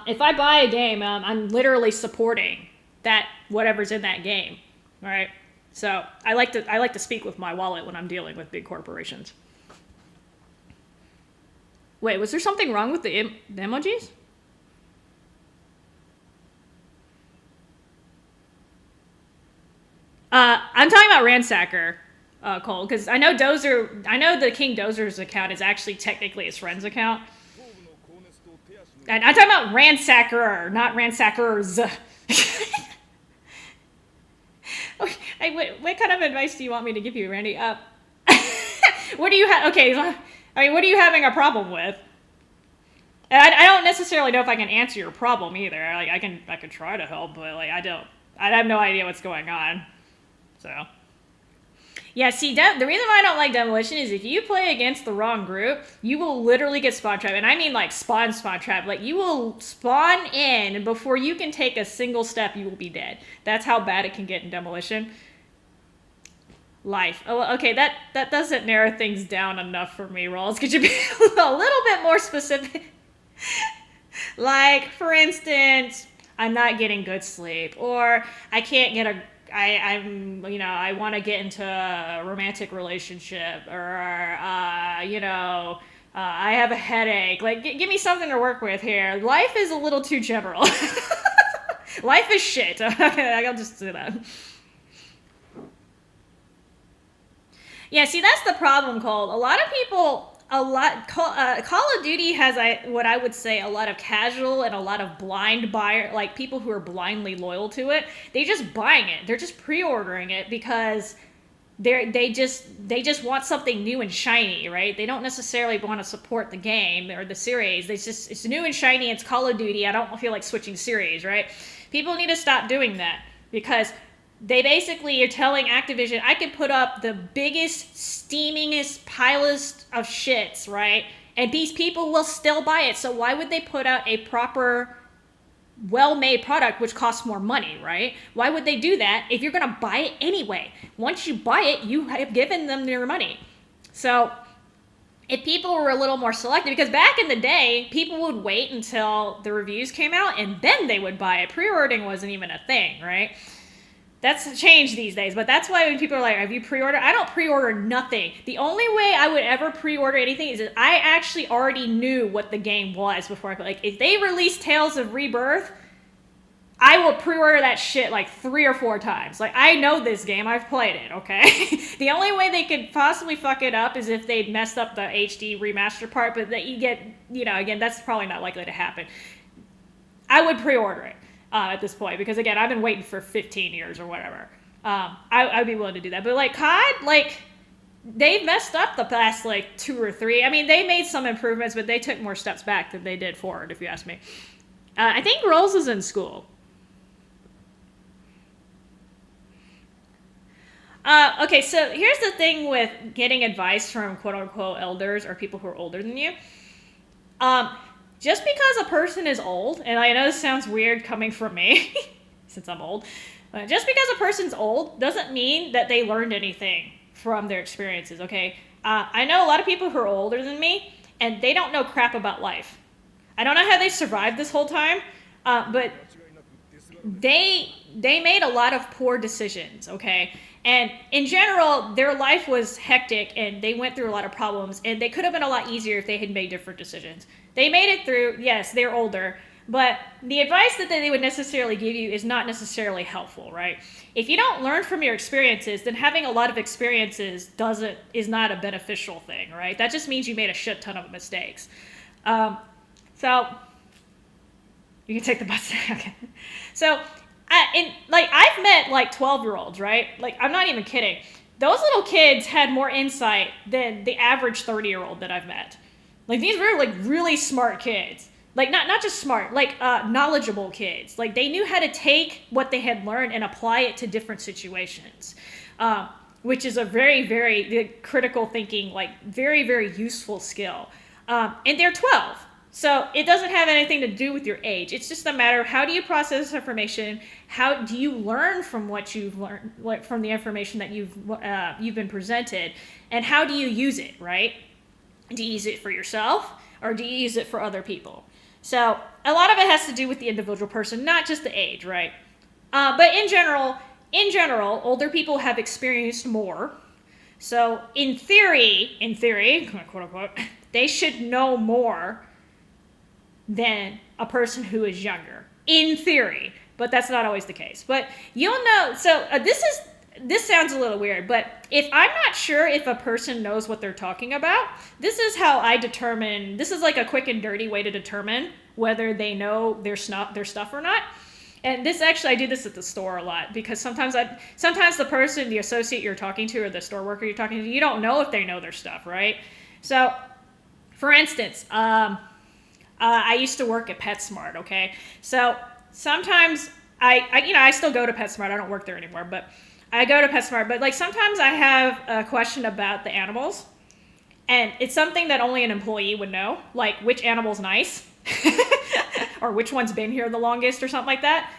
If I buy a game, I'm literally supporting that whatever's in that game, right? So I like to speak with my wallet when I'm dealing with big corporations. Wait, was there something wrong with the emojis? I'm talking about Ransacker, Cole, because I know the King Dozer's account is actually technically his friend's account. And I'm talking about Ransacker, not Ransackers. What kind of advice do you want me to give you, Randy? What do you have? Okay, I mean, what are you having a problem with? And I don't necessarily know if I can answer your problem either. Like, I can try to help, but like, I have no idea what's going on. So, yeah. See, the reason why I don't like Demolition is if you play against the wrong group, you will literally get spawn trapped, and I mean like spawn trap. Like, you will spawn in, and before you can take a single step, you will be dead. That's how bad it can get in Demolition. Life. Oh, okay, that doesn't narrow things down enough for me, Rawls. Could you be a little bit more specific? Like, for instance, I'm not getting good sleep, or I can't get I want to get into a romantic relationship, or I have a headache. Like, give me something to work with here. Life is a little too general. Life is shit. Okay, I'll just do that. Yeah, see, that's the problem, Cole. Call of Duty has what I would say a lot of casual and a lot of blind buyer, like people who are blindly loyal to it. They just buying it. They're just pre-ordering it because they just want something new and shiny, right? They don't necessarily want to support the game or the series. It's new and shiny. It's Call of Duty. I don't feel like switching series, right? People need to stop doing that, because they basically are telling Activision, I can put up the biggest, steamingest pilest of shits, right? And these people will still buy it. So why would they put out a proper, well-made product which costs more money, right? Why would they do that if you're going to buy it anyway? Once you buy it, you have given them their money. So if people were a little more selective, because back in the day, people would wait until the reviews came out and then they would buy it. Pre-ordering wasn't even a thing, right? That's changed these days, but that's why when people are like, have you pre-ordered? I don't pre-order nothing. The only way I would ever pre-order anything is that I actually already knew what the game was before I put. Like, if they release Tales of Rebirth, I will pre-order that shit like 3 or 4 times. Like, I know this game. I've played it, okay? The only way they could possibly fuck it up is if they messed up the HD remaster part, but that you get, again, that's probably not likely to happen. I would pre-order it. At this point, because again, I've been waiting for 15 years or whatever. I'd be willing to do that. But like COD, like, they've messed up the past like 2 or 3. I mean, they made some improvements, but they took more steps back than they did forward, if you ask me. I think Rolls is in school. Okay, so here's the thing with getting advice from quote-unquote elders or people who are older than you. Just because a person is old, and I know this sounds weird coming from me, since I'm old, Just because a person's old doesn't mean that they learned anything from their experiences, okay? I know a lot of people who are older than me, and they don't know crap about life. I don't know how they survived this whole time, but they made a lot of poor decisions, okay? And in general, their life was hectic and they went through a lot of problems, and they could have been a lot easier if they had made different decisions. They made it through. Yes, they're older, but the advice that they would necessarily give you is not necessarily helpful, right? If you don't learn from your experiences, then having a lot of experiences is not a beneficial thing, right? That just means you made a shit ton of mistakes. So you can take the bus. Okay. So I've met like 12-year-olds, right? Like, I'm not even kidding. Those little kids had more insight than the average 30-year-old that I've met. Like, these were like really smart kids. Like, not just smart, like knowledgeable kids. Like, they knew how to take what they had learned and apply it to different situations, which is a very, very critical thinking, like very, very useful skill. And they're 12. So it doesn't have anything to do with your age. It's just a matter of how do you process information? How do you learn from what you've learned, from the information that you've been presented, and how do you use it, right? Do you use it for yourself, or do you use it for other people? So a lot of it has to do with the individual person, not just the age, right? But in general, older people have experienced more. So in theory, quote unquote, they should know more than a person who is younger, in theory, but that's not always the case. But you'll know, so this sounds a little weird, but if I'm not sure if a person knows what they're talking about, this is how I determine, this is like a quick and dirty way to determine whether they know their stuff or not. And this actually, I do this at the store a lot, because sometimes the person, the associate you're talking to, or the store worker you're talking to, you don't know if they know their stuff, right? So, for instance, I used to work at PetSmart, okay? So sometimes I still go to PetSmart. I don't work there anymore, but I go to PetSmart. But like sometimes I have a question about the animals, and it's something that only an employee would know, like which animal's nice, or which one's been here the longest, or something like that.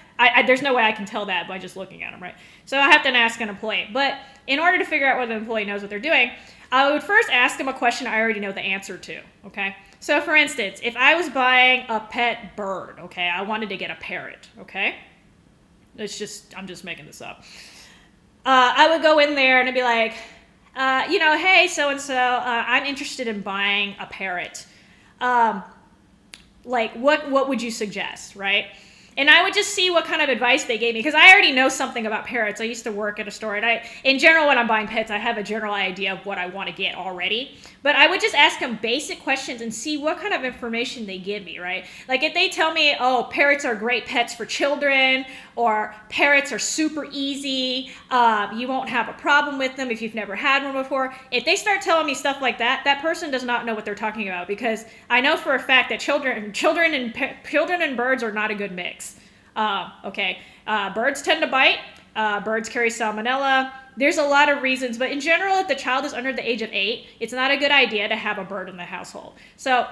There's no way I can tell that by just looking at them, right? So I have to ask an employee. But in order to figure out whether the employee knows what they're doing, I would first ask them a question I already know the answer to, okay? So for instance, if I was buying a pet bird, okay, I wanted to get a parrot, okay? I'm just making this up. I would go in there and I'd be like, hey, so-and-so, I'm interested in buying a parrot. Like, what would you suggest, right? And I would just see what kind of advice they gave me, because I already know something about parrots. I used to work at a store, and in general, when I'm buying pets, I have a general idea of what I want to get already. But I would just ask them basic questions and see what kind of information they give me, right? Like if they tell me, oh, parrots are great pets for children, or parrots are super easy, you won't have a problem with them if you've never had one before. If they start telling me stuff like that, that person does not know what they're talking about, because I know for a fact that children and birds are not a good mix. Birds tend to bite. Birds carry salmonella. There's a lot of reasons, but in general, if the child is under the age of 8, it's not a good idea to have a bird in the household. So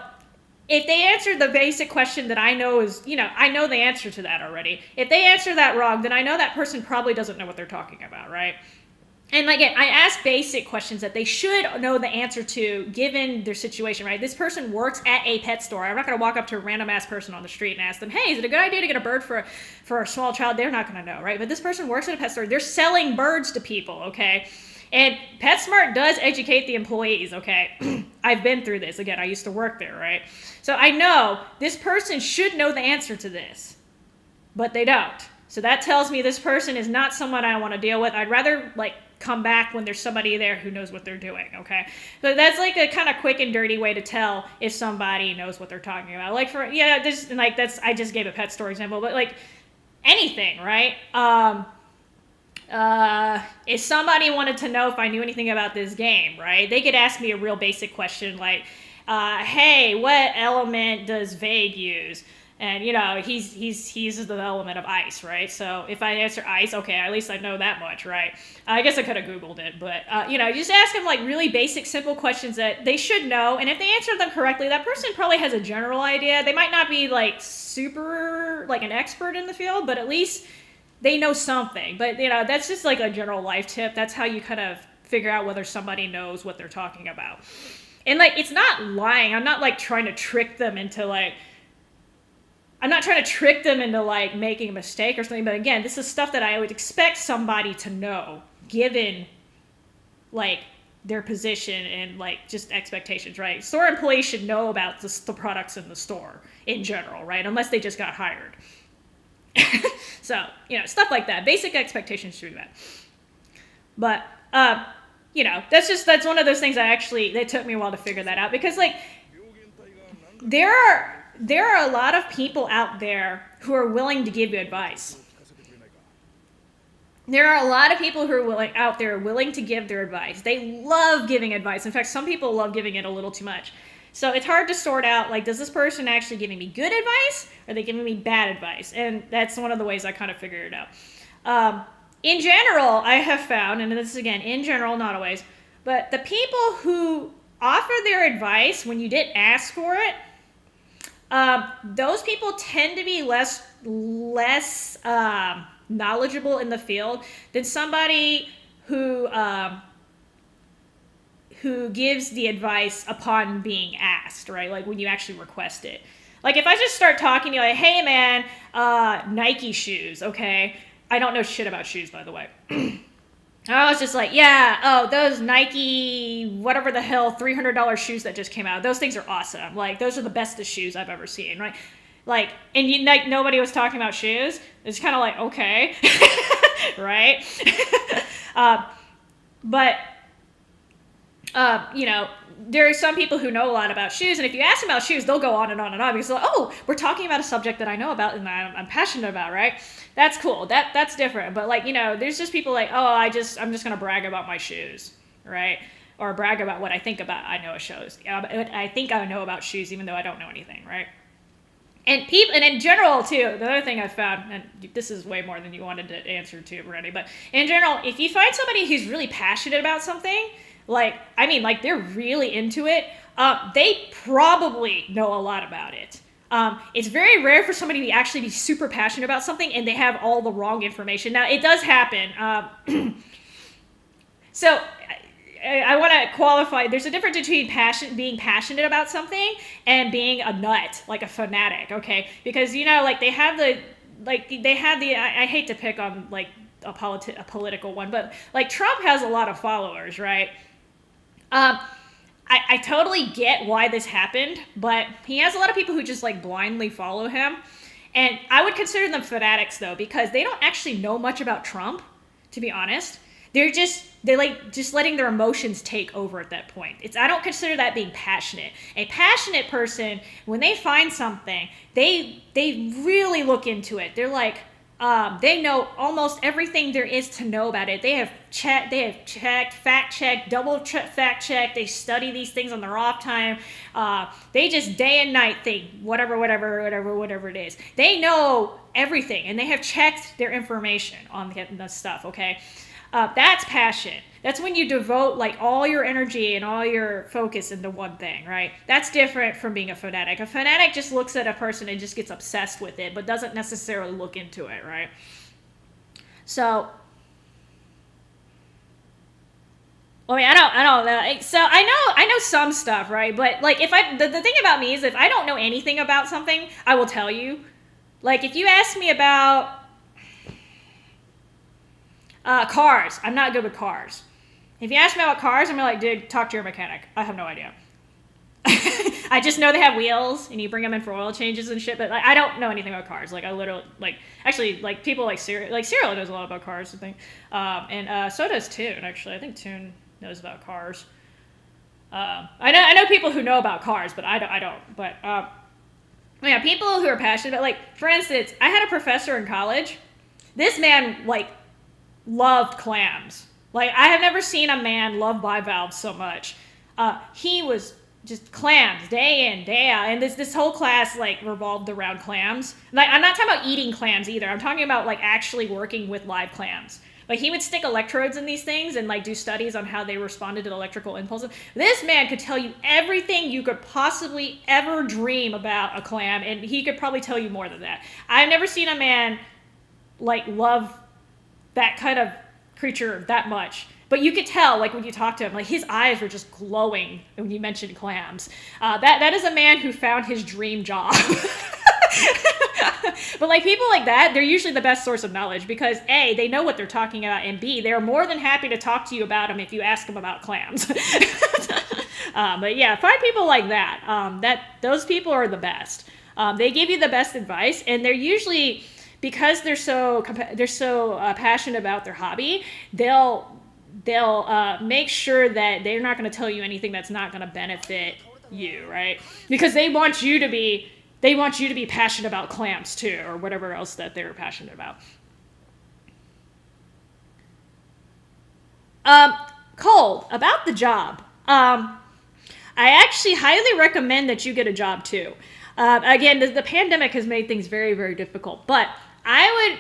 if they answer the basic question that I know is, I know the answer to that already. If they answer that wrong, then I know that person probably doesn't know what they're talking about, right? And again, I ask basic questions that they should know the answer to given their situation, right? This person works at a pet store. I'm not going to walk up to a random ass person on the street and ask them, hey, is it a good idea to get a bird for a small child? They're not going to know, right? But this person works at a pet store. They're selling birds to people, okay? And PetSmart does educate the employees, okay? I've been through this. Again, I used to work there, right? So I know this person should know the answer to this, but they don't. So that tells me this person is not someone I want to deal with. I'd rather come back when there's somebody there who knows what they're doing, okay? So that's like a kind of quick and dirty way to tell if somebody knows what they're talking about. I just gave a pet store example, but like anything, right? If somebody wanted to know if I knew anything about this game, right? They could ask me a real basic question like, hey, what element does Vague use? And, he uses the element of ice, right? So if I answer ice, okay, at least I know that much, right? I guess I could have Googled it, but, just ask them, really basic, simple questions that they should know. And if they answer them correctly, that person probably has a general idea. They might not be, super, an expert in the field, but at least they know something. But, that's just like a general life tip. That's how you kind of figure out whether somebody knows what they're talking about. And, like, it's not lying. I'm not, like, trying to trick them into, like, making a mistake or something. But, again, this is stuff that I would expect somebody to know, given, like, their position and, like, just expectations, right? Store employees should know about the products in the store in general, right? Unless they just got hired. So, stuff like that. Basic expectations should be met. But, that's one of those things that took me a while to figure that out. Because, like, there are a lot of people out there who are willing to give you advice. There are a lot of people who are out there willing to give their advice. They love giving advice. In fact, some people love giving it a little too much. So it's hard to sort out, like, does this person actually giving me good advice? Or are they giving me bad advice? And that's one of the ways I kind of figured it out. In general, I have found, and this is again, in general, not always, but the people who offer their advice when you didn't ask for it, those people tend to be less knowledgeable in the field than somebody who gives the advice upon being asked, right? Like when you actually request it. Like if I just start talking to you like, hey man, Nike shoes, okay? I don't know shit about shoes, by the way. I was just like, yeah, those Nike, whatever the hell, $300 shoes that just came out. Those things are awesome. Like those are the bestest shoes I've ever seen, right? Like, and like nobody was talking about shoes. It's kind of like, okay, right? But there are some people who know a lot about shoes, and if you ask them about shoes, they'll go on and on and on because they're like, oh, we're talking about a subject that I know about and I'm passionate about, right? That's cool. That's different. But like, there's just people like, oh, I'm just gonna brag about my shoes, right? Or brag about what I think about I know shoes. I think I know about shoes even though I don't know anything, right? And people, and in general too, the other thing I've found, and this is way more than you wanted to answer to already, but in general, if you find somebody who's really passionate about something, like they're really into it, they probably know a lot about it. It's very rare for somebody to actually be super passionate about something and they have all the wrong information. Now, it does happen. So I want to qualify. There's a difference between being passionate about something and being a nut, like a fanatic, okay? Because, like they have the, I hate to pick on like a political one, but like Trump has a lot of followers, right? I totally get why this happened, but he has a lot of people who just like blindly follow him. And I would consider them fanatics though, because they don't actually know much about Trump, to be honest. They're letting their emotions take over at that point. I don't consider that being passionate. A passionate person, when they find something, they really look into it. They're like, they know almost everything there is to know about it. They have checked, fact-checked, fact-checked. They study these things on their off time. They just day and night think, whatever it is. They know everything, and they have checked their information on the stuff, okay? That's passion. That's when you devote like all your energy and all your focus into one thing, right? That's different from being a fanatic. A fanatic just looks at a person and just gets obsessed with it, but doesn't necessarily look into it, right? So, I mean, I don't know. So I know some stuff, right? But like, the thing about me is if I don't know anything about something, I will tell you. Like, if you ask me about cars, I'm not good with cars. If you ask me about cars, I'm like, dude, talk to your mechanic. I have no idea. I just know they have wheels and you bring them in for oil changes and shit, but like, I don't know anything about cars. Like I literally, actually, people like Cyril knows a lot about cars, I think. And so does Toon, actually. I think Toon knows about cars. I know people who know about cars, but I don't. But yeah, people who are passionate, like, for instance, I had a professor in college. This man, like, loved clams. Like, I have never seen a man love bivalves so much. He was just clams day in, day out. And this whole class, like, revolved around clams. Like, I'm not talking about eating clams either. I'm talking about, like, actually working with live clams. Like, he would stick electrodes in these things and, like, do studies on how they responded to electrical impulses. This man could tell you everything you could possibly ever dream about a clam, and he could probably tell you more than that. I've never seen a man like love that kind of creature that much. But you could tell, like, when you talk to him, like, his eyes were just glowing when you mentioned clams. That is a man who found his dream job. But, like, people like that, they're usually the best source of knowledge because, A, they know what they're talking about, and B, they're more than happy to talk to you about them if you ask them about clams. But, yeah, find people like that. Those people are the best. They give you the best advice, and they're usually, because they're so passionate about their hobby, they'll make sure that they're not going to tell you anything that's not going to benefit you, right? Because they want you to be passionate about clams too, or whatever else that they're passionate about. Cole, about the job. I actually highly recommend that you get a job too. Again, the pandemic has made things very, very difficult, but I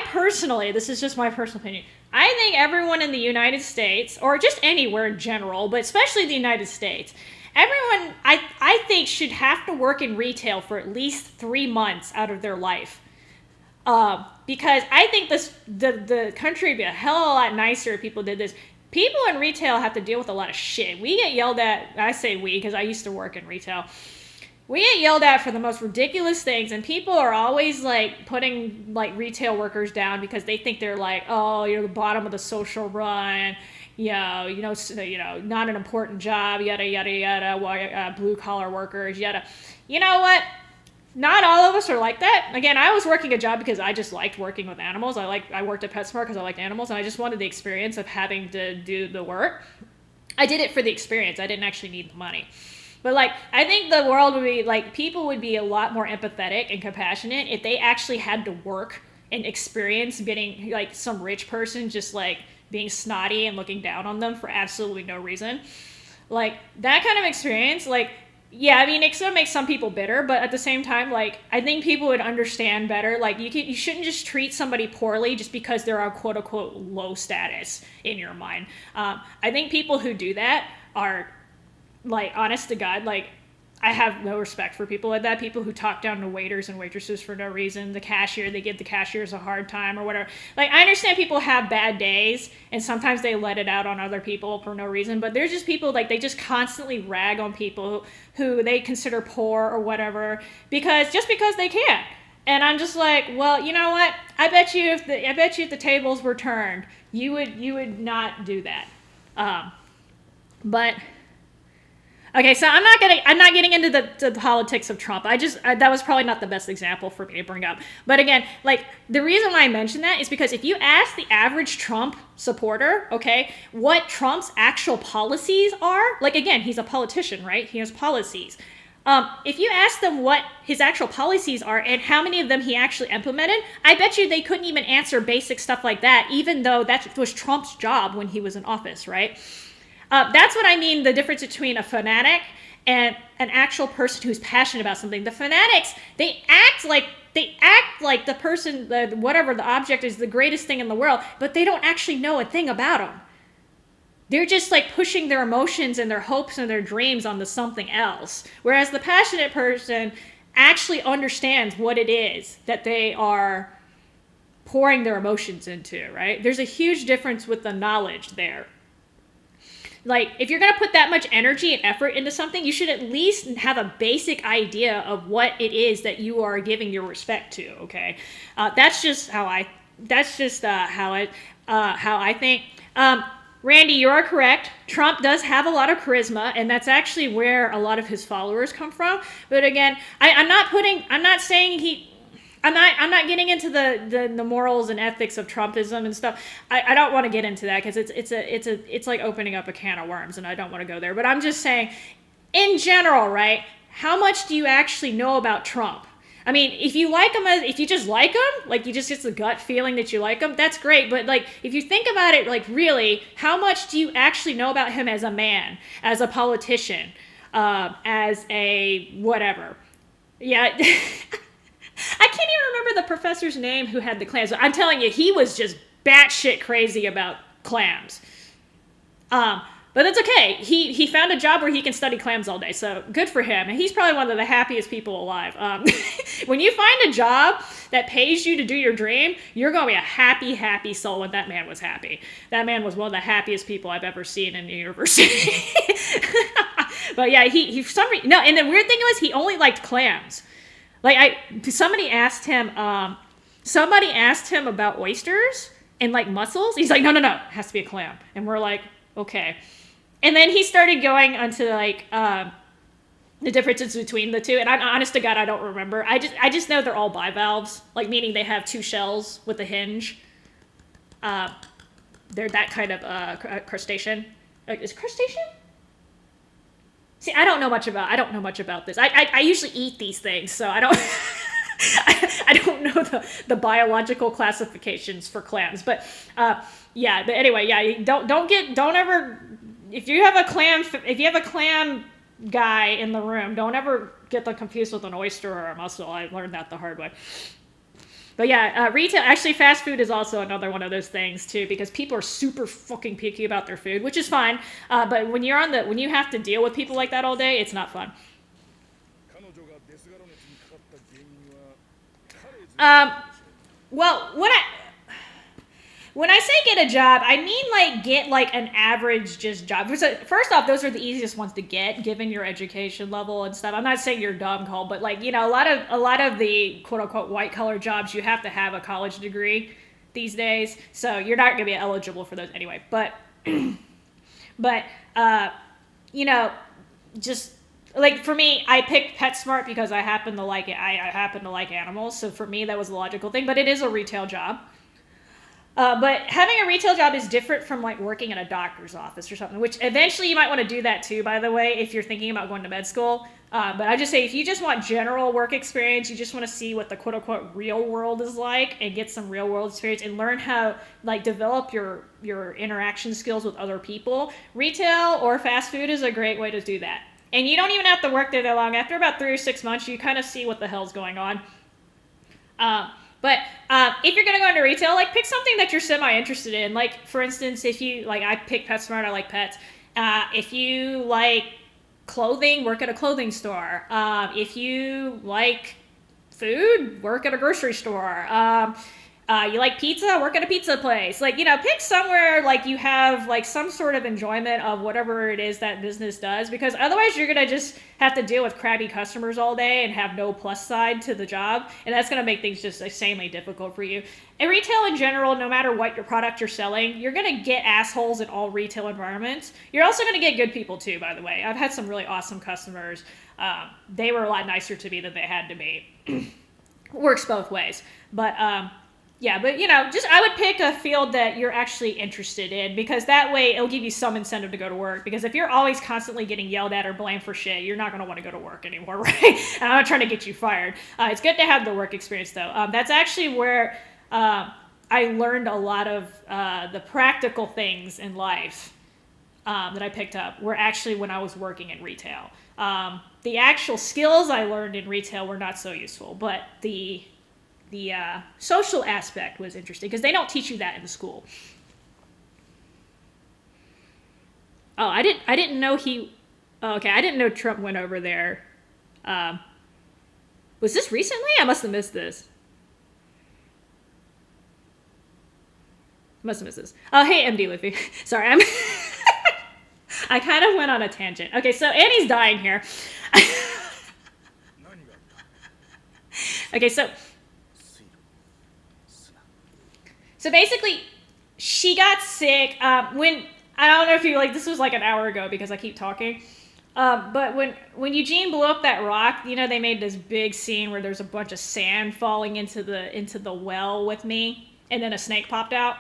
personally, this is just my personal opinion, I think everyone in the United States, or just anywhere in general, but especially the United States, everyone, I think, should have to work in retail for at least 3 months out of their life. Because I think the country would be a hell of a lot nicer if people did this. People in retail have to deal with a lot of shit. We get yelled at, I say we, because I used to work in retail. We get yelled at for the most ridiculous things, and people are always like putting like retail workers down because they think they're like, oh, you're the bottom of the social run, not an important job, yada yada yada, blue collar workers, yada. You know what? Not all of us are like that. Again, I was working a job because I just liked working with animals. I worked at PetSmart because I liked animals, and I just wanted the experience of having to do the work. I did it for the experience. I didn't actually need the money. But, like, I think the world would be, like, people would be a lot more empathetic and compassionate if they actually had to work and experience getting, like, some rich person just, like, being snotty and looking down on them for absolutely no reason. Like, that kind of experience, like, yeah, I mean, it's going to make some people bitter, but at the same time, like, I think people would understand better. Like, you shouldn't just treat somebody poorly just because they're a quote-unquote low status in your mind. I think people who do that are... like, honest to God, like, I have no respect for people like that. People who talk down to waiters and waitresses for no reason. The cashier, they give the cashiers a hard time or whatever. Like, I understand people have bad days, and sometimes they let it out on other people for no reason. But there's just people, like, they just constantly rag on people who they consider poor or whatever because they can. And I'm just like, well, you know what? I bet you if the tables were turned, you would not do that. But... okay, so I'm not getting into the politics of Trump. That was probably not the best example for me to bring up. But again, like, the reason why I mention that is because if you ask the average Trump supporter, okay, what Trump's actual policies are, like, again, he's a politician, right? He has policies. If you ask them what his actual policies are and how many of them he actually implemented, I bet you they couldn't even answer basic stuff like that, even though that was Trump's job when he was in office, right? That's what I mean, the difference between a fanatic and an actual person who's passionate about something. The fanatics, they act like the person, whatever the object is, the greatest thing in the world, but they don't actually know a thing about them. They're just like pushing their emotions and their hopes and their dreams onto something else. Whereas the passionate person actually understands what it is that they are pouring their emotions into, right? There's a huge difference with the knowledge there. Like, if you're going to put that much energy and effort into something, you should at least have a basic idea of what it is that you are giving your respect to, okay? That's just how I think. Randy, you are correct. Trump does have a lot of charisma, and that's actually where a lot of his followers come from. But again, I'm not getting into the morals and ethics of Trumpism and stuff. I don't want to get into that because it's like opening up a can of worms, and I don't want to go there. But I'm just saying, in general, right? How much do you actually know about Trump? I mean, if you like him, if you just like him, like you just get the gut feeling that you like him, that's great. But like, if you think about it, like really, how much do you actually know about him as a man, as a politician, as a whatever? Yeah. I can't even remember the professor's name who had the clams. I'm telling you, he was just batshit crazy about clams. But that's okay. He found a job where he can study clams all day, so good for him. And he's probably one of the happiest people alive. When you find a job that pays you to do your dream, you're going to be a happy, happy soul. And that man was happy. That man was one of the happiest people I've ever seen in the university. But yeah, he for some reason, no. And the weird thing was, he only liked clams. Like somebody asked him about oysters and like mussels. He's like, no, it has to be a clam. And we're like, okay. And then he started going onto like the differences between the two. And honest to God, I don't remember. I just know they're all bivalves, like meaning they have two shells with a hinge. They're that kind of crustacean. Is crustacean? See, I don't know much about this. I usually eat these things, so I don't I don't know the biological classifications for clams. But yeah. But anyway, yeah. Don't ever, if you have a clam guy in the room, don't ever get them confused with an oyster or a mussel. I learned that the hard way. But yeah, retail, actually fast food is also another one of those things too, because people are super fucking picky about their food, which is fine. But when you have to deal with people like that all day, it's not fun. Well, when I say get a job, I mean like get like an average just job. First off, those are the easiest ones to get given your education level and stuff. I'm not saying you're dumb, Cole, but like, you know, a lot of the quote unquote white collar jobs, you have to have a college degree these days. So you're not going to be eligible for those anyway. But you know, just like for me, I picked PetSmart because I happen to like it. I happen to like animals. So for me, that was a logical thing, but it is a retail job. But having a retail job is different from like working in a doctor's office or something, which eventually you might want to do that too, by the way, if you're thinking about going to med school. But I just say, if you just want general work experience, you just want to see what the quote unquote real world is like and get some real world experience and learn how like develop your interaction skills with other people. Retail or fast food is a great way to do that. And you don't even have to work there that long. After about 3 or 6 months, you kind of see what the hell's going on. But if you're going to go into retail, like pick something that you're semi-interested in. Like, for instance, if you, like I picked PetSmart, I like pets. If you like clothing, work at a clothing store. If you like food, work at a grocery store. You like pizza, work at a pizza place. Like, you know, pick somewhere like you have like some sort of enjoyment of whatever it is that business does, because otherwise you're going to just have to deal with crabby customers all day and have no plus side to the job. And that's going to make things just insanely difficult for you. In retail in general, no matter what your product you're selling, you're going to get assholes in all retail environments. You're also going to get good people too, by the way. I've had some really awesome customers. They were a lot nicer to me than they had to be. Works both ways. But, yeah, but you know, just I would pick a field that you're actually interested in, because that way it'll give you some incentive to go to work. Because if you're always constantly getting yelled at or blamed for shit, you're not going to want to go to work anymore, right? And I'm not trying to get you fired. It's good to have the work experience, though. That's actually where I learned a lot of the practical things in life that I picked up were actually when I was working in retail. The actual skills I learned in retail were not so useful, but the social aspect was interesting because they don't teach you that in school. Oh, I didn't know he. Oh, okay, I didn't know Trump went over there. Was this recently? I must have missed this. Oh, hey, MD Luffy. Sorry, I kind of went on a tangent. Okay, so Annie's dying here. Okay, So basically, she got sick when, I don't know if you, like, this was like an hour ago because I keep talking. But when Eugene blew up that rock, you know, they made this big scene where there's a bunch of sand falling into the well with me, and then a snake popped out.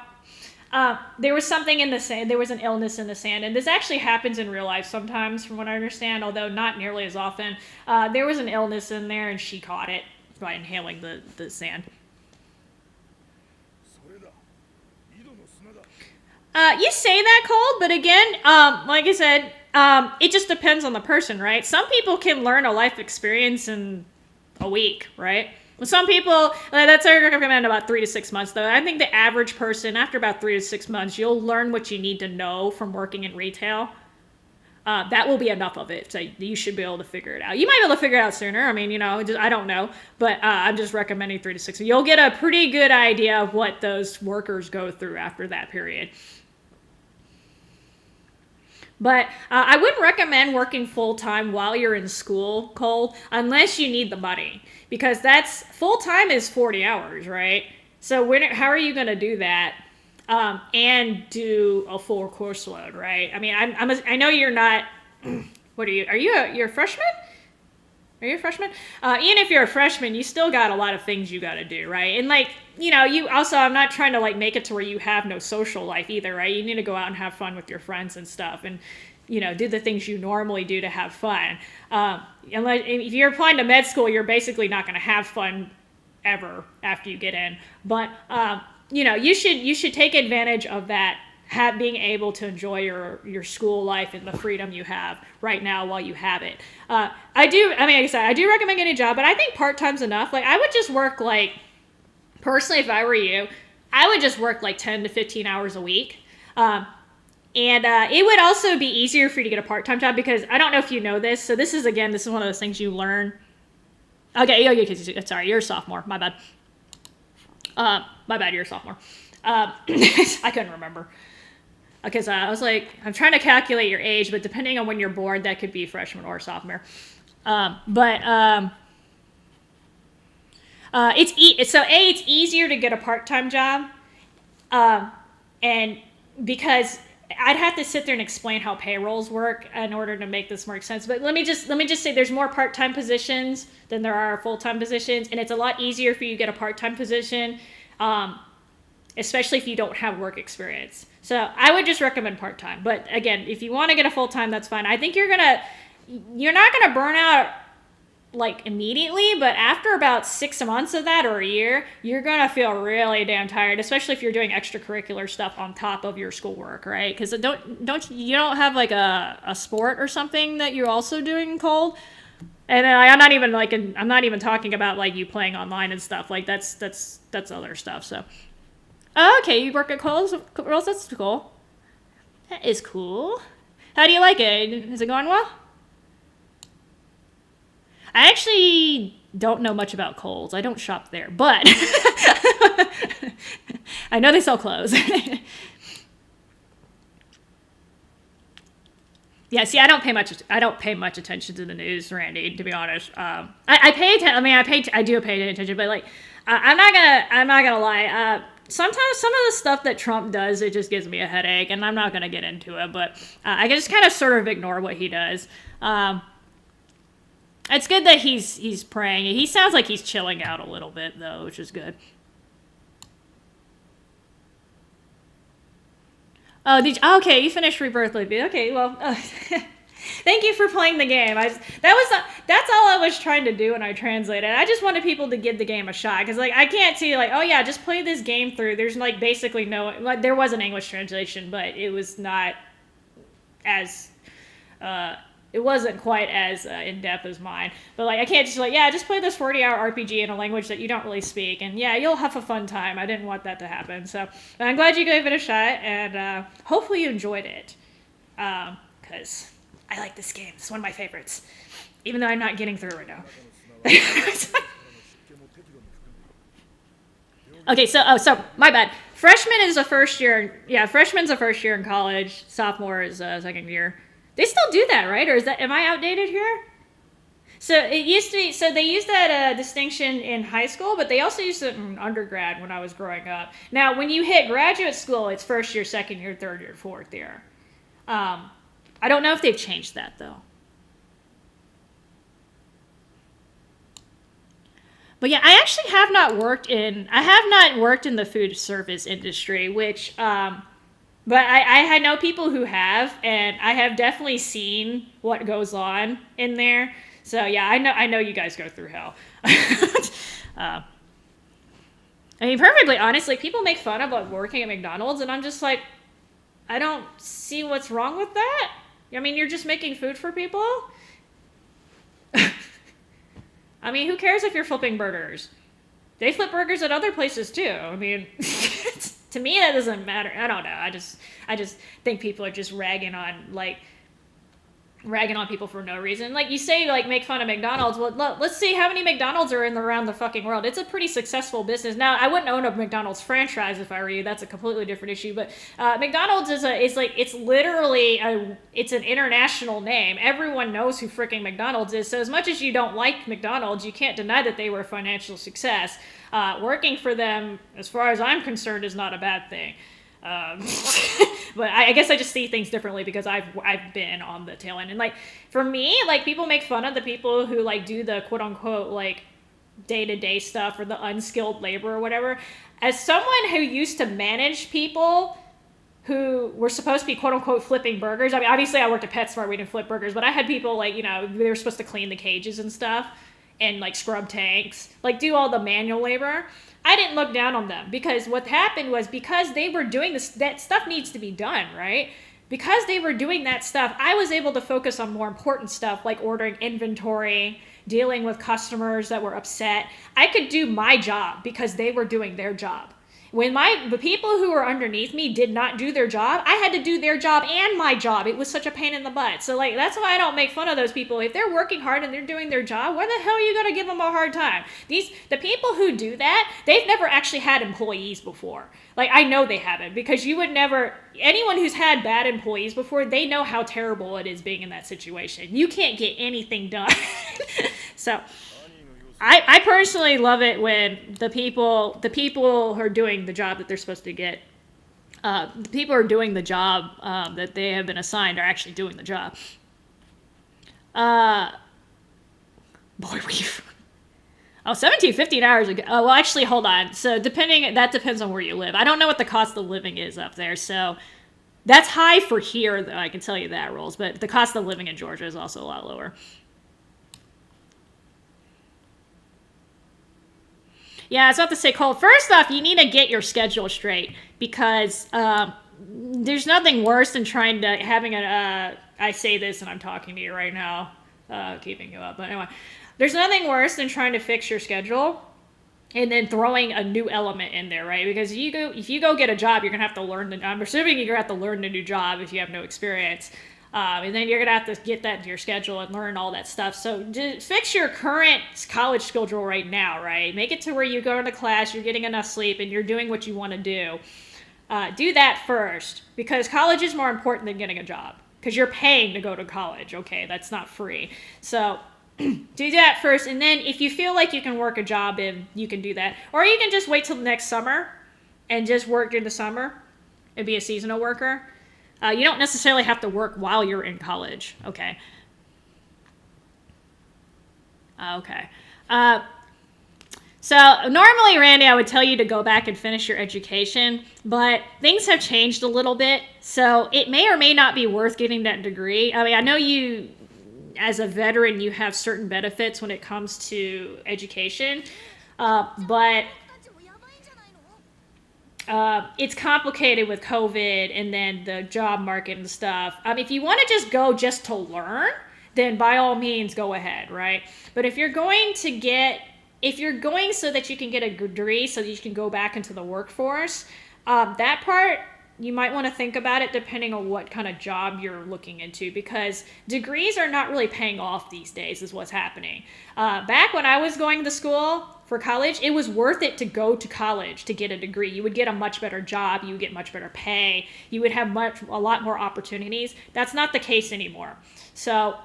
There was something in the sand, there was an illness in the sand, and this actually happens in real life sometimes, from what I understand, although not nearly as often. There was an illness in there, and she caught it by inhaling the sand. You say that, Cole, but again, like I said, it just depends on the person, right? Some people can learn a life experience in a week, right? Well, some people, that's I recommend about 3 to 6 months, though. I think the average person, after about 3 to 6 months, you'll learn what you need to know from working in retail. that will be enough of it. So you should be able to figure it out. You might be able to figure it out sooner. I mean, I don't know. But I'm just recommending 3 to 6. You'll get a pretty good idea of what those workers go through after that period. But I wouldn't recommend working full-time while you're in school, Cole, unless you need the money. Because full-time is 40 hours, right? So how are you going to do that and do a full course load, right? I mean, I know you're not, what are you? You're a freshman? Are you a freshman? Even if you're a freshman, you still got a lot of things you got to do, right? And you also, I'm not trying to make it to where you have no social life either, right? You need to go out and have fun with your friends and stuff, and do the things you normally do to have fun. If you're applying to med school, you're basically not going to have fun ever after you get in. But you should take advantage of that. Being able to enjoy your school life and the freedom you have right now while you have it. Like I said, I do recommend getting a job, but I think part-time's enough. I would just work personally, if I were you, I would just work 10 to 15 hours a week. And it would also be easier for you to get a part-time job because I don't know if you know this. So this is one of those things you learn. Okay, sorry, you're a sophomore. My bad. You're a sophomore. I couldn't remember. Because I was I'm trying to calculate your age, but depending on when you're born, that could be freshman or sophomore. It's easier to get a part-time job, and because I'd have to sit there and explain how payrolls work in order to make this make sense. But let me just say there's more part-time positions than there are full-time positions, and it's a lot easier for you to get a part-time position, especially if you don't have work experience. So I would just recommend part-time. But again, if you want to get a full-time, that's fine. I think you're not gonna burn out immediately, but after about 6 months of that or a year, you're gonna feel really damn tired, especially if you're doing extracurricular stuff on top of your schoolwork, right? Because you don't have a sport or something that you're also doing, Cole? And I'm not even talking about you playing online and stuff. That's other stuff. So. Oh, okay, you work at Kohl's? That's cool. That is cool. How do you like it? Is it going well? I actually don't know much about Kohl's. I don't shop there, but I know they sell clothes. Yeah, see, I don't pay much attention to the news, Randy, to be honest. I do pay attention, but I'm not gonna lie. Sometimes some of the stuff that Trump does, it just gives me a headache, and I'm not going to get into it, but I can just kind of sort of ignore what he does. It's good that he's praying. He sounds like he's chilling out a little bit, though, which is good. Oh, okay, you finished Rebirth, Libby. Okay, well, thank you for playing the game. That's all I was trying to do when I translated. I just wanted people to give the game a shot because I can't see oh yeah, just play this game through. There's basically no there was an English translation, but it was not as it wasn't quite as in depth as mine. But I can't just play this 40-hour RPG in a language that you don't really speak, and yeah, you'll have a fun time. I didn't want that to happen, so I'm glad you gave it a shot, and hopefully you enjoyed it, because I like this game. It's one of my favorites, even though I'm not getting through right now. Okay, so my bad. Freshman is a first year. Yeah, freshman's a first year in college. Sophomore is a second year. They still do that, right? Or am I outdated here? So it used to be. So they used that distinction in high school, but they also used it in undergrad when I was growing up. Now, when you hit graduate school, it's first year, second year, third year, fourth year. I don't know if they've changed that though. But yeah, I actually have not worked in the food service industry, which, but I know people who have, and I have definitely seen what goes on in there. So yeah, I know you guys go through hell. I mean, perfectly honestly, people make fun of working at McDonald's, and I'm just I don't see what's wrong with that. I mean, you're just making food for people. I mean, who cares if you're flipping burgers? They flip burgers at other places too. I mean, to me that doesn't matter. I don't know. I just think people are just ragging on ragging on people for no reason. Like you say, like make fun of McDonald's. Well, let's see how many McDonald's are around the fucking world. It's a pretty successful business. Now, I wouldn't own a McDonald's franchise if I were you. That's a completely different issue. But McDonald's it's literally it's an international name. Everyone knows who freaking McDonald's is. So as much as you don't like McDonald's, you can't deny that they were a financial success. Working for them, as far as I'm concerned, is not a bad thing. But I guess I just see things differently because I've been on the tail end. And like for me, like people make fun of the people who like do the quote unquote like day-to-day stuff or the unskilled labor or whatever. As someone who used to manage people who were supposed to be quote unquote flipping burgers. I mean, obviously I worked at PetSmart, we didn't flip burgers, but I had people like, you know, they were supposed to clean the cages and stuff and like scrub tanks, like do all the manual labor. I didn't look down on them because what happened was because they were doing this, that stuff needs to be done, right? Because they were doing that stuff, I was able to focus on more important stuff like ordering inventory, dealing with customers that were upset. I could do my job because they were doing their job. When the people who were underneath me did not do their job, I had to do their job and my job. It was such a pain in the butt. So like that's why I don't make fun of those people. If they're working hard and they're doing their job, why the hell are you gonna give them a hard time? The people who do that, they've never actually had employees before. Like I know they haven't because you would never. Anyone who's had bad employees before, they know how terrible it is being in that situation. You can't get anything done. So. I personally love it when the people who are doing the job that they're supposed to get, the people who are doing the job that they have been assigned are actually doing the job. Boy, 17, 15 hours ago. Oh, well, actually, hold on. So that depends on where you live. I don't know what the cost of living is up there. So that's high for here, though, I can tell you that, Rolls. But the cost of living in Georgia is also a lot lower. Yeah, I was about to say, Cole, first off, you need to get your schedule straight because there's nothing worse than having I say this and I'm talking to you right now, keeping you up. But anyway, there's nothing worse than trying to fix your schedule and then throwing a new element in there, right? Because if you go get a job, you're going to have to learn I'm assuming you're going to have to learn the new job if you have no experience. And then you're going to have to get that into your schedule and learn all that stuff. So just fix your current college schedule right now, right? Make it to where you go to class, you're getting enough sleep, and you're doing what you want to do. Do that first, because college is more important than getting a job, because you're paying to go to college, okay? That's not free. So do that first, and then if you feel like you can work a job in, you can do that. Or you can just wait till next summer and just work during the summer and be a seasonal worker. You don't necessarily have to work while you're in college, okay? Okay. So normally, Randy, I would tell you to go back and finish your education, but things have changed a little bit, so it may or may not be worth getting that degree. I mean, I know you, as a veteran, you have certain benefits when it comes to education, but it's complicated with COVID and then the job market and stuff. If you want to just go just to learn, then by all means go ahead, right? But if you're going so that you can get a degree so that you can go back into the workforce, that part, you might want to think about it depending on what kind of job you're looking into, because degrees are not really paying off these days is what's happening. Back when I was going to school for college, it was worth it to go to college to get a degree. You would get a much better job. You would get much better pay. You would have a lot more opportunities. That's not the case anymore. So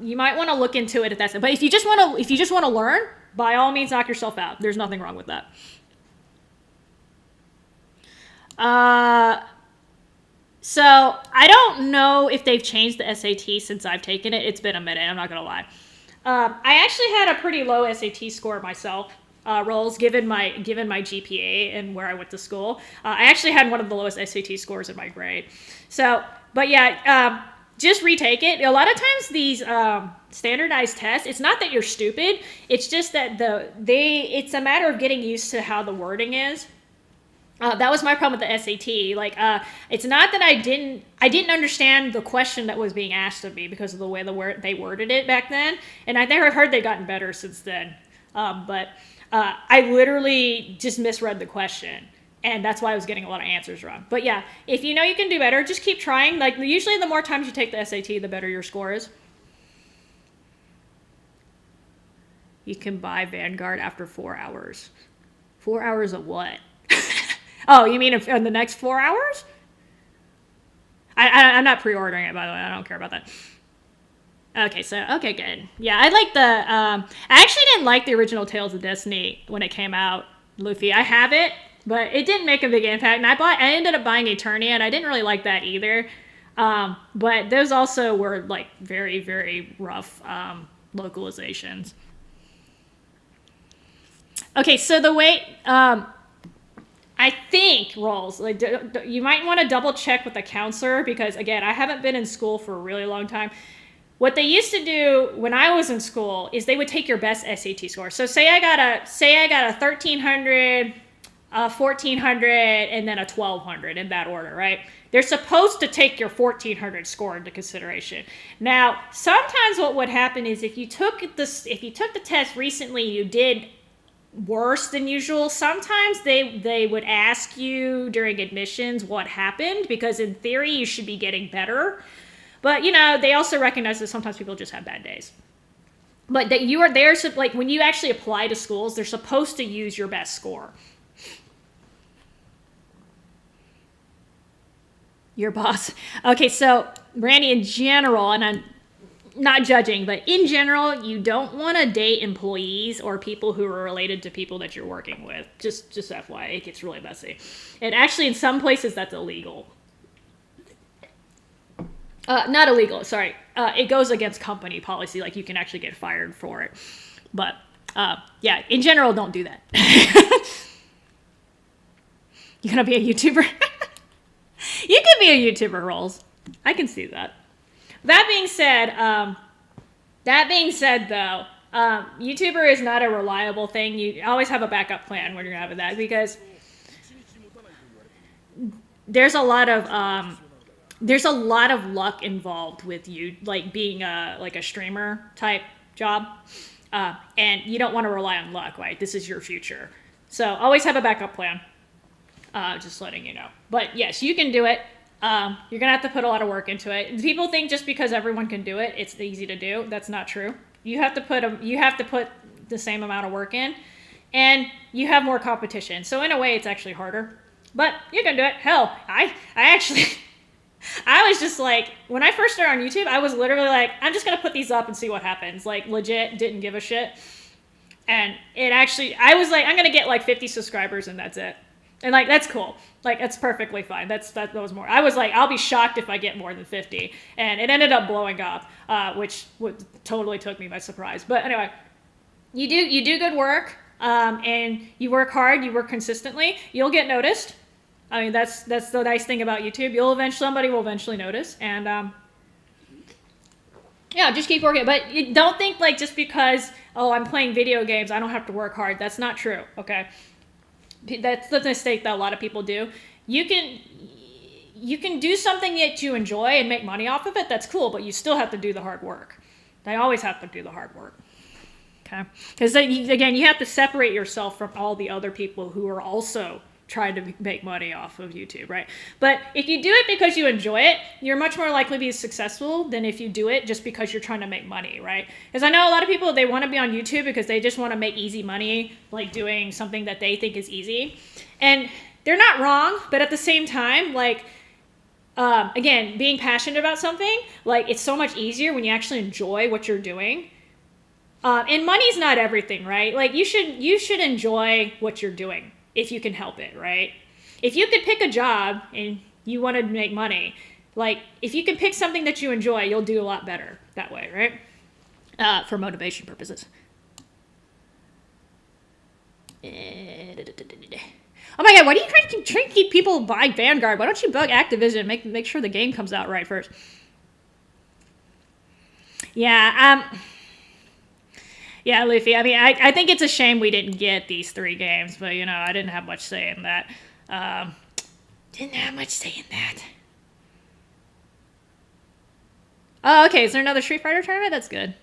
you might want to look into it if that's it. But if you just want to learn, by all means, knock yourself out. There's nothing wrong with that. So I don't know if they've changed the SAT since I've taken it. It's been a minute. I'm not gonna lie. I actually had a pretty low SAT score myself, Rolls, given my GPA and where I went to school. I actually had one of the lowest SAT scores in my grade. So, but yeah, just retake it. A lot of times these standardized tests, it's not that you're stupid. It's just that it's a matter of getting used to how the wording is. That was my problem with the SAT. Like, it's not that I didn't understand the question that was being asked of me because of the way they worded it back then. And I never heard they've gotten better since then. But I literally just misread the question. And that's why I was getting a lot of answers wrong. But yeah, if you know you can do better, just keep trying. Like, usually the more times you take the SAT, the better your score is. You can buy Vanguard after 4 hours. 4 hours of what? Oh, you mean in the next 4 hours? I'm not pre-ordering it, by the way. I don't care about that. Okay, so, okay, good. Yeah, I like the, I actually didn't like the original Tales of Destiny when it came out, Luffy. I have it, but it didn't make a big impact. And I ended up buying Eternia, and I didn't really like that either. But those also were, like, very, very rough localizations. Okay, so the way, I think, Rolls, like, you might want to double check with the counselor, because, again, I haven't been in school for a really long time. What they used to do when I was in school is they would take your best SAT score. So say I got a 1300, a 1400, and then a 1200 in that order, right? They're supposed to take your 1400 score into consideration. Now, sometimes what would happen is if you took the test recently, you did worse than usual. Sometimes they would ask you during admissions what happened, because in theory you should be getting better. But, you know, they also recognize that sometimes people just have bad days. But that you are there, so, like, when you actually apply to schools, they're supposed to use your best score. Your boss. Okay, so, Randy, in general, and I'm not judging, but in general, you don't want to date employees or people who are related to people that you're working with. Just FYI, it gets really messy. And actually, in some places, that's illegal. Not illegal, sorry. It goes against company policy. Like, you can actually get fired for it. But, yeah, in general, don't do that. You gonna be a YouTuber? You can be a YouTuber, Rolls. I can see that. That being said, though, YouTuber is not a reliable thing. You always have a backup plan when you're having that, because there's a lot of luck involved with you, like, being a streamer type job, and you don't want to rely on luck, right? This is your future, so always have a backup plan. Just letting you know. But yes, you can do it. You're gonna have to put a lot of work into it. People think just because everyone can do it, it's easy to do. That's not true. You have to put the same amount of work in, and you have more competition. So in a way, it's actually harder. But you can do it. Hell, I actually. I was just like, when I first started on YouTube, I was literally like, I'm just going to put these up and see what happens. Like, legit, didn't give a shit. And I was like, I'm going to get like 50 subscribers and that's it. And like, that's cool. Like, that's perfectly fine. That was more. I was like, I'll be shocked if I get more than 50. And it ended up blowing up, which totally took me by surprise. But anyway, you do good work, and you work hard, you work consistently, you'll get noticed. I mean, that's the nice thing about YouTube. Somebody will eventually notice, and yeah, just keep working. But don't think like just because, oh, I'm playing video games, I don't have to work hard. That's not true. Okay, that's the mistake that a lot of people do. You can do something that you enjoy and make money off of it. That's cool, but you still have to do the hard work. They always have to do the hard work. Okay, because again, you have to separate yourself from all the other people who are also trying to make money off of YouTube, right? But if you do it because you enjoy it, you're much more likely to be successful than if you do it just because you're trying to make money, right? Because I know a lot of people, they want to be on YouTube because they just want to make easy money, like doing something that they think is easy. And they're not wrong, but at the same time, like, again, being passionate about something, like, it's so much easier when you actually enjoy what you're doing. And money's not everything, right? Like, you should enjoy what you're doing if you can help it, right? If you could pick a job and you want to make money, like, if you can pick something that you enjoy, you'll do a lot better that way, right? For motivation purposes. Oh my god, why do you try to keep people buying Vanguard? Why don't you bug Activision and make sure the game comes out right first? Yeah, yeah, Luffy, I mean, I think it's a shame we didn't get these 3 games, but, you know, I didn't have much say in that. Oh, okay, is there another Street Fighter tournament? That's good.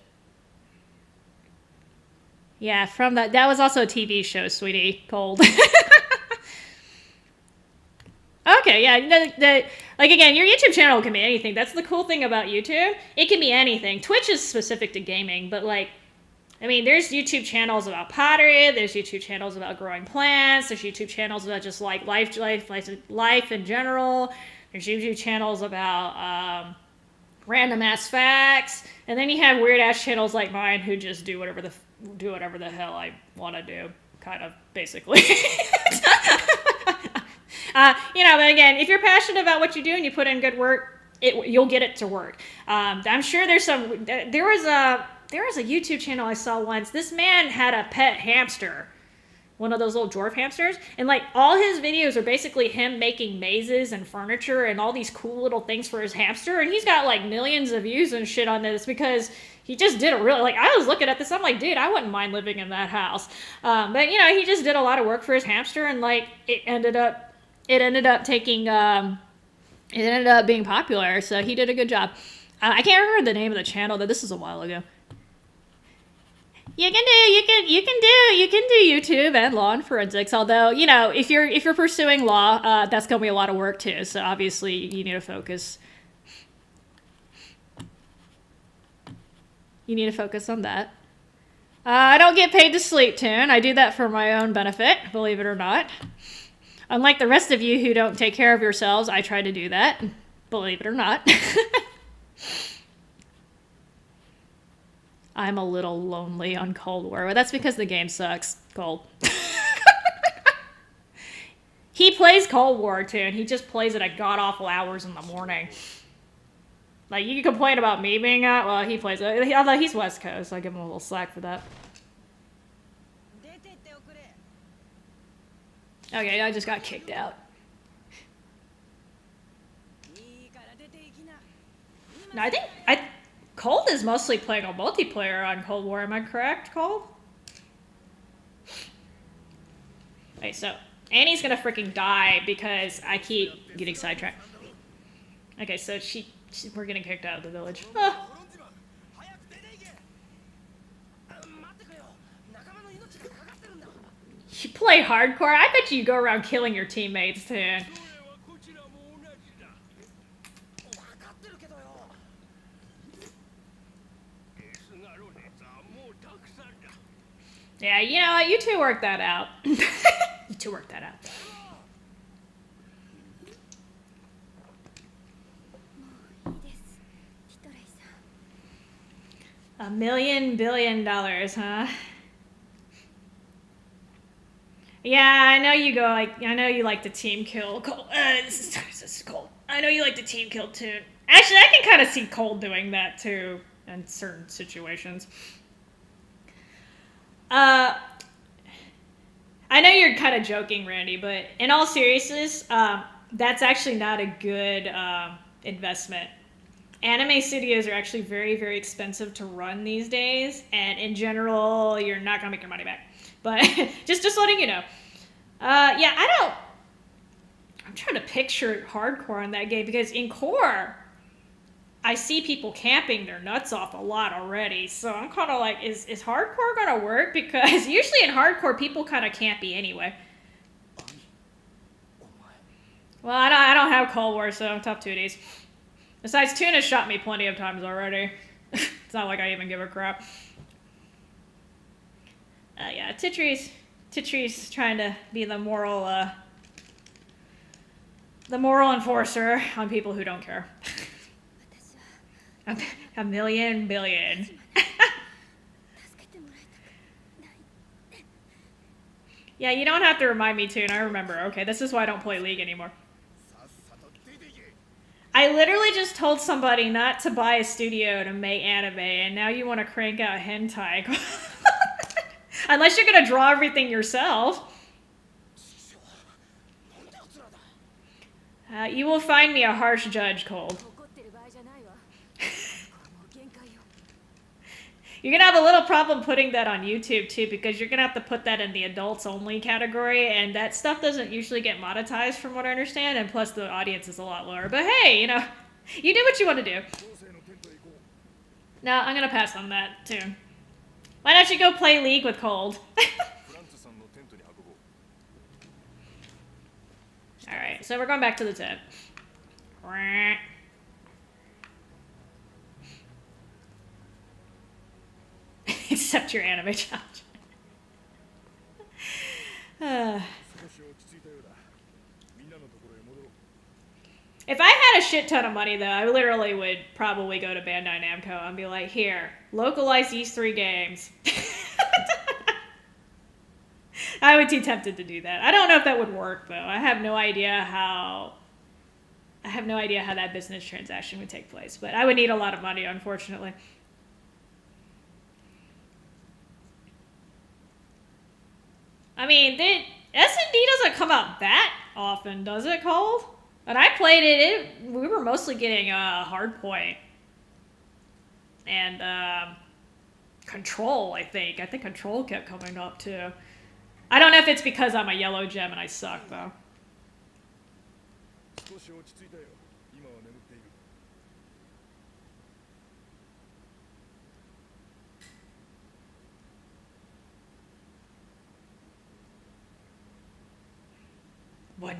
Yeah, from that was also a TV show, sweetie. Cold. Okay, yeah. Like, again, your YouTube channel can be anything. That's the cool thing about YouTube. It can be anything. Twitch is specific to gaming, but, like, I mean, there's YouTube channels about pottery. There's YouTube channels about growing plants. There's YouTube channels about just, like, life in general. There's YouTube channels about random-ass facts. And then you have weird-ass channels like mine who just do whatever the hell I want to do, kind of, basically. But again, if you're passionate about what you do and you put in good work, you'll get it to work. I'm sure there was a YouTube channel I saw once. This man had a pet hamster, one of those little dwarf hamsters, and like all his videos are basically him making mazes and furniture and all these cool little things for his hamster, and he's got like millions of views and shit on this because he just did a really, like, I was looking at this, I'm like, dude, I wouldn't mind living in that house. But he just did a lot of work for his hamster, and like it ended up being popular, so he did a good job. I can't remember the name of the channel, though. This is a while ago. You can do YouTube and law and forensics. Although, if you're pursuing law, that's gonna be a lot of work too. So obviously, you need to focus. You need to focus on that. I don't get paid to sleep, Toon. I do that for my own benefit, believe it or not. Unlike the rest of you who don't take care of yourselves, I try to do that, believe it or not. I'm a little lonely on Cold War. Well, that's because the game sucks, Cold. He plays Cold War, too, and he just plays it at god-awful hours in the morning. Like, you can complain about me being out, well, he plays it. Although he's West Coast, so I give him a little slack for that. Okay, I just got kicked out. No, I think Cold is mostly playing a multiplayer on Cold War. Am I correct, Cold? Wait, so Annie's gonna freaking die because I keep getting sidetracked. Okay, so we're getting kicked out of the village. Oh. You play hardcore? I bet you go around killing your teammates, too. Yeah, you know what? You two work that out. You two work that out. $1 billion, huh? Yeah, I know you go like, I know you like to team kill Cold. This is Cold. I know you like to team kill too. Actually, I can kind of see Cold doing that too in certain situations. I know you're kind of joking, Randy, but in all seriousness, that's actually not a good investment. Anime studios are actually very, very expensive to run these days, and in general, you're not gonna make your money back. But just letting you know. Yeah, I'm trying to picture hardcore in that game because in core, I see people camping their nuts off a lot already. So I'm kind of like, is hardcore gonna work? Because usually in hardcore, people kind of campy anyway. Well, I don't have Cold War, so I'm tough 2Ds. Besides, Tuna shot me plenty of times already. It's not like I even give a crap. Yeah, Titri's trying to be the moral enforcer on people who don't care. A million billion. Yeah, you don't have to remind me, Toon. I remember. Okay, this is why I don't play League anymore. I literally just told somebody not to buy a studio to make anime, and now you want to crank out hentai. Unless you're going to draw everything yourself. You will find me a harsh judge, Cold. You're going to have a little problem putting that on YouTube, too, because you're going to have to put that in the adults-only category, and that stuff doesn't usually get monetized, from what I understand, and plus the audience is a lot lower. But hey, you know, you do what you want to do. No, I'm going to pass on that, too. Why don't you go play League with Cold? Alright, so we're going back to the tent. Except your anime challenge. If I had a shit ton of money, though, I literally would probably go to Bandai Namco and be like, here, localize these 3 games. I would be tempted to do that. I don't know if that would work, though. I have no idea how that business transaction would take place. But I would need a lot of money, unfortunately. I mean, S&D doesn't come out that often, does it, Cole? When I played it, we were mostly getting Hardpoint and Control, I think. I think Control kept coming up, too. I don't know if it's because I'm a yellow gem and I suck, though. $1 million.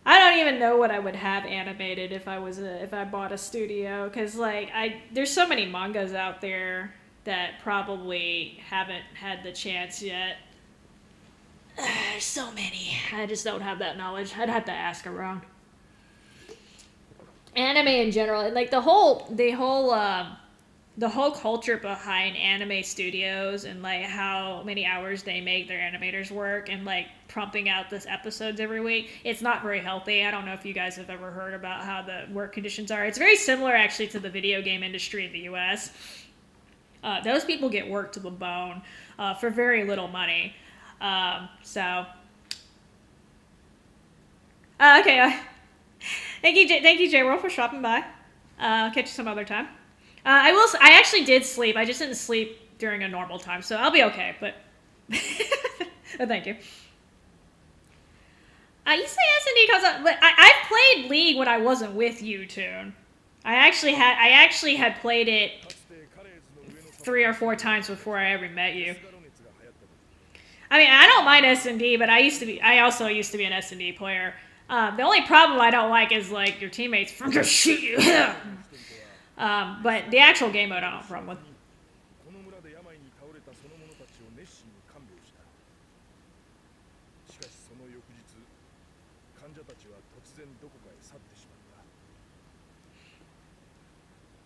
I don't even know what I would have animated if I bought a studio, because like there's so many mangas out there that probably haven't had the chance yet. There's so many. I just don't have that knowledge. I'd have to ask around. Anime in general, like the whole culture behind anime studios and like how many hours they make their animators work and like pumping out this episodes every week, it's not very healthy. I don't know if you guys have ever heard about how the work conditions are. It's very similar actually to the video game industry in the US. Those people get worked to the bone for very little money. Okay. Thank you, J-World, for stopping by. I'll catch you some other time. I actually did sleep. I just didn't sleep during a normal time, so I'll be okay, but but thank you. You say S&D comes up, but I played League when I wasn't with you, Toon. I actually had played it 3 or 4 times before I ever met you. I mean, I don't mind S&D, but I also used to be an S&D player. The only problem I don't like is like your teammates just shoot you. But the actual game mode I don't have a problem with.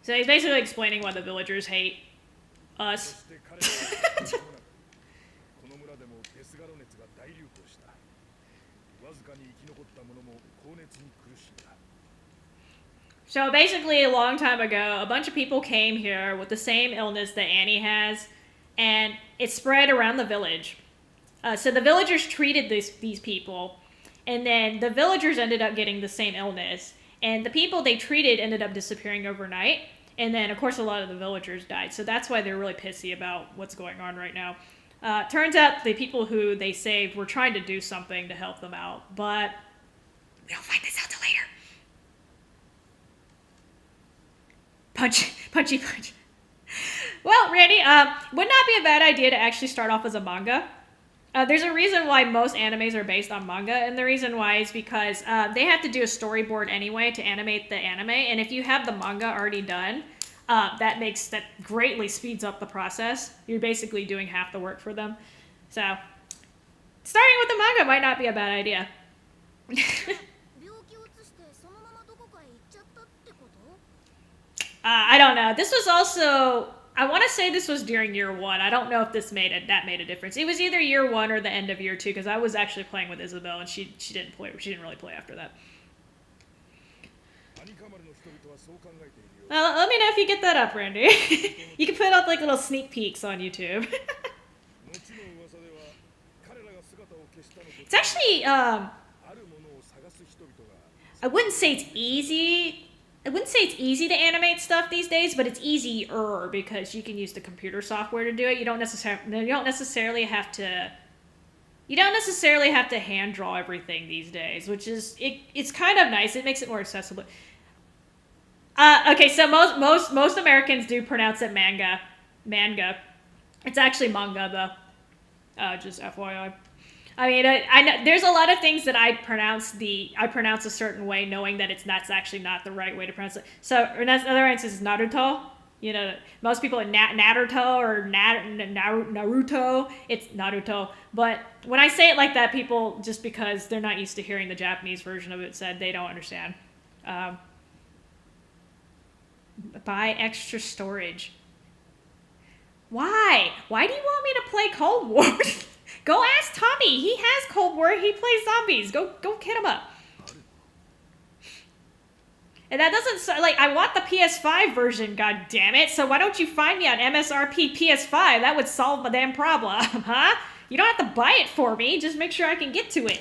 So he's basically explaining why the villagers hate us. So basically, a long time ago, a bunch of people came here with the same illness that Annie has, and it spread around the village. So the villagers treated these people, and then the villagers ended up getting the same illness, and the people they treated ended up disappearing overnight, and then, of course, a lot of the villagers died. So that's why they're really pissy about what's going on right now. Turns out the people who they saved were trying to do something to help them out, but we don't find this out till later. Punchy. Well, Randy, would not be a bad idea to actually start off as a manga. There's a reason why most animes are based on manga, and the reason why is because they have to do a storyboard anyway to animate the anime, and if you have the manga already done, that greatly speeds up the process. You're basically doing half the work for them. So, starting with the manga might not be a bad idea. I don't know. This was also, I want to say this was during year 1. I don't know if that made a difference. It was either year 1 or the end of year 2, because I was actually playing with Isabel and she didn't really play after that. Well, let me know if you get that up, Randy. You can put up like little sneak peeks on YouTube. It's actually, I wouldn't say it's easy. I wouldn't say it's easy to animate stuff these days, but it's easier because you can use the computer software to do it. You don't necessarily have to hand draw everything these days, which is it's kind of nice. It makes it more accessible. Okay, so most Americans do pronounce it manga. It's actually manga though. Just FYI. I mean, I know there's a lot of things that I pronounce a certain way, knowing that that's actually not the right way to pronounce it. So, another answer is Naruto. You know, most people Naruto or Naruto, it's Naruto. But when I say it like that, people, just because they're not used to hearing the Japanese version of it said, they don't understand. Buy extra storage. Why? Why do you want me to play Cold War? Go ask Tommy. He has Cold War. He plays zombies. Go hit him up. And that doesn't, like, I want the PS5 version, god damn it. So why don't you find me on MSRP PS5? That would solve the damn problem, huh? You don't have to buy it for me. Just make sure I can get to it.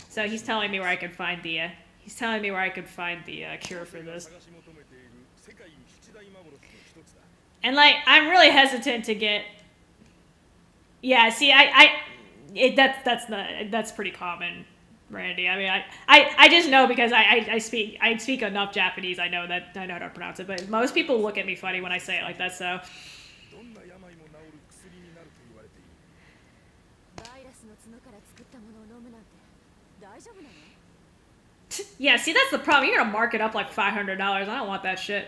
So he's telling me where I can find the, cure for this. And, like, I'm really hesitant to get... Yeah, see, that's pretty common, Randy. I mean, I just know because I speak enough Japanese. I know how to pronounce it. But most people look at me funny when I say it like that, so... Yeah, see, that's the problem. You're gonna mark it up like $500. I don't want that shit.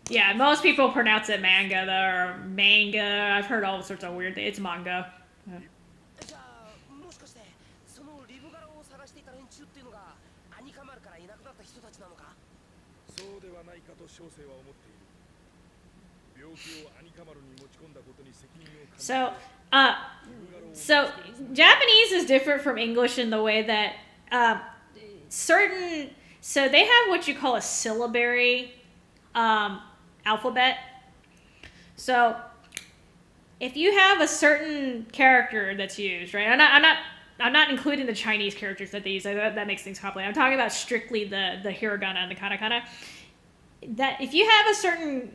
Yeah, most people pronounce it manga, though, or manga. I've heard all sorts of weird things. It's manga. Yeah. So Japanese is different from English in the way that so they have what you call a syllabary alphabet. So if you have a certain character that's used, right? I'm not including the Chinese characters that they use. That makes things complicated. I'm talking about strictly the hiragana and the katakana. That if you have a certain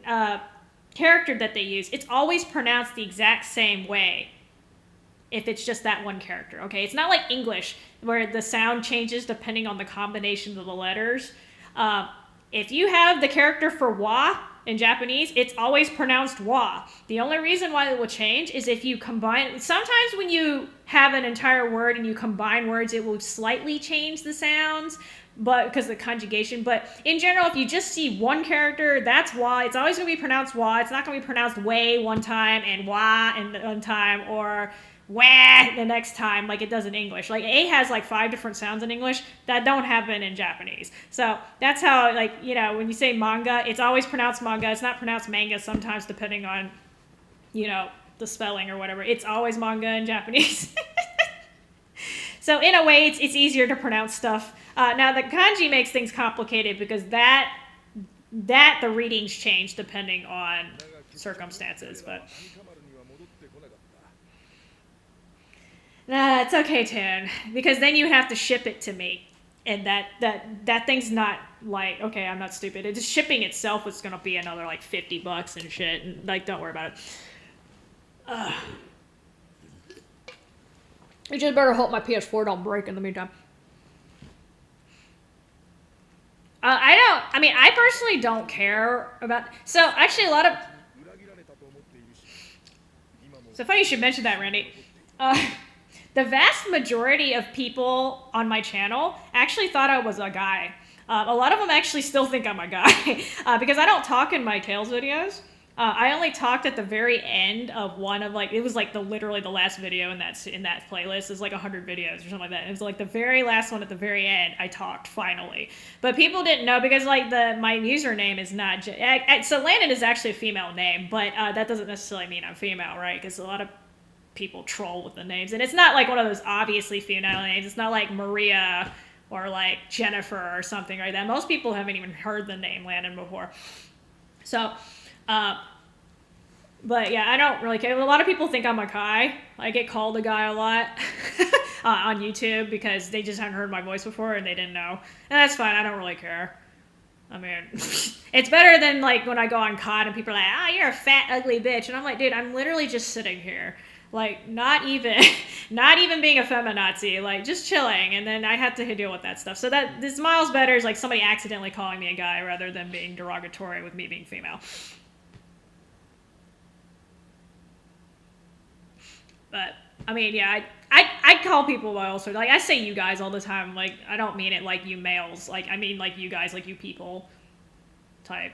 character that they use, it's always pronounced the exact same way. If it's just that one character, okay? It's not like English, where the sound changes depending on the combination of the letters. If you have the character for wa in Japanese, it's always pronounced wa. The only reason why it will change is if you combine... Sometimes when you have an entire word and you combine words, it will slightly change the sounds, but because of the conjugation. But in general, if you just see one character, that's wa. It's always going to be pronounced wa. It's not going to be pronounced way one time and wa and one time, or... wah the next time like it does in English. Like A has like 5 different sounds in English that don't happen in Japanese. So that's how, like, you know, when you say manga, it's always pronounced manga. It's not pronounced manga sometimes depending on, you know, the spelling or whatever. It's always manga in Japanese. So in a way, it's easier to pronounce stuff. Now the kanji makes things complicated because that the readings change depending on circumstances, but... Nah, it's okay, Toon, because then you have to ship it to me, and that thing's not like, okay, I'm not stupid. It's just shipping itself is gonna be another like $50 and shit, and like, don't worry about it. You just better hope my PS4 don't break in the meantime. I personally don't care about. So actually, so funny you should mention that, Randy. The vast majority of people on my channel actually thought I was a guy. A lot of them actually still think I'm a guy because I don't talk in my Tales videos. I only talked at the very end of one of like, it was like literally the last video in that playlist. It's like 100 videos or something like that. It was like the very last one at the very end. I talked finally, but people didn't know because like my username is not. So Landon is actually a female name, but that doesn't necessarily mean I'm female, right? Because a lot of people troll with the names, and it's not like one of those obviously female names. It's not like Maria or like Jennifer or something like that. Most people haven't even heard the name Landon before. So, but yeah, I don't really care. A lot of people think I'm a guy. I get called a guy a lot on YouTube because they just haven't heard my voice before and they didn't know. And that's fine. I don't really care. I mean, it's better than like when I go on COD and people are like, you're a fat, ugly bitch. And I'm like, dude, I'm literally just sitting here. Like, not even, not even being a feminazi, like, just chilling, and then I had to deal with that stuff. So that, this miles better is, like, somebody accidentally calling me a guy rather than being derogatory with me being female. But, I mean, yeah, I call people by all sorts. Like, I say you guys all the time. Like, I don't mean it like you males. Like, I mean like you guys, like you people type.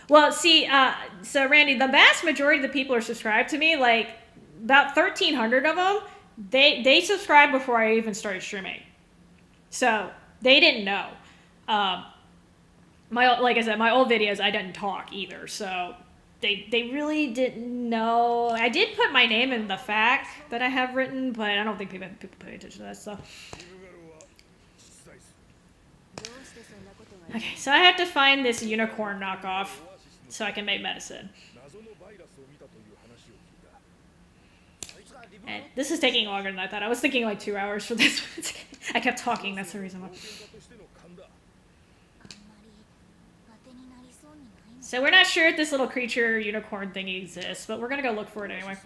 Well, see, so Randy, the vast majority of the people who are subscribed to me, like, about 1,300 of them, they subscribed before I even started streaming. So, they didn't know. Like I said, my old videos, I didn't talk either, so they really didn't know. I did put my name in the fact that I have written, but I don't think people pay attention to that stuff. Okay, so I have to find this unicorn knockoff so I can make medicine. And this is taking longer than I thought. I was thinking like 2 hours for this one. I kept talking, that's the reason why. So we're not sure if this little creature unicorn thing exists, but we're gonna go look for it anyway.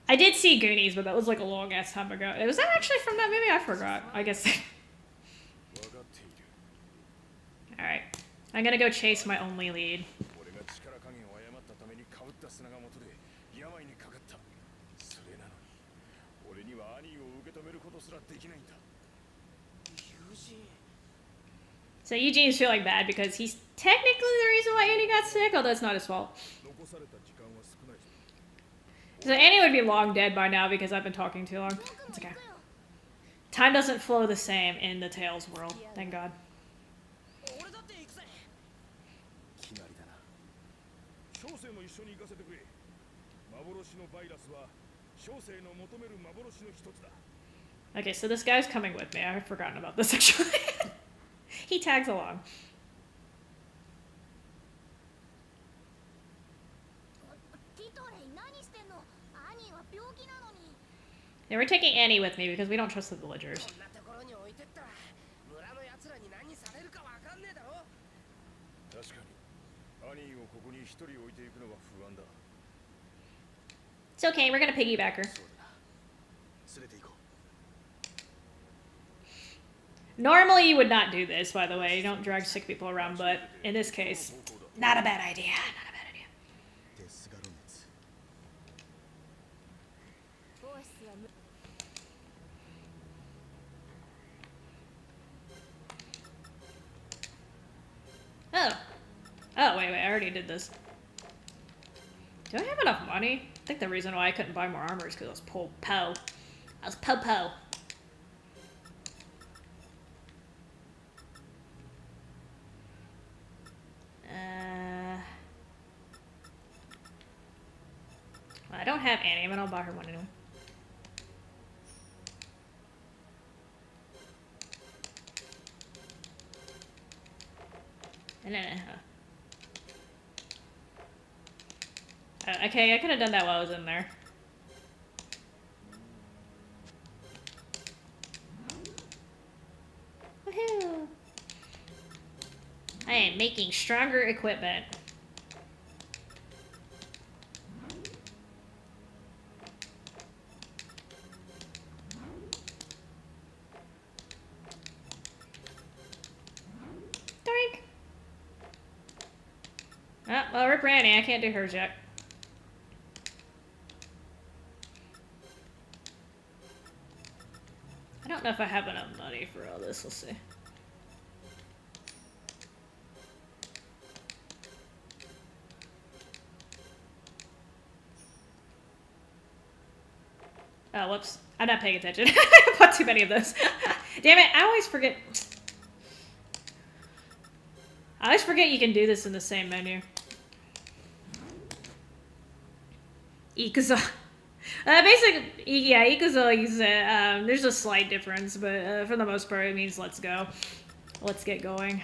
I did see Goonies, but that was like a long ass time ago. Was that actually from that movie? I forgot. I guess. Alright. I'm gonna go chase my only lead. So Eugene's feeling bad because he's technically the reason why Annie got sick, although it's not his fault. So Annie would be long dead by now because I've been talking too long. It's okay. Time doesn't flow the same in the Tales world, thank God. Okay, so this guy's coming with me. I've forgotten about this actually. He tags along. Yeah, we're taking Annie with me because we don't trust the villagers. It's okay, we're gonna piggyback her. Normally you would not do this, by the way. You don't drag sick people around, but in this case, not a bad idea. Not a bad idea. Oh. Oh, wait, I already did this. Do I have enough money? I think the reason why I couldn't buy more armor is because I was po-po. I was po-po. Well, I don't have Annie, but I'll buy her one anyway. Okay, I could have done that while I was in there. Woohoo! I am making stronger equipment. Doink! Oh, well, rip Randy. I can't do hers yet. I don't know if I have enough money for all this. We'll see. Oh, whoops. I'm not paying attention. I bought too many of those. Damn it, I always forget. I always forget you can do this in the same menu. Ikuzo. Basically, yeah, Ikuzo is, there's a slight difference, but for the most part it means let's go. Let's get going.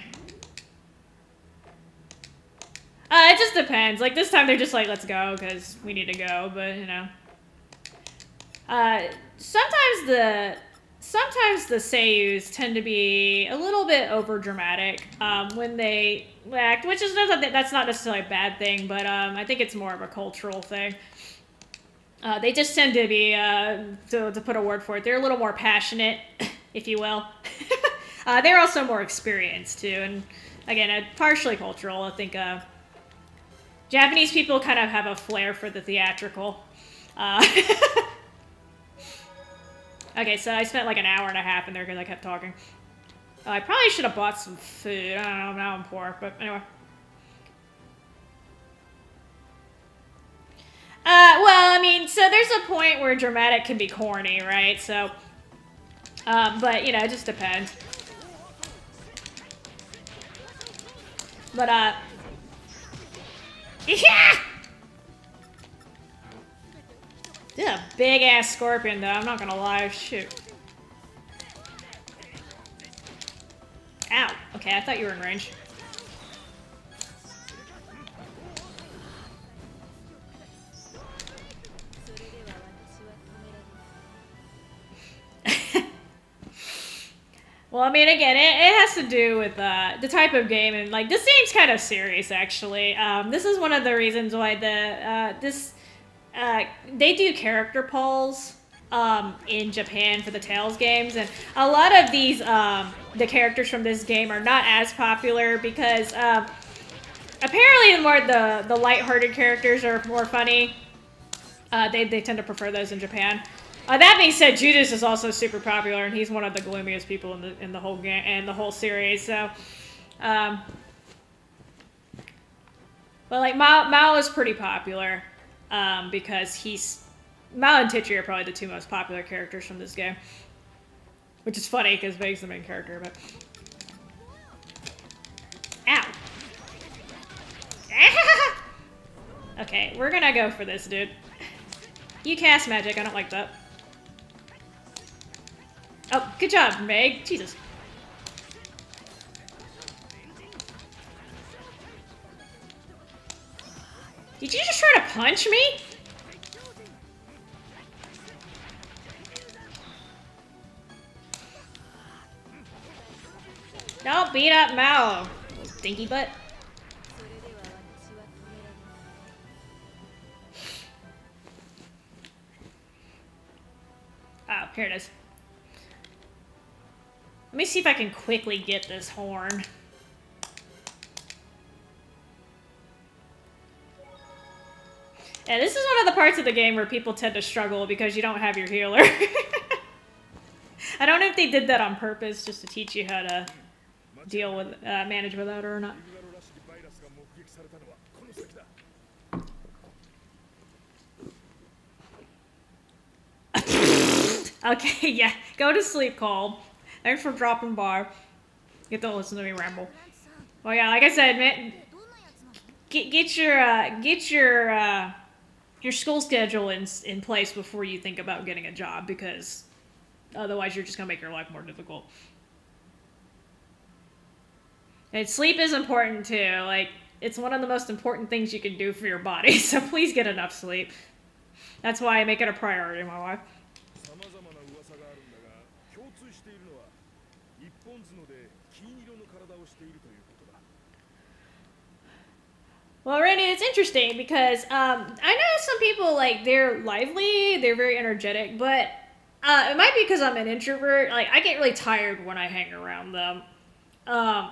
It just depends. Like, this time they're just like, let's go, because we need to go, but, you know. Sometimes sometimes the seiyus tend to be a little bit over dramatic when they act, which is that's not necessarily a bad thing, but I think it's more of a cultural thing. They just tend to be, to put a word for it, they're a little more passionate, if you will. They're also more experienced too, and again, partially cultural. I think Japanese people kind of have a flair for the theatrical. Okay, so I spent like an hour and a half in there because I kept talking. I probably should have bought some food. I don't know, now I'm poor, but anyway. Well, I mean, so there's a point where dramatic can be corny, right? So, but, you know, it just depends. But, yeah! This is a big-ass scorpion, though. I'm not gonna lie. Shoot. Ow. Okay, I thought you were in range. Well, I mean, again, it has to do with the type of game, and like this game's kind of serious, actually. This is one of the reasons why they do character polls in Japan for the Tales games, and a lot of these the characters from this game are not as popular because apparently the lighthearted characters are more funny. They tend to prefer those in Japan. That being said, Judas is also super popular, and he's one of the gloomiest people in the whole game and the whole series. So, but like Mao is pretty popular because Mao and Titri are probably the two most popular characters from this game, which is funny because Vague's the main character. But ow! Okay, we're gonna go for this, dude. You cast magic. I don't like that. Oh, good job, Meg. Jesus. Did you just try to punch me? Don't beat up Mao, stinky butt. Oh, here it is. Let me see if I can quickly get this horn. Yeah, this is one of the parts of the game where people tend to struggle because you don't have your healer. I don't know if they did that on purpose just to teach you how to deal with, manage without her or not. Okay, yeah, go to sleep, Cole. Thanks for dropping by. Get to listen to me ramble. Well, yeah, like I said, man, get your school schedule in place before you think about getting a job, because otherwise you're just gonna make your life more difficult. And sleep is important too. Like, it's one of the most important things you can do for your body. So please get enough sleep. That's why I make it a priority in my life. Well, Randy, it's interesting because I know some people, like, they're lively, they're very energetic, but it might be because I'm an introvert. Like, I get really tired when I hang around them. I'm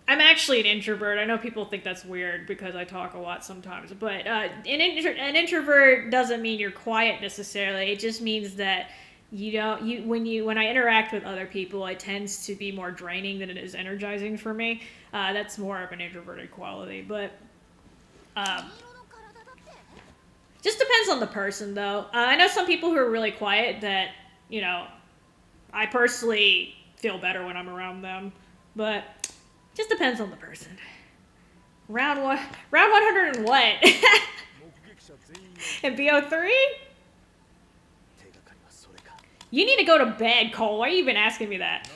actually an introvert. I know people think that's weird because I talk a lot sometimes, but an introvert doesn't mean you're quiet necessarily. It just means that when I interact with other people, it tends to be more draining than it is energizing for me. That's more of an introverted quality, but just depends on the person, though. I know some people who are really quiet that, you know, I personally feel better when I'm around them, but just depends on the person. Round 100 and what? And BO3? You need to go to bed, Cole. Why are you even asking me that?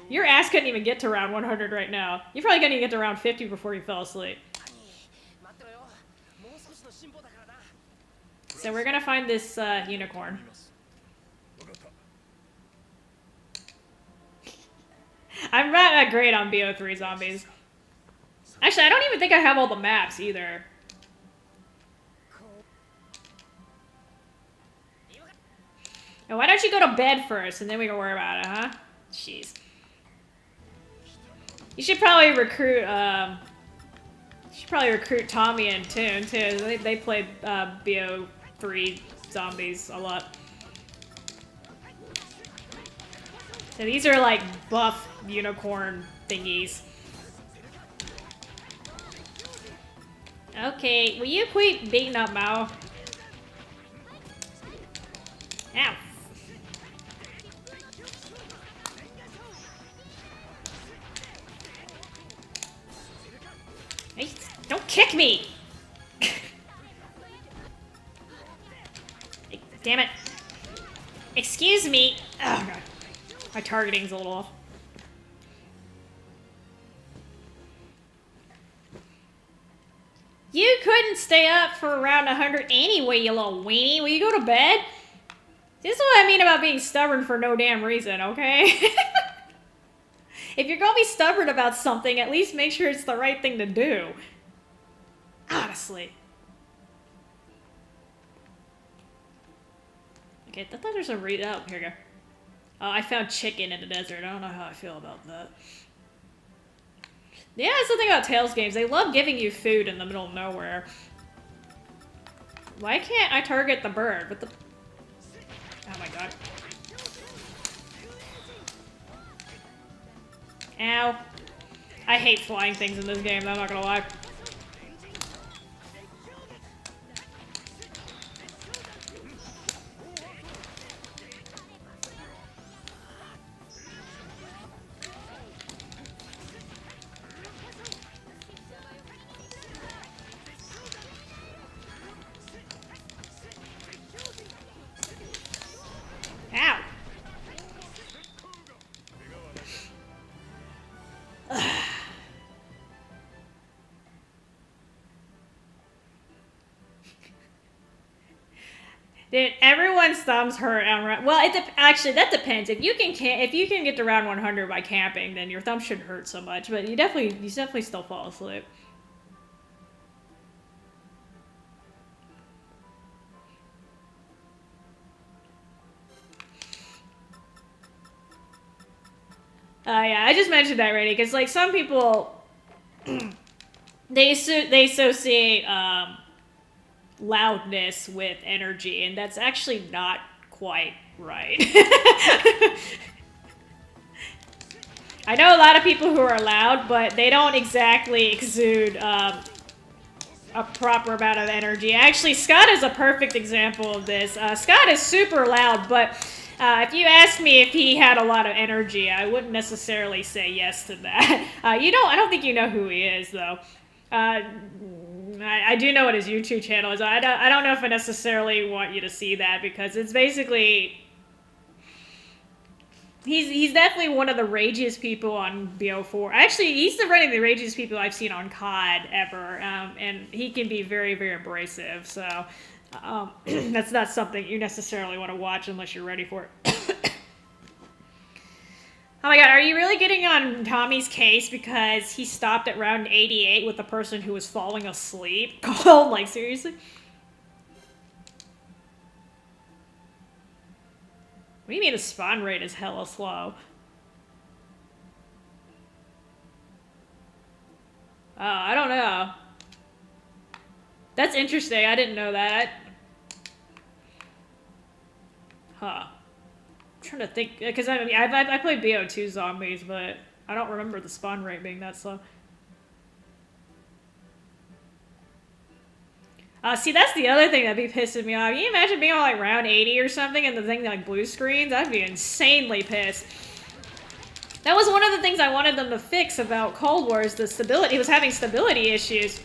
Your ass couldn't even get to round 100 right now. You probably couldn't even get to round 50 before you fell asleep. So we're gonna find this unicorn. I'm not that great on BO3 zombies. Actually, I don't even think I have all the maps either. Now, why don't you go to bed first and then we can worry about it, huh? Jeez. You should probably recruit, Tommy and Toon, too. They played, BO3 zombies a lot. So these are, like, buff unicorn thingies. Okay, will you quit beating up Mao? Ow. Hey, don't kick me! Damn it. Excuse me. Oh, God. My targeting's a little off. You couldn't stay up for around 100 anyway, you little weenie. Will you go to bed? This is what I mean about being stubborn for no damn reason, okay? If you're gonna be stubborn about something, at least make sure it's the right thing to do. Honestly. Okay, I thought there's a read. Oh, here we go. Oh, I found chicken in the desert. I don't know how I feel about that. Yeah, that's the thing about Tales games. They love giving you food in the middle of nowhere. Why can't I target the bird? What the... Oh my god. Ow. I hate flying things in this game, I'm not gonna lie. Ow. Dude, everyone's thumbs hurt on round. Well, actually that depends. If you can get to round 100 by camping, then your thumb shouldn't hurt so much. But you definitely still fall asleep. Yeah, I just mentioned that already because like some people they associate loudness with energy, and that's actually not quite right. I know a lot of people who are loud, but they don't exactly exude a proper amount of energy. Actually, Scott is a perfect example of this. Scott is super loud, but if you asked me if he had a lot of energy, I wouldn't necessarily say yes to that. I don't think you know who he is, though. I do know what his YouTube channel is. I don't know if I necessarily want you to see that because it's basically... He's definitely one of the ragiest people on BO4. Actually, he's one of the ragiest people I've seen on COD ever, and he can be very, very abrasive, so that's not something you necessarily want to watch unless you're ready for it. Oh my god, are you really getting on Tommy's case because he stopped at round 88 with the person who was falling asleep? Cold, like, seriously? What do you mean the spawn rate is hella slow? Oh, I don't know. That's interesting, I didn't know that. Huh. I'm trying to think, because I mean, I played BO2 zombies, but I don't remember the spawn rate being that slow. See, that's the other thing that'd be pissing me off. Can you imagine being on like round 80 or something and the thing like blue screens? I'd be insanely pissed. That was one of the things I wanted them to fix about Cold War is the stability. It was having stability issues.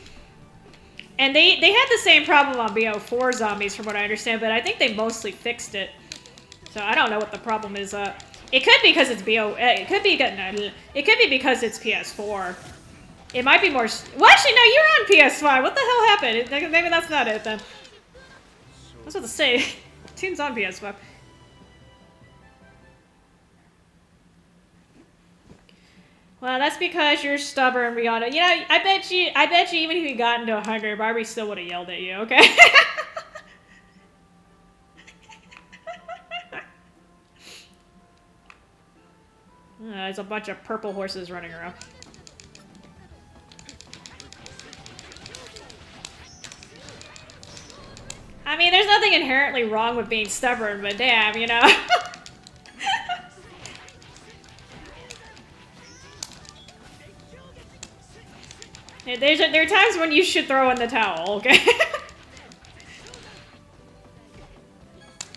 And they had the same problem on BO4 zombies from what I understand, but I think they mostly fixed it. So I don't know what the problem is. It could be because it's it could be because it's PS4. It might be more... Well, actually, no, you're on PS5. What the hell happened? Maybe that's not it, then. I was about to say, Toon's on PS5. Well, that's because you're stubborn, Rihanna. You know, I bet you even if you got into a hungry, Barbie still would have yelled at you, okay? There's a bunch of purple horses running around. I mean, there's nothing inherently wrong with being stubborn, but damn, you know? There are times when you should throw in the towel, okay?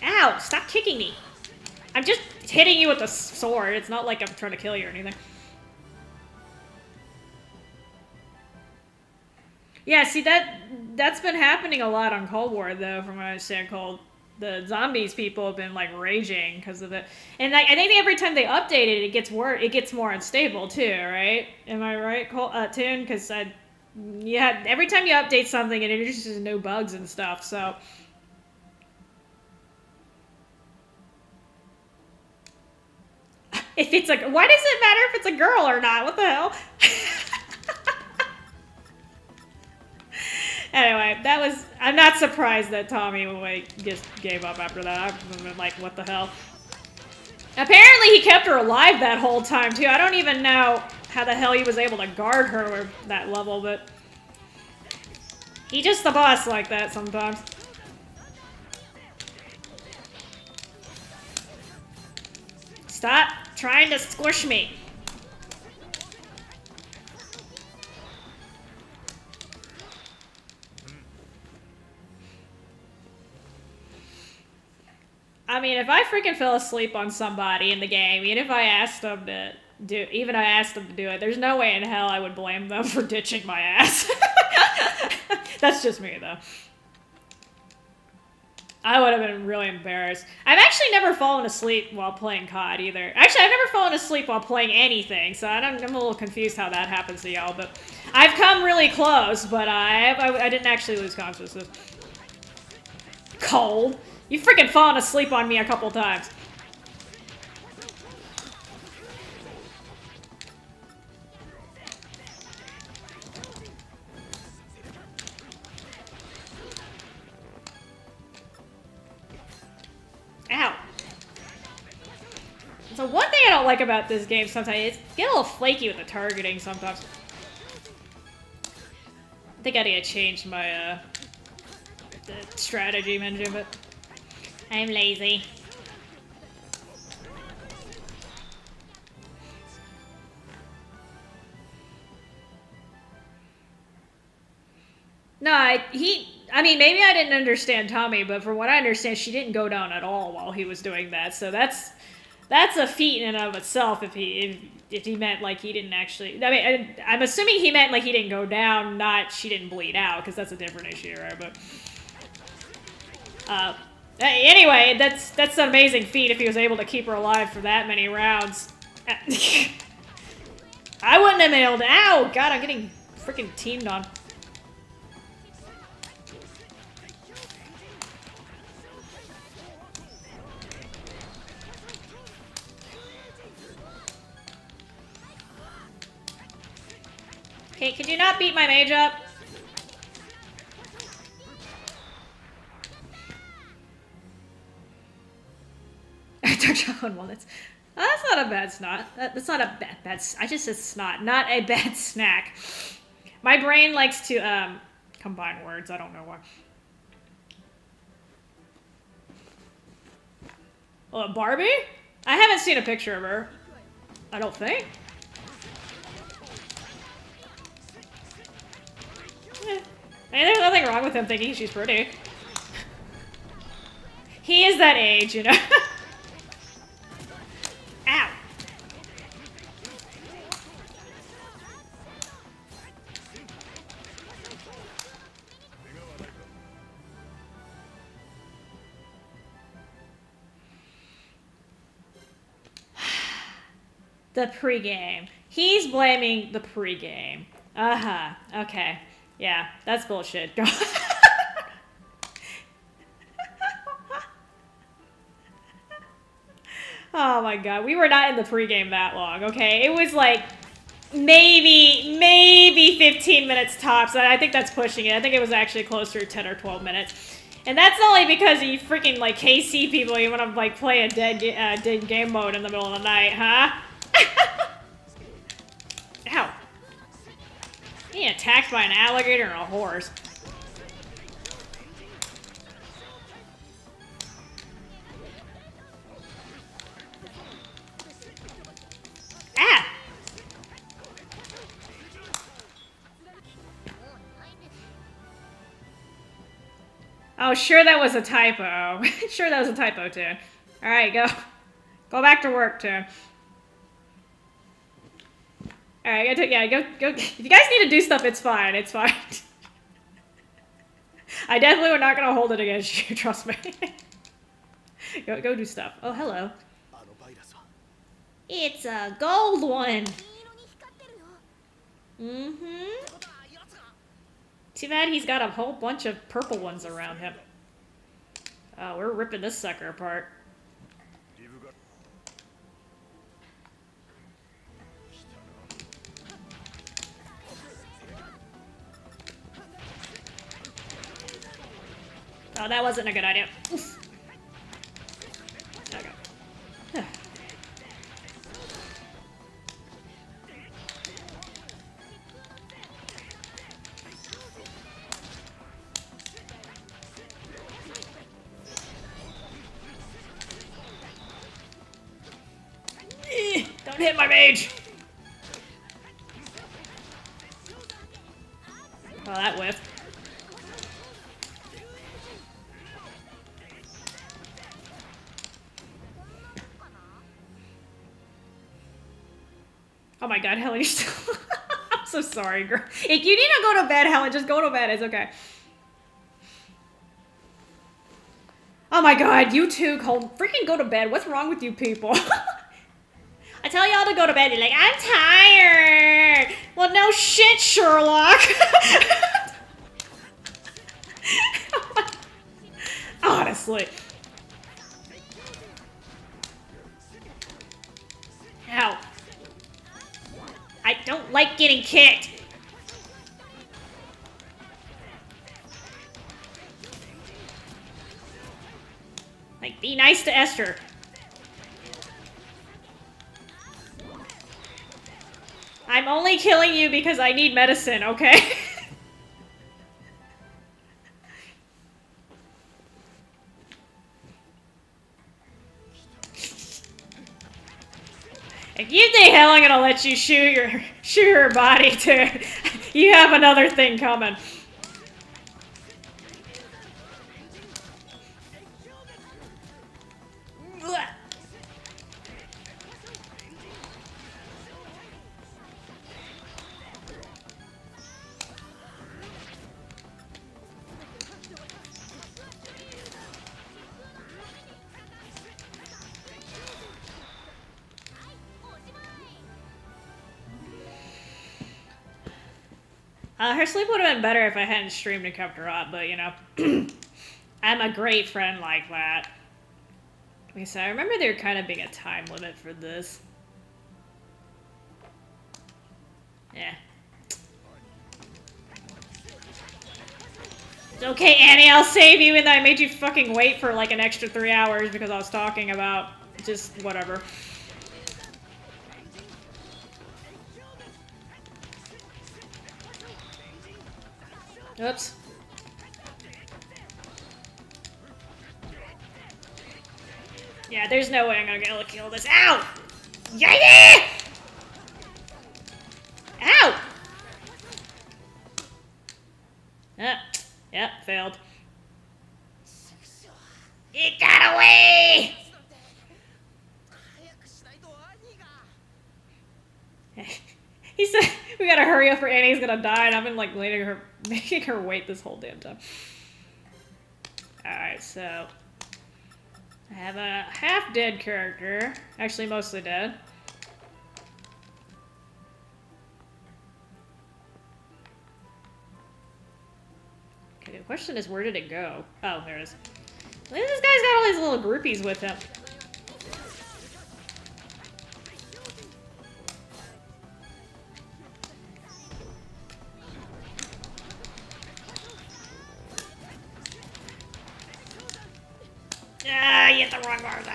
Ow! Stop kicking me! I'm just hitting you with a sword. It's not like I'm trying to kill you or anything. Yeah, see, that's been happening a lot on Cold War, though, from what I understand. The zombies people have been, like, raging because of it. And like, I think every time they update it, it gets worse. It gets more unstable, too, right? Am I right, Toon? Because yeah, every time you update something, it introduces new bugs and stuff, so... If it's like, why does it matter if it's a girl or not? What the hell? Anyway, I'm not surprised that Tommy just gave up after that. I'm like, what the hell? Apparently he kept her alive that whole time, too. I don't even know how the hell he was able to guard her at that level, but... He just the boss like that sometimes. Stop trying to squish me. I mean, if I freaking fell asleep on somebody in the game, even if I asked them to do it, there's no way in hell I would blame them for ditching my ass. That's just me, though. I would have been really embarrassed. I've actually never fallen asleep while playing COD either. Actually, I've never fallen asleep while playing anything, so I'm a little confused how that happens to y'all, but I've come really close, but I didn't actually lose consciousness. Cold. You've freaking fallen asleep on me a couple times. Ow. So one thing I don't like about this game sometimes is get a little flaky with the targeting sometimes. I think I need to change my the strategy menu, but I'm lazy. No, I mean, maybe I didn't understand Tommy, but from what I understand, she didn't go down at all while he was doing that. So that's a feat in and of itself. If he meant like he didn't actually, I mean, I'm assuming he meant like he didn't go down, not she didn't bleed out, because that's a different issue, right? But anyway, that's an amazing feat if he was able to keep her alive for that many rounds. I wouldn't have been able to. Ow, God, I'm getting freaking teamed on. Okay, could you not beat my mage up? Dark chocolate walnuts. Oh, that's not a bad snot. That's not a bad. I just said snot, not a bad snack. My brain likes to combine words. I don't know why. Barbie? I haven't seen a picture of her. I don't think. I mean, there's nothing wrong with him thinking she's pretty. He is that age, you know? Ow! The pregame. He's blaming the pregame. Uh-huh. Okay. Yeah, that's bullshit. Oh my god, we were not in the pregame that long, okay? It was like maybe 15 minutes tops. I think that's pushing it. I think it was actually closer to 10 or 12 minutes. And that's only because you freaking, like, KC people, you want to, like, play a dead game mode in the middle of the night, huh? Ow. Being attacked by an alligator and a horse. Ah! Oh, sure that was a typo. Sure that was a typo, too. Alright, go. Go back to work, too. Alright, yeah, go. If you guys need to do stuff, it's fine. It's fine. I definitely am not gonna hold it against you, trust me. Go do stuff. Oh, hello. It's a gold one. Mm-hmm. Too bad he's got a whole bunch of purple ones around him. Oh, we're ripping this sucker apart. Oh, that wasn't a good idea. Oof. Okay. Don't hit my mage! Oh, that whiffed. Oh my god, Helen, you're still... I'm so sorry, girl. If you need to go to bed, Helen, just go to bed. It's okay. Oh my god, you two, freaking go to bed. What's wrong with you people? I tell y'all to go to bed, you're like, I'm tired. Well, no shit, Sherlock. Honestly. Ow. I don't like getting kicked. Like, be nice to Esther. I'm only killing you because I need medicine, okay? If you think hell I'm gonna let you shoot her body too, you have another thing coming. Her sleep would have been better if I hadn't streamed and kept her up, but you know, I'm a great friend like that. Okay, so I remember there kind of being a time limit for this. Yeah. It's okay, Annie, I'll save you, even though I made you fucking wait for like an extra 3 hours because I was talking about just whatever. Oops. Yeah, there's no way I'm gonna be able to kill this. Ow! Yeah! Ow! Yep, failed. It got away! He said, we gotta hurry up or Annie's gonna die, and I've been like making her wait this whole damn time. Alright, so I have a half-dead character. Actually, mostly dead. Okay, the question is, where did it go? Oh, there it is. Look at this guy's got all these little groupies with him. you hit the wrong bars.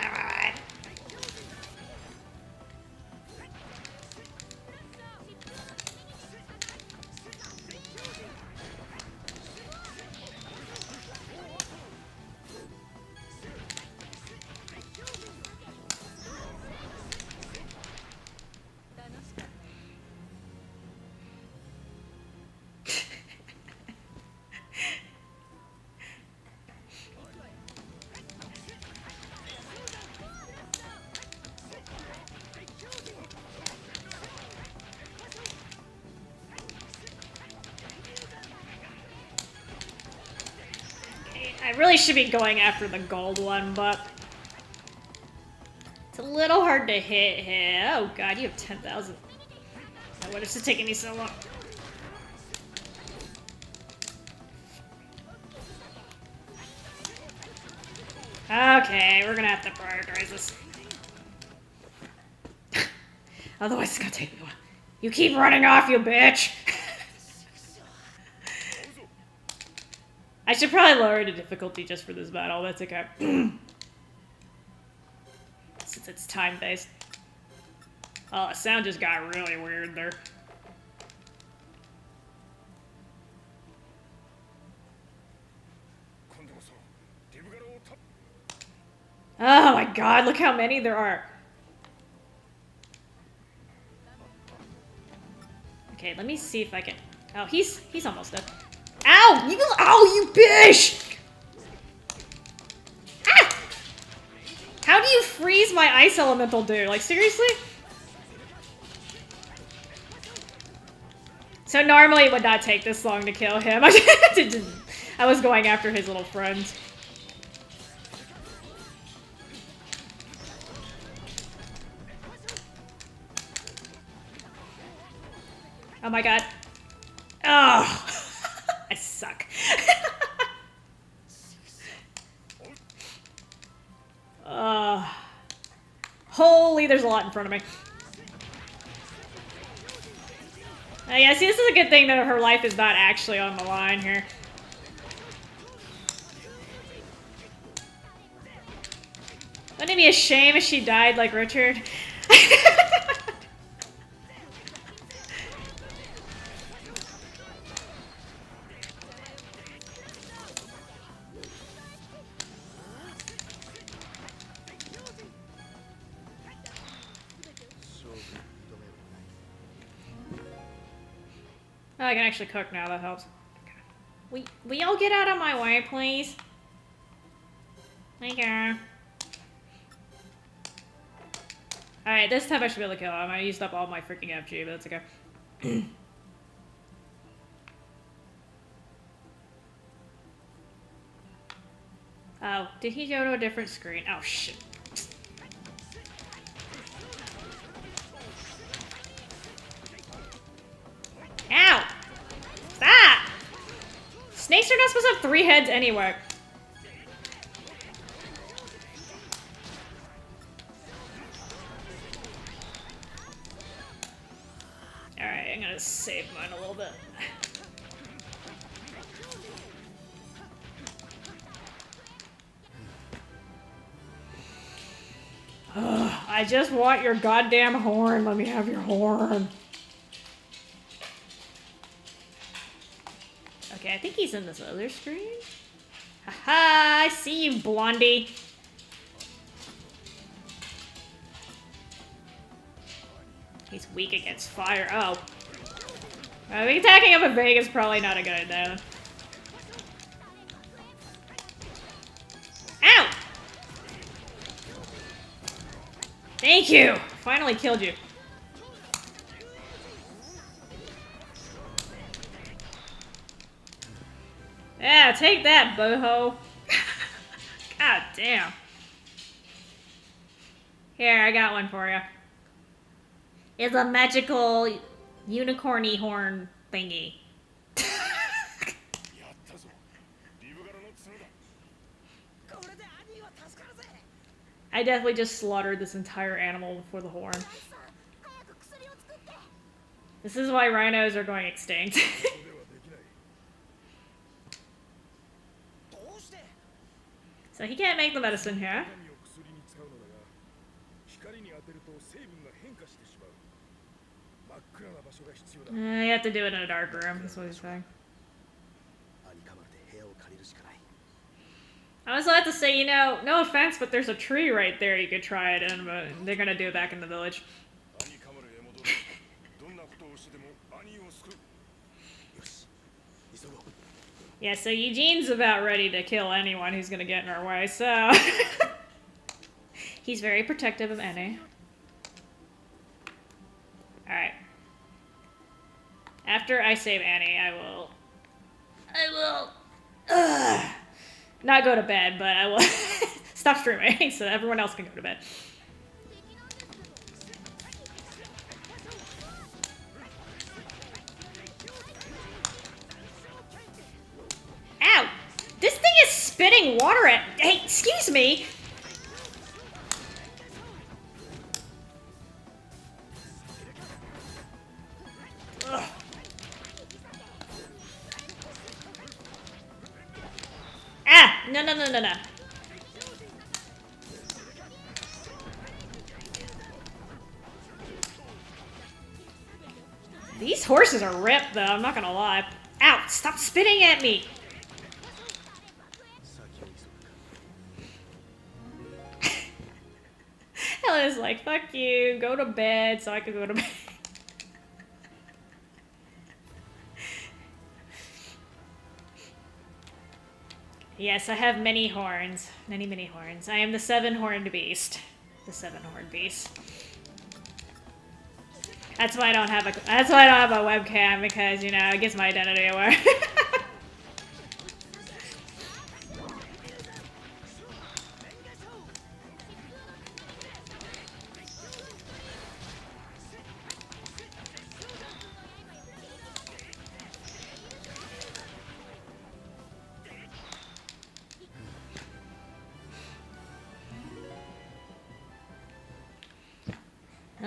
I really should be going after the gold one, but it's a little hard to hit here. Oh god, you have 10,000. What is it taking me so long? Okay, we're gonna have to prioritize this. Otherwise it's gonna take me a while. You keep running off, you bitch! I should probably lower the difficulty just for this battle, that's okay. Since it's time-based. Oh, the sound just got really weird there. Oh my god, look how many there are. Okay, let me see if I can... Oh, he's almost dead. Ow! You bitch! Ah! How do you freeze my ice elemental, dude? Like, seriously? So normally it would not take this long to kill him. I was going after his little friends. Oh my god. Oh! I suck. Holy, there's a lot in front of me. Yeah, see, this is a good thing that her life is not actually on the line here. Wouldn't it be a shame if she died like Richard? Oh, I can actually cook now, that helps. Will y'all get out of my way, please? Thank you. Alright, this time I should be able to kill him. I used up all my freaking FG, but that's okay. Oh, did he go to a different screen? Oh, shit. Ow! Stop! Snakes are not supposed to have 3 heads anywhere. Alright, I'm gonna save mine a little bit. Ugh, I just want your goddamn horn. Let me have your horn. Okay, I think he's in this other screen. Haha, I see you, Blondie. He's weak against fire. Oh. I think attacking him in Vegas is probably not a good idea. Ow! Thank you! Finally killed you. Yeah, take that, boho. God damn. Here, I got one for you. It's a magical unicorny horn thingy. I definitely just slaughtered this entire animal for the horn. This is why rhinos are going extinct. So he can't make the medicine here. You have to do it in a dark room, that's what he's saying. I also have to say, you know, no offense, but there's a tree right there you could try it in, but they're gonna do it back in the village. Yeah, so Eugene's about ready to kill anyone who's gonna get in our way, so... He's very protective of Annie. Alright. After I save Annie, I will... not go to bed, but I will stop streaming so everyone else can go to bed. Ow! This thing is spitting water at... Hey, excuse me! Ugh. Ah! No. These horses are ripped, though, I'm not gonna lie. Ow! Stop spitting at me! Helen's like, fuck you, go to bed so I can go to bed. Yes, I have many horns. Many horns. I am the seven-horned beast. The seven-horned beast. That's why I don't have a webcam, because, you know, it gets my identity away.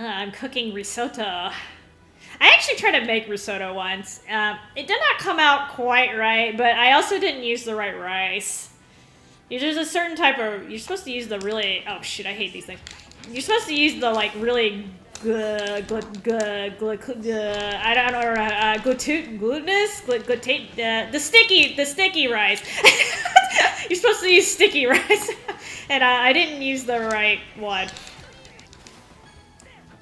I'm cooking risotto. I actually tried to make risotto once. It did not come out quite right, but I also didn't use the right rice. There's a certain type of... You're supposed to use the really... Oh, shit, I hate these things. You're supposed to use the, like, really I don't know, glutinous? The sticky rice. You're supposed to use sticky rice. And I didn't use the right one.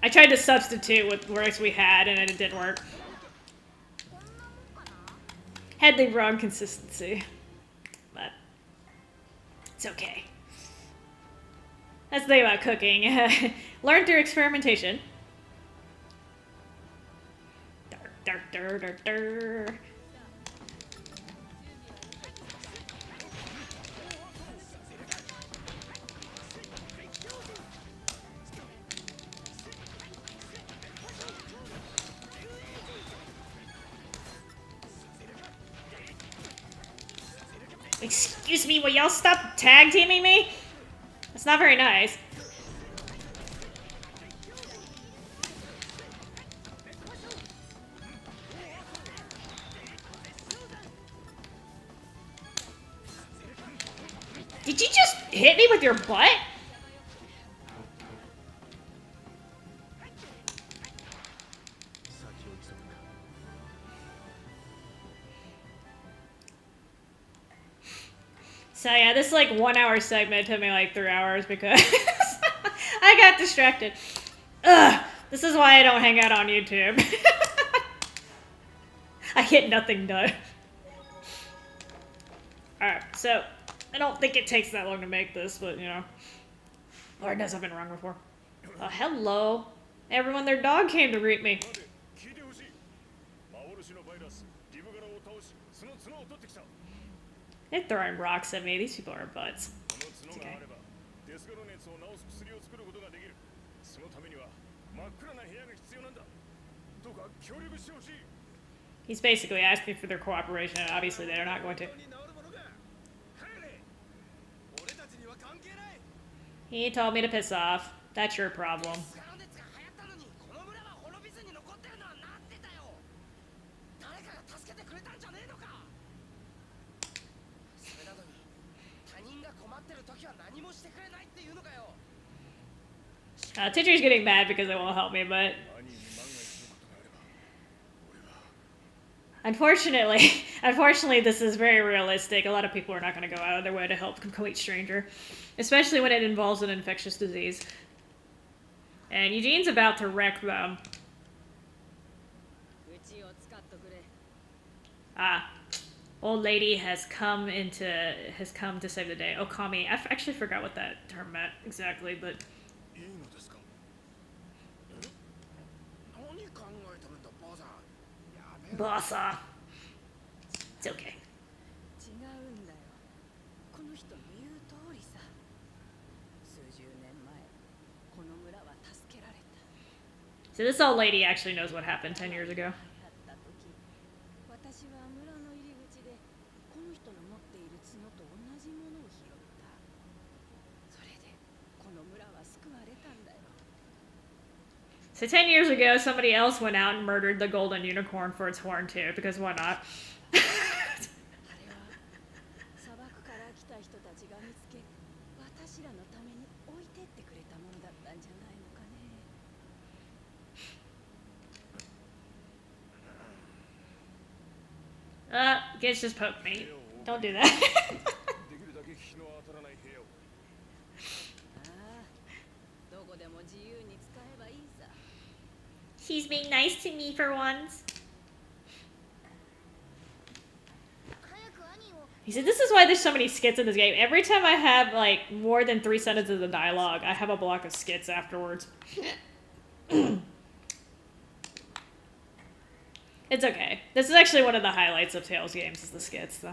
I tried to substitute with rice we had, and it didn't work. Had the wrong consistency. But it's okay. That's the thing about cooking. Learn through experimentation. Excuse me, will y'all stop tag teaming me? That's not very nice. Did you just hit me with your butt? So yeah, this like 1 hour segment took me like 3 hours because I got distracted. Ugh, this is why I don't hang out on YouTube. I get nothing done. Alright, so I don't think it takes that long to make this, but you know. Lord knows I've been wrong before. Oh, hello. Everyone, their dog came to greet me. They're throwing rocks at me. These people are butts. It's okay. He's basically asking for their cooperation, and obviously they're not going to. He told me to piss off. That's your problem. Teacher's getting mad because they won't help me, but unfortunately, this is very realistic. A lot of people are not going to go out of their way to help a complete stranger, especially when it involves an infectious disease. And Eugene's about to wreck them. Old lady has come to save the day. Okami. I actually forgot what that term meant exactly, but. Bossa. It's okay. So this old lady actually knows what happened 10 years ago. So 10 years ago, somebody else went out and murdered the golden unicorn for its horn too, because why not? Gitz just poked me. Don't do that. She's being nice to me for once. He said, this is why there's so many skits in this game. Every time I have, like, more than 3 sentences of dialogue, I have a block of skits afterwards. It's okay. This is actually one of the highlights of Tales games, is the skits, though.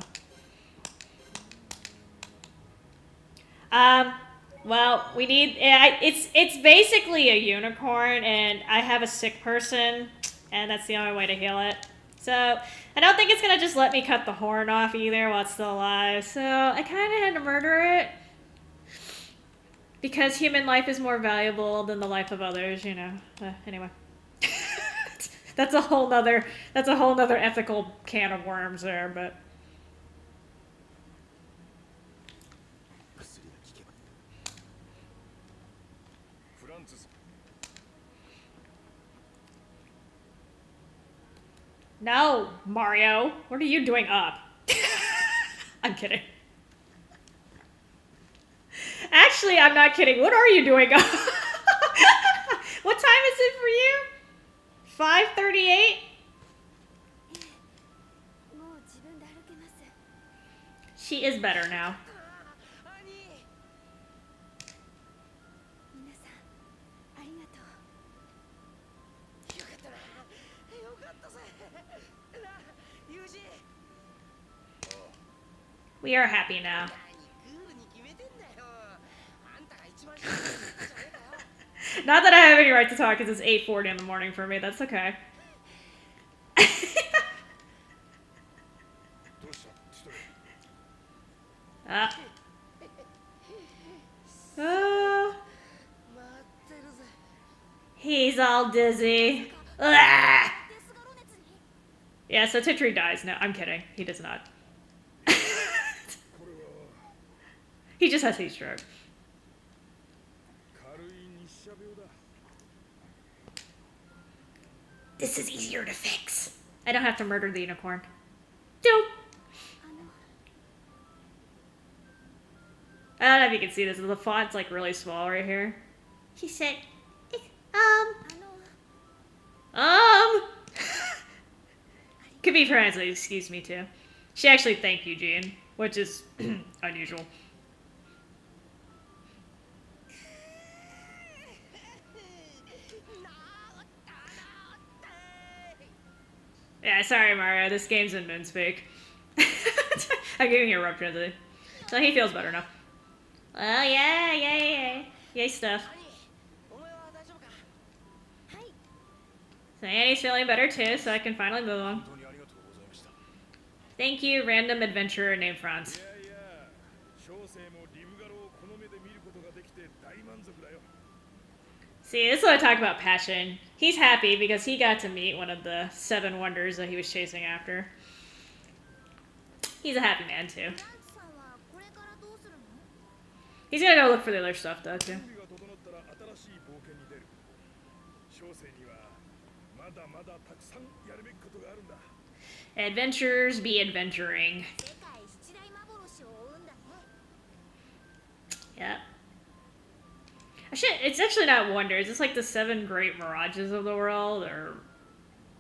Well, we need... It's basically a unicorn, and I have a sick person, and that's the only way to heal it. So, I don't think it's gonna just let me cut the horn off either while it's still alive. So, I kind of had to murder it. Because human life is more valuable than the life of others, you know. Anyway. That's a whole nother ethical can of worms there, but... No, Mario. What are you doing up? I'm kidding. Actually, I'm not kidding. What are you doing up? What time is it for you? 5:38? She is better now. We are happy now. Not that I have any right to talk because it's 8:40 in the morning for me. That's okay. He's all dizzy. Yeah, so Titri dies. No, I'm kidding. He does not. He just has heat stroke. This is easier to fix. I don't have to murder the unicorn. Dope. I don't know if you can see this. The font's like really small right here. She said, Could be translated, excuse me too. She actually thanked Eugene, which is unusual. Yeah, sorry Mario, this game's in Moonspeak. I'm giving you a rough translation. So he feels better now. Oh yeah. Yay stuff. So Annie's feeling better too, so I can finally move on. Thank you, random adventurer named Franz. See, this is what I talk about passion. He's happy because he got to meet one of the 7 wonders that he was chasing after. He's a happy man too. He's gonna go look for the other stuff though too. Adventures be adventuring. Yeah. Shit, it's actually not wonders. It's like the 7 great mirages of the world, or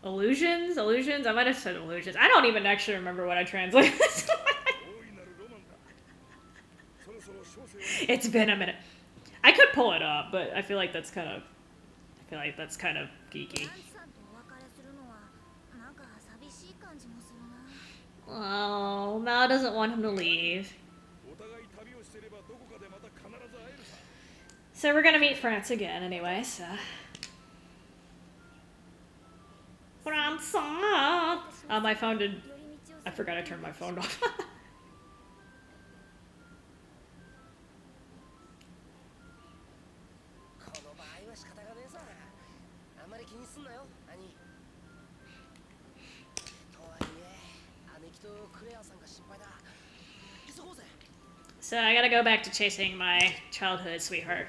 illusions? Illusions? I might have said illusions. I don't even actually remember what I translated this. It's been a minute. I could pull it up, but I feel like that's kind of geeky. Oh, Mao doesn't want him to leave. So we're gonna meet France again anyway, so. France! Oh, my phone did. I forgot I turned my phone off. So I gotta go back to chasing my childhood sweetheart.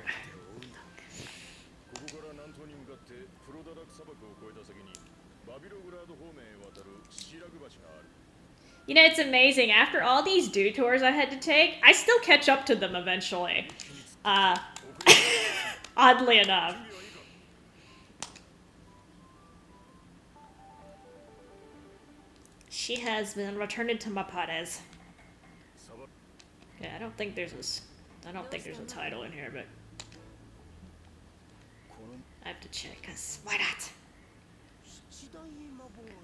You know, it's amazing. After all these detours I had to take, I still catch up to them eventually. Oddly enough. She has been returned to my padres. Yeah, I don't think there's a title in here, but I have to check, cause why not?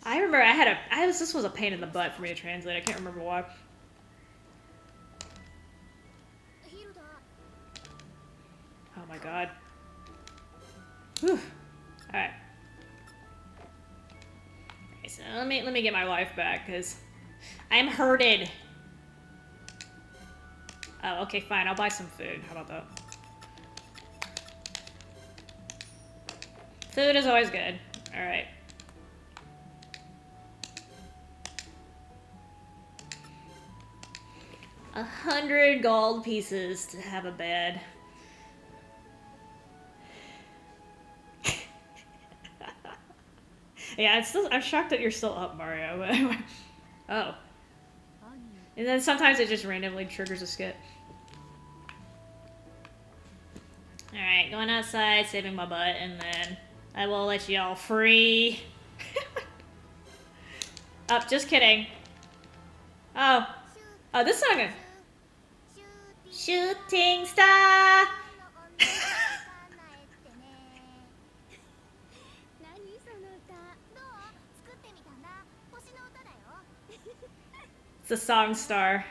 I remember this was a pain in the butt for me to translate. I can't remember why. Oh my god. Whew. Alright. Okay, so let me get my life back, cause I'm hurted. Oh, okay, fine. I'll buy some food. How about that? Food is always good. Alright. $100 gold pieces to have a bed. Yeah, I'm shocked that you're still up, Mario. Oh. And then sometimes it just randomly triggers a skip. Alright, going outside, saving my butt, and then I will let y'all free. Oh, just kidding. Oh, this song is... Shooting star! It's a song star.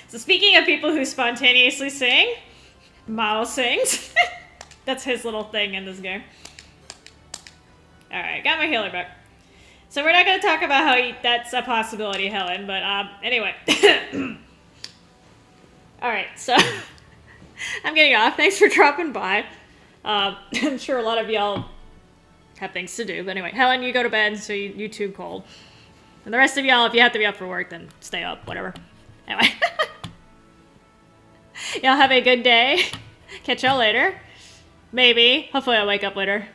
So speaking of people who spontaneously sing, Mao sings. That's his little thing in this game. Alright, got my healer back. So we're not going to talk about how that's a possibility, Helen, but anyway. Alright, so I'm getting off. Thanks for dropping by. I'm sure a lot of y'all have things to do, but anyway. Helen, you go to bed, so you too cold. And the rest of y'all, if you have to be up for work, then stay up, whatever. Anyway. Y'all have a good day. Catch y'all later. Maybe. Hopefully I'll wake up later.